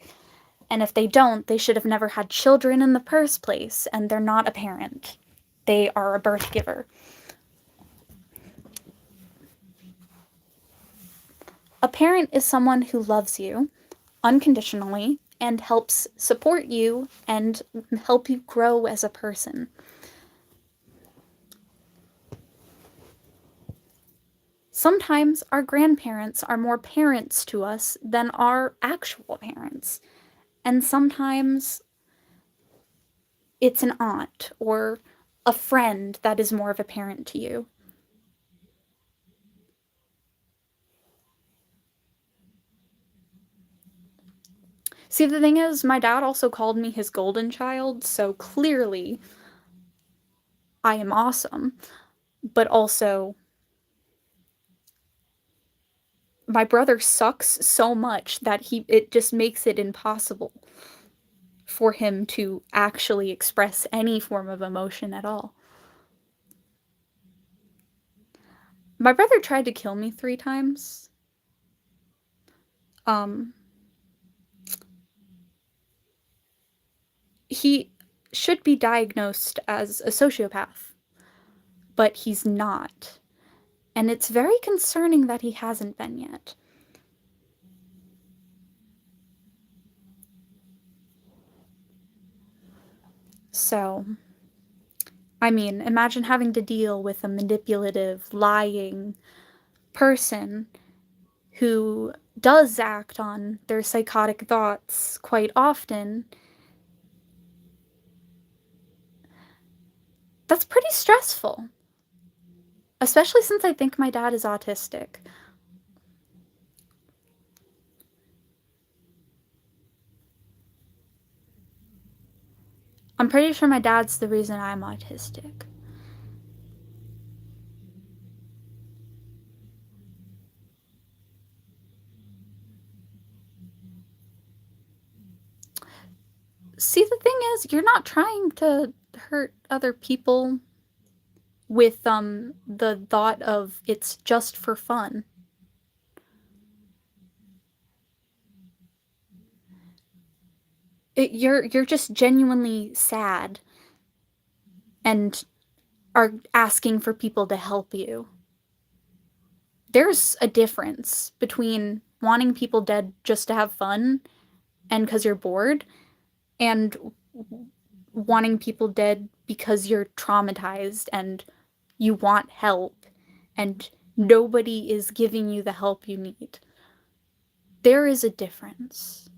And if they don't, they should have never had children in the first place, and they're not a parent. They are a birth giver. A parent is someone who loves you unconditionally and helps support you and help you grow as a person. Sometimes our grandparents are more parents to us than our actual parents. And sometimes it's an aunt or a friend that is more of a parent to you. See, the thing is, my dad also called me his golden child, so clearly I am awesome. But also, my brother sucks so much that it just makes it impossible for him to actually express any form of emotion at all. My brother tried to kill me 3 times. Um, he should be diagnosed as a sociopath, but he's not. And it's very concerning that he hasn't been yet. So, I mean, imagine having to deal with a manipulative, lying person who does act on their psychotic thoughts quite often. That's pretty stressful, especially since I think my dad is autistic. I'm pretty sure my dad's the reason I'm autistic. See, the thing is, you're not trying to hurt other people with the thought of it's just for fun. You're just genuinely sad and are asking for people to help you. There's a difference between wanting people dead just to have fun and because you're bored, and wanting people dead because you're traumatized and you want help and nobody is giving you the help you need. There is a difference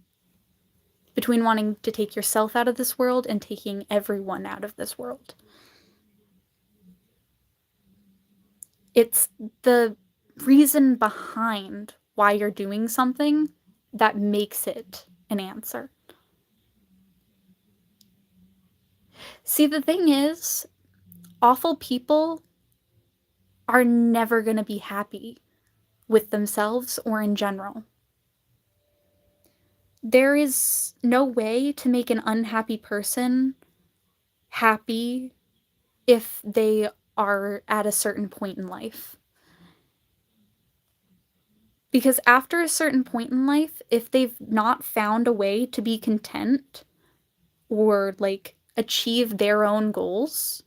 between wanting to take yourself out of this world and taking everyone out of this world. It's the reason behind why you're doing something that makes it an answer. See, the thing is, awful people are never going to be happy with themselves or in general. There is no way to make an unhappy person happy if they are at a certain point in life. Because after a certain point in life, if they've not found a way to be content or like achieve their own goals,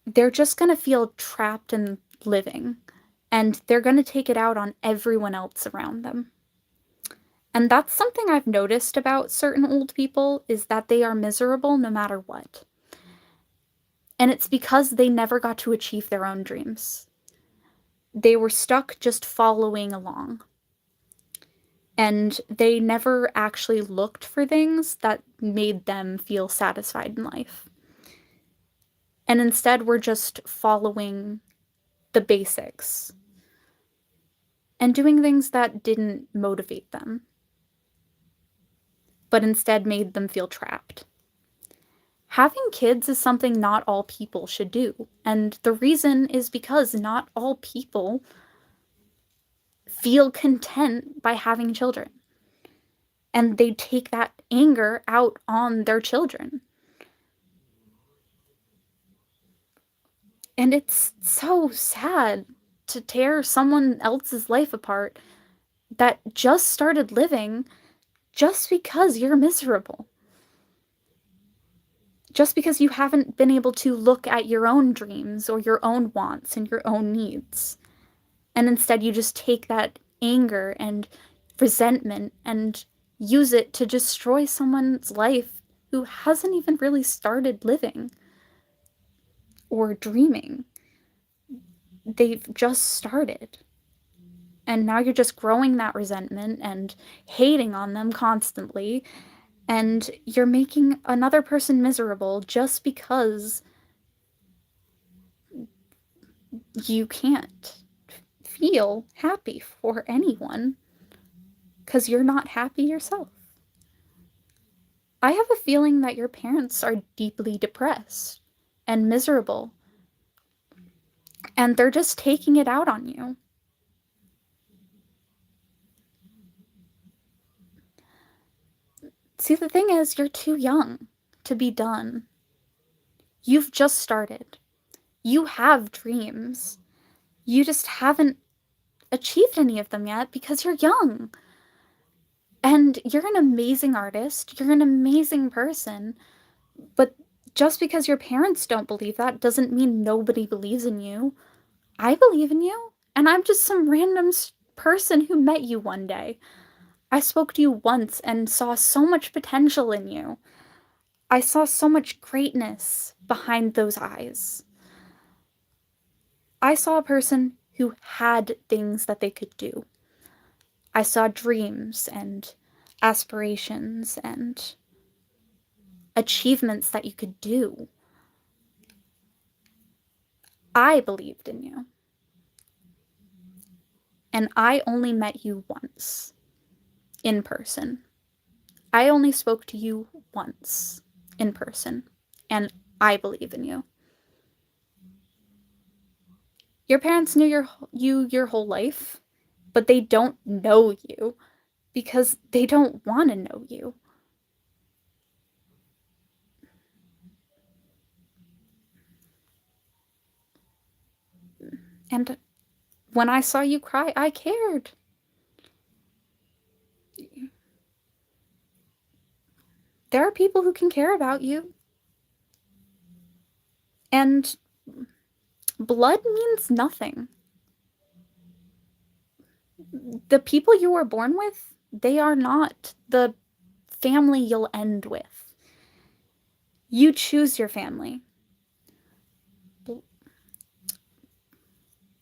they're just going to feel trapped in living and they're going to take it out on everyone else around them. And that's something I've noticed about certain old people is that they are miserable no matter what. And it's because they never got to achieve their own dreams. They were stuck just following along. And they never actually looked for things that made them feel satisfied in life. And instead, we're just following the basics and doing things that didn't motivate them, but instead made them feel trapped. Having kids is something not all people should do. And the reason is because not all people feel content by having children. And they take that anger out on their children. And it's so sad to tear someone else's life apart that just started living just because you're miserable. Just because you haven't been able to look at your own dreams or your own wants and your own needs. And instead, you just take that anger and resentment and use it to destroy someone's life who hasn't even really started living or dreaming. They've just started. And now you're just growing that resentment and hating on them constantly. And you're making another person miserable just because you can't feel happy for anyone because you're not happy yourself. I have a feeling that your parents are deeply depressed and miserable, and they're just taking it out on you. See, the thing is, you're too young to be done. You've just started. You have dreams. You just haven't achieved any of them yet because you're young. And you're an amazing artist. You're an amazing person. But just because your parents don't believe that doesn't mean nobody believes in you. I believe in you. And I'm just some random person who met you one day. I spoke to you once and saw so much potential in you. I saw so much greatness behind those eyes. I saw a person who had things that they could do. I saw dreams and aspirations and achievements that you could do. I believed in you. And I only met you once in person. I only spoke to you once in person. And I believe in you. Your parents knew your whole life, but they don't know you because they don't want to know you. And when I saw you cry, I cared. There are people who can care about you. And blood means nothing. The people you were born with, they are not the family you'll end with. You choose your family.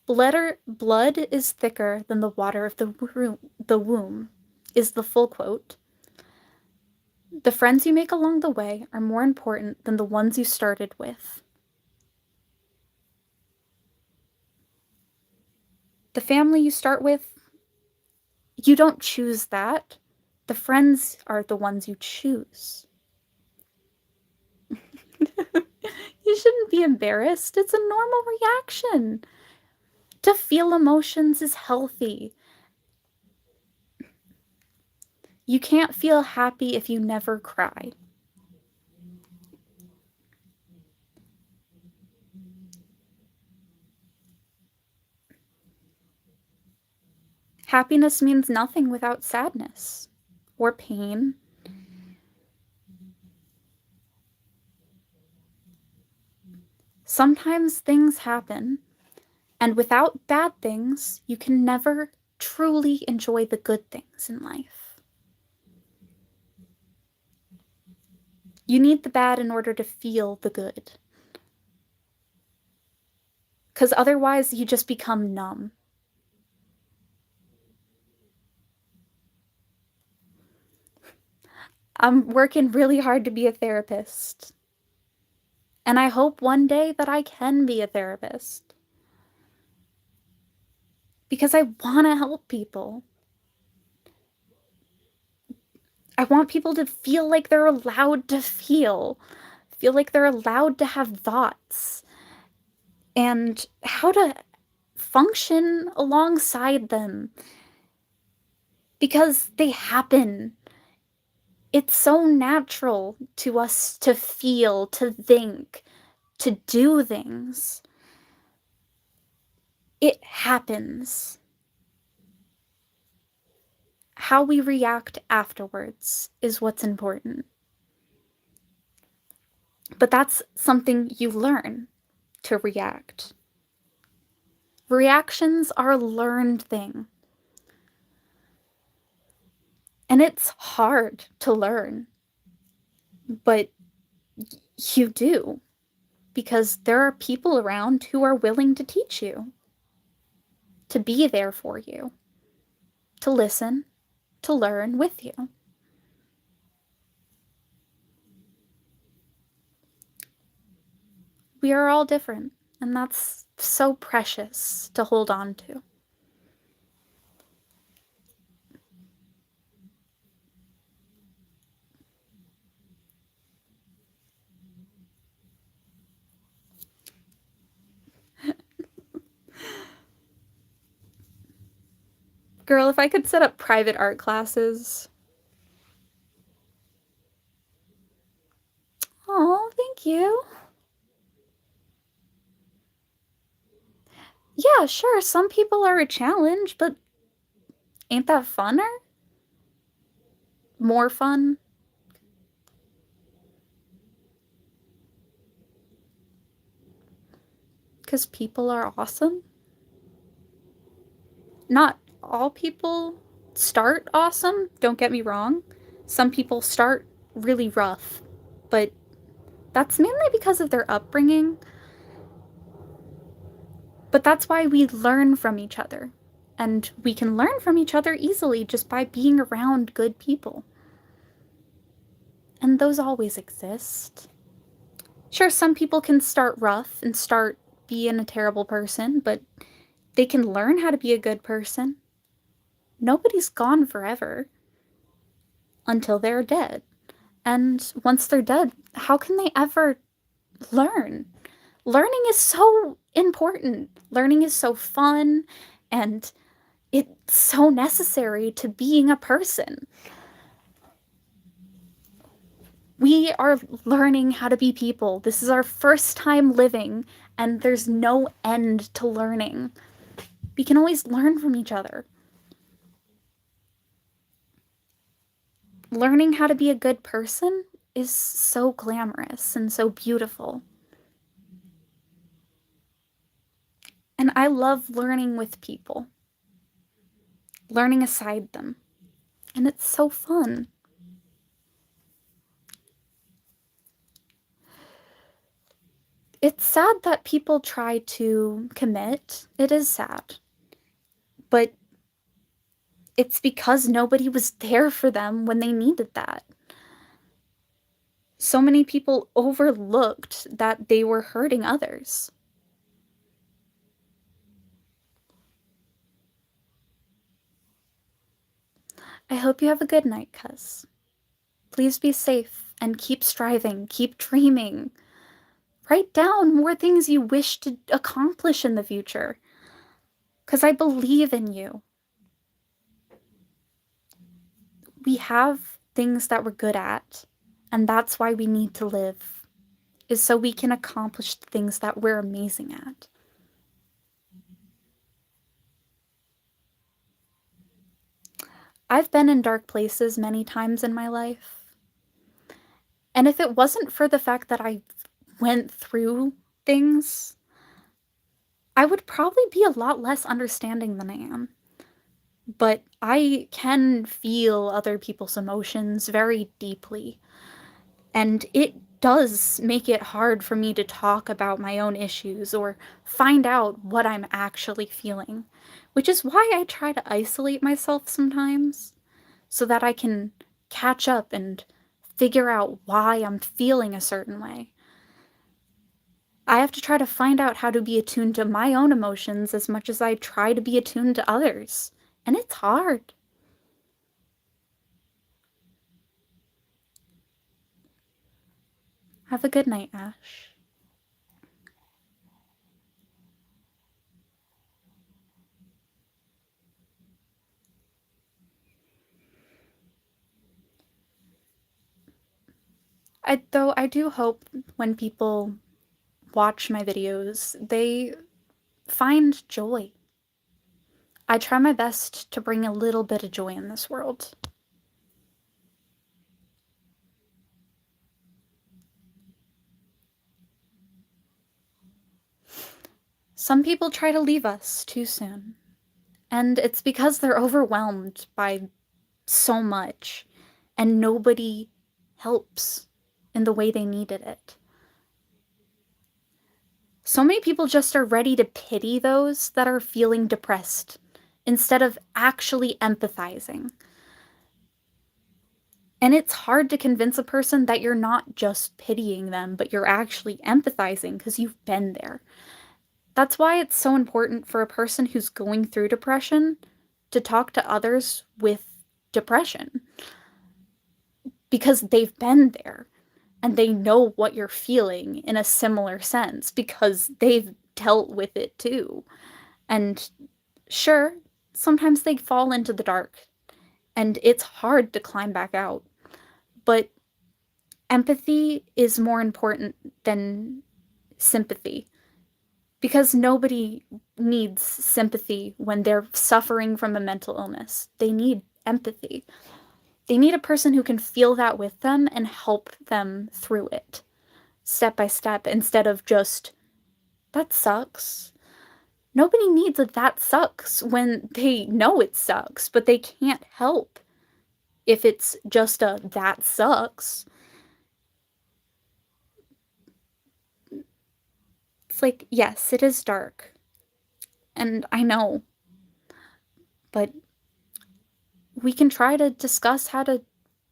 Blood is thicker than the water of the womb, is the full quote. The friends you make along the way are more important than the ones you started with. The family you start with, you don't choose that. The friends are the ones you choose. You shouldn't be embarrassed. It's a normal reaction. To feel emotions is healthy. You can't feel happy if you never cry. Happiness means nothing without sadness or pain. Sometimes things happen, and without bad things, you can never truly enjoy the good things in life. You need the bad in order to feel the good. Because otherwise, you just become numb. I'm working really hard to be a therapist. And I hope one day that I can be a therapist. Because I want to help people. I want people to feel like they're allowed to feel like they're allowed to have thoughts, and how to function alongside them. Because they happen. It's so natural to us to feel, to think, to do things. It happens. How we react afterwards is what's important. But that's something you learn, to react. Reactions are a learned thing. And it's hard to learn. But you do. Because there are people around who are willing to teach you, to be there for you, to listen, to learn with you. We are all different, and that's so precious to hold on to. Girl, if I could set up private art classes. Oh, thank you. Yeah, sure, some people are a challenge, but ain't that funner? More fun? Because people are awesome? Not all people start awesome, don't get me wrong. Some people start really rough, but that's mainly because of their upbringing. But that's why we learn from each other. And we can learn from each other easily just by being around good people. And those always exist. Sure, some people can start rough and start being a terrible person, but they can learn how to be a good person. Nobody's gone forever until they're dead. And once they're dead, how can they ever learn? Learning is so important. Learning is so fun, and it's so necessary to being a person. We are learning how to be people. This is our first time living, and there's no end to learning. We can always learn from each other. Learning how to be a good person is so glamorous and so beautiful. And I love learning with people, learning aside them. And it's so fun. It's sad that people try to commit. It is sad. But it's because nobody was there for them when they needed that. So many people overlooked that they were hurting others. I hope you have a good night, cuz. Please be safe and keep striving, keep dreaming. Write down more things you wish to accomplish in the future, because I believe in you. We have things that we're good at, and that's why we need to live, is so we can accomplish the things that we're amazing at. I've been in dark places many times in my life, and if it wasn't for the fact that I went through things, I would probably be a lot less understanding than I am. But I can feel other people's emotions very deeply, and it does make it hard for me to talk about my own issues or find out what I'm actually feeling, which is why I try to isolate myself sometimes so that I can catch up and figure out why I'm feeling a certain way. I have to try to find out how to be attuned to my own emotions as much as I try to be attuned to others. And it's hard. Have a good night, Ash. Though I do hope when people watch my videos, they find joy. I try my best to bring a little bit of joy in this world. Some people try to leave us too soon, and it's because they're overwhelmed by so much, and nobody helps in the way they needed it. So many people just are ready to pity those that are feeling depressed instead of actually empathizing. And it's hard to convince a person that you're not just pitying them, but you're actually empathizing because you've been there. That's why it's so important for a person who's going through depression to talk to others with depression because they've been there and they know what you're feeling in a similar sense because they've dealt with it too. And sure, sometimes they fall into the dark and it's hard to climb back out, but empathy is more important than sympathy because nobody needs sympathy when they're suffering from a mental illness. They need empathy. They need a person who can feel that with them and help them through it step by step instead of just, that sucks. Nobody needs a that sucks when they know it sucks, but they can't help if it's just a that sucks. It's like, yes, it is dark. And I know, but we can try to discuss how to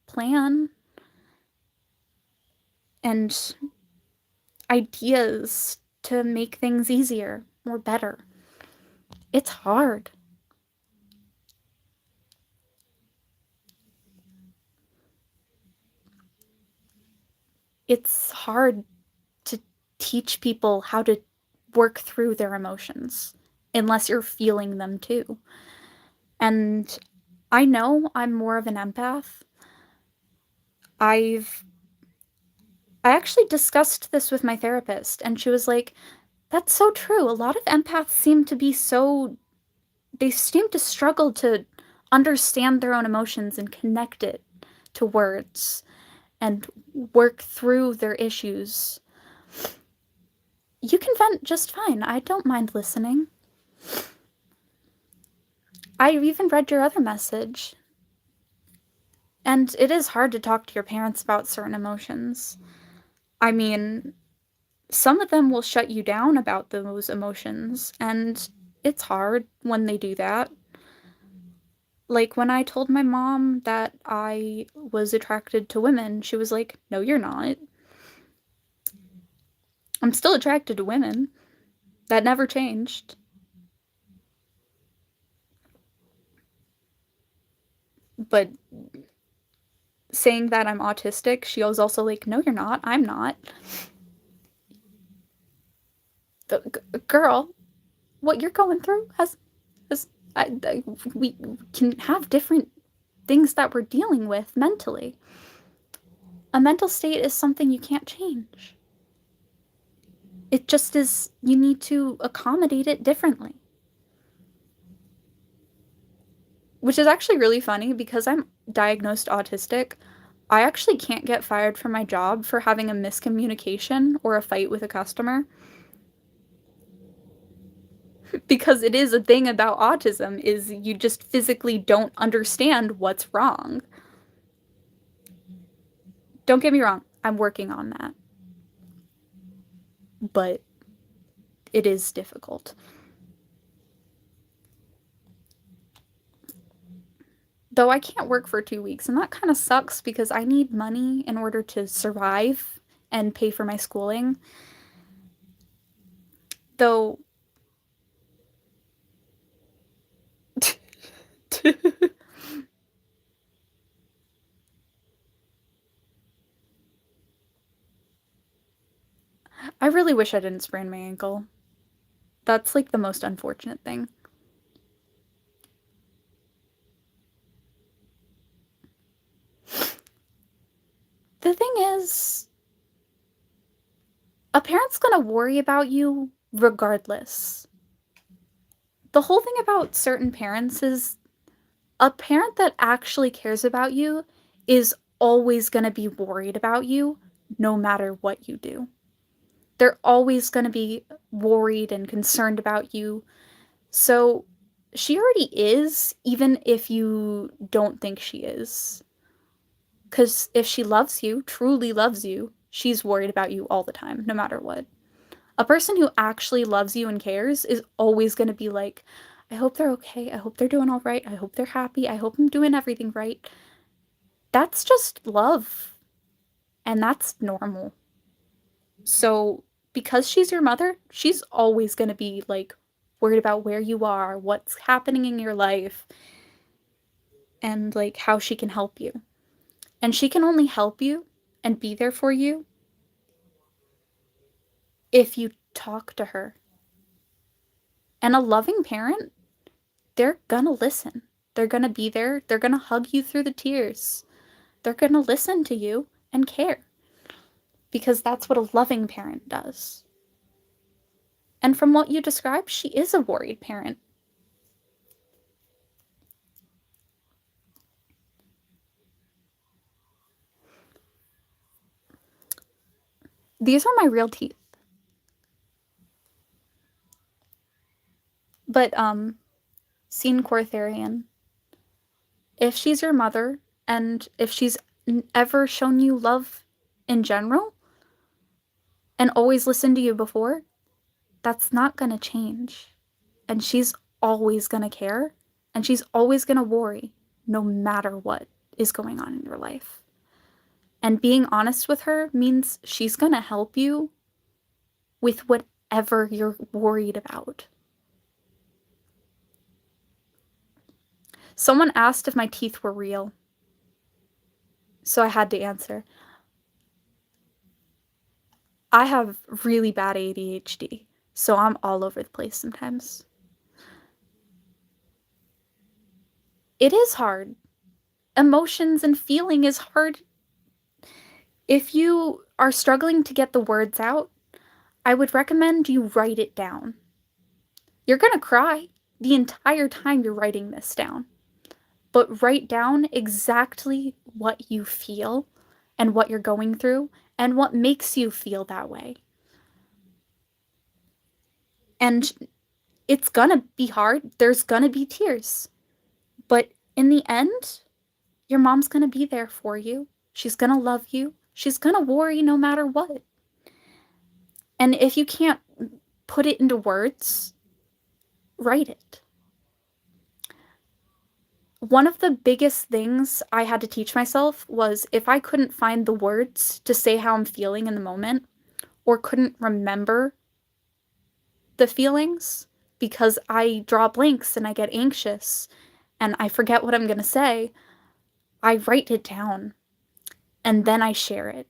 plan and ideas to make things easier or better. It's hard. It's hard to teach people how to work through their emotions unless you're feeling them too. And I know I'm more of an empath. I've I actually discussed this with my therapist and she was like, "That's so true. A lot of empaths seem to be so they seem to struggle to understand their own emotions and connect it to words and work through their issues. You can vent just fine. I don't mind listening. I even read your other message. And it is hard to talk to your parents about certain emotions. I mean, some of them will shut you down about those emotions, and it's hard when they do that. Like when I told my mom that I was attracted to women, she was like, "No, you're not. I'm still attracted to women. That never changed." But saying that I'm autistic, she was also like, "No, you're not. I'm not." Girl, what you're going through has we can have different things that we're dealing with mentally. A mental state is something you can't change. It just is, you need to accommodate it differently. Which is actually really funny because I'm diagnosed autistic. I actually can't get fired from my job for having a miscommunication or a fight with a customer because it is a thing about autism is you just physically don't understand what's wrong. Don't get me wrong, I'm working on that, but it is difficult. Though I can't work for 2 weeks, and that kind of sucks because I need money in order to survive and pay for my schooling. Though I really wish I didn't sprain my ankle. That's like the most unfortunate thing. The thing is, a parent's gonna worry about you regardless. The whole thing about certain parents is a parent that actually cares about you is always gonna be worried about you no matter what you do. They're always gonna be worried and concerned about you. So she already is, even if you don't think she is. Because if she loves you, truly loves you, she's worried about you all the time, no matter what. A person who actually loves you and cares is always going to be like, I hope they're okay. I hope they're doing all right. I hope they're happy. I hope I'm doing everything right. That's just love. And that's normal. So, because she's your mother, she's always going to be like worried about where you are, what's happening in your life, and like how she can help you. And she can only help you and be there for you if you talk to her. And a loving parent, they're gonna listen. They're gonna be there. They're gonna hug you through the tears. They're gonna listen to you and care because that's what a loving parent does. And from what you described, she is a worried parent. These are my real teeth. But, Scene Cortharian, if she's your mother and if she's ever shown you love in general and always listened to you before, that's not gonna change. And she's always gonna care and she's always gonna worry no matter what is going on in your life. And being honest with her means she's gonna help you with whatever you're worried about. Someone asked if my teeth were real, so I had to answer. I have really bad ADHD, so I'm all over the place sometimes. It is hard. Emotions and feeling is hard. If you are struggling to get the words out, I would recommend you write it down. You're gonna cry the entire time you're writing this down, but write down exactly what you feel and what you're going through and what makes you feel that way. And it's gonna be hard. There's gonna be tears. But in the end, your mom's gonna be there for you. She's gonna love you. She's gonna worry no matter what. And if you can't put it into words, write it. One of the biggest things I had to teach myself was if I couldn't find the words to say how I'm feeling in the moment or couldn't remember the feelings because I draw blanks and I get anxious and I forget what I'm going to say, I write it down and then I share it.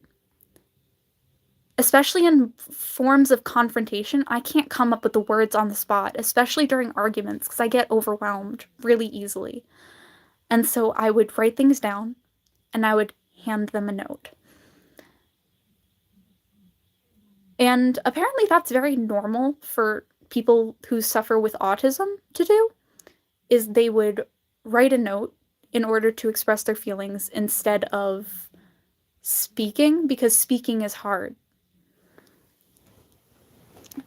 Especially in forms of confrontation, I can't come up with the words on the spot, especially during arguments, because I get overwhelmed really easily. And so I would write things down and I would hand them a note. And apparently that's very normal for people who suffer with autism to do, is they would write a note in order to express their feelings instead of speaking, because speaking is hard.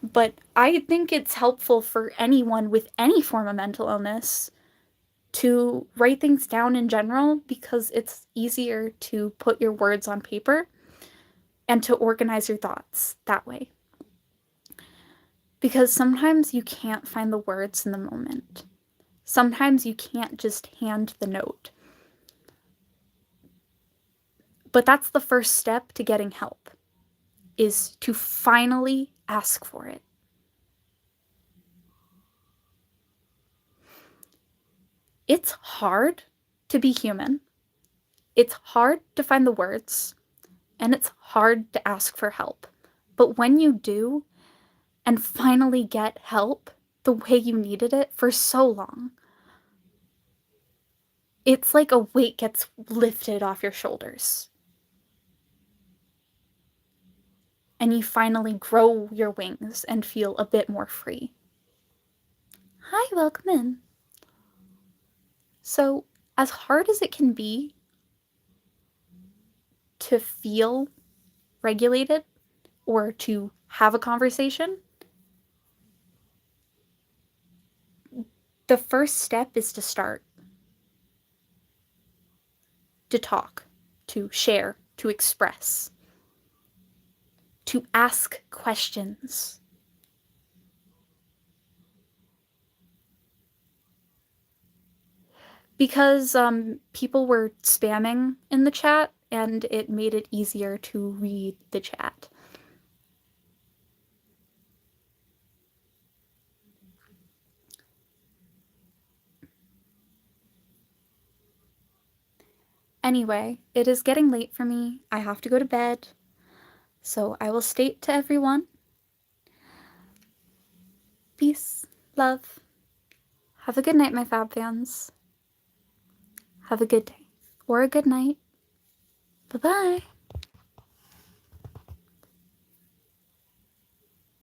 But I think it's helpful for anyone with any form of mental illness to write things down in general because it's easier to put your words on paper and to organize your thoughts that way. Because sometimes you can't find the words in the moment. Sometimes you can't just hand the note. But that's the first step to getting help, is to finally ask for it. It's hard to be human. It's hard to find the words, and it's hard to ask for help. But when you do, and finally get help the way you needed it for so long, it's like a weight gets lifted off your shoulders. And you finally grow your wings and feel a bit more free. Hi, welcome in. So, as hard as it can be to feel regulated or to have a conversation, the first step is to start, to talk, to share, to express, to ask questions. Because people were spamming in the chat and it made it easier to read the chat. Anyway, it is getting late for me. I have to go to bed. So I will state to everyone, peace, love. Have a good night, my Fab fans. Have a good day or a good night. Bye-bye.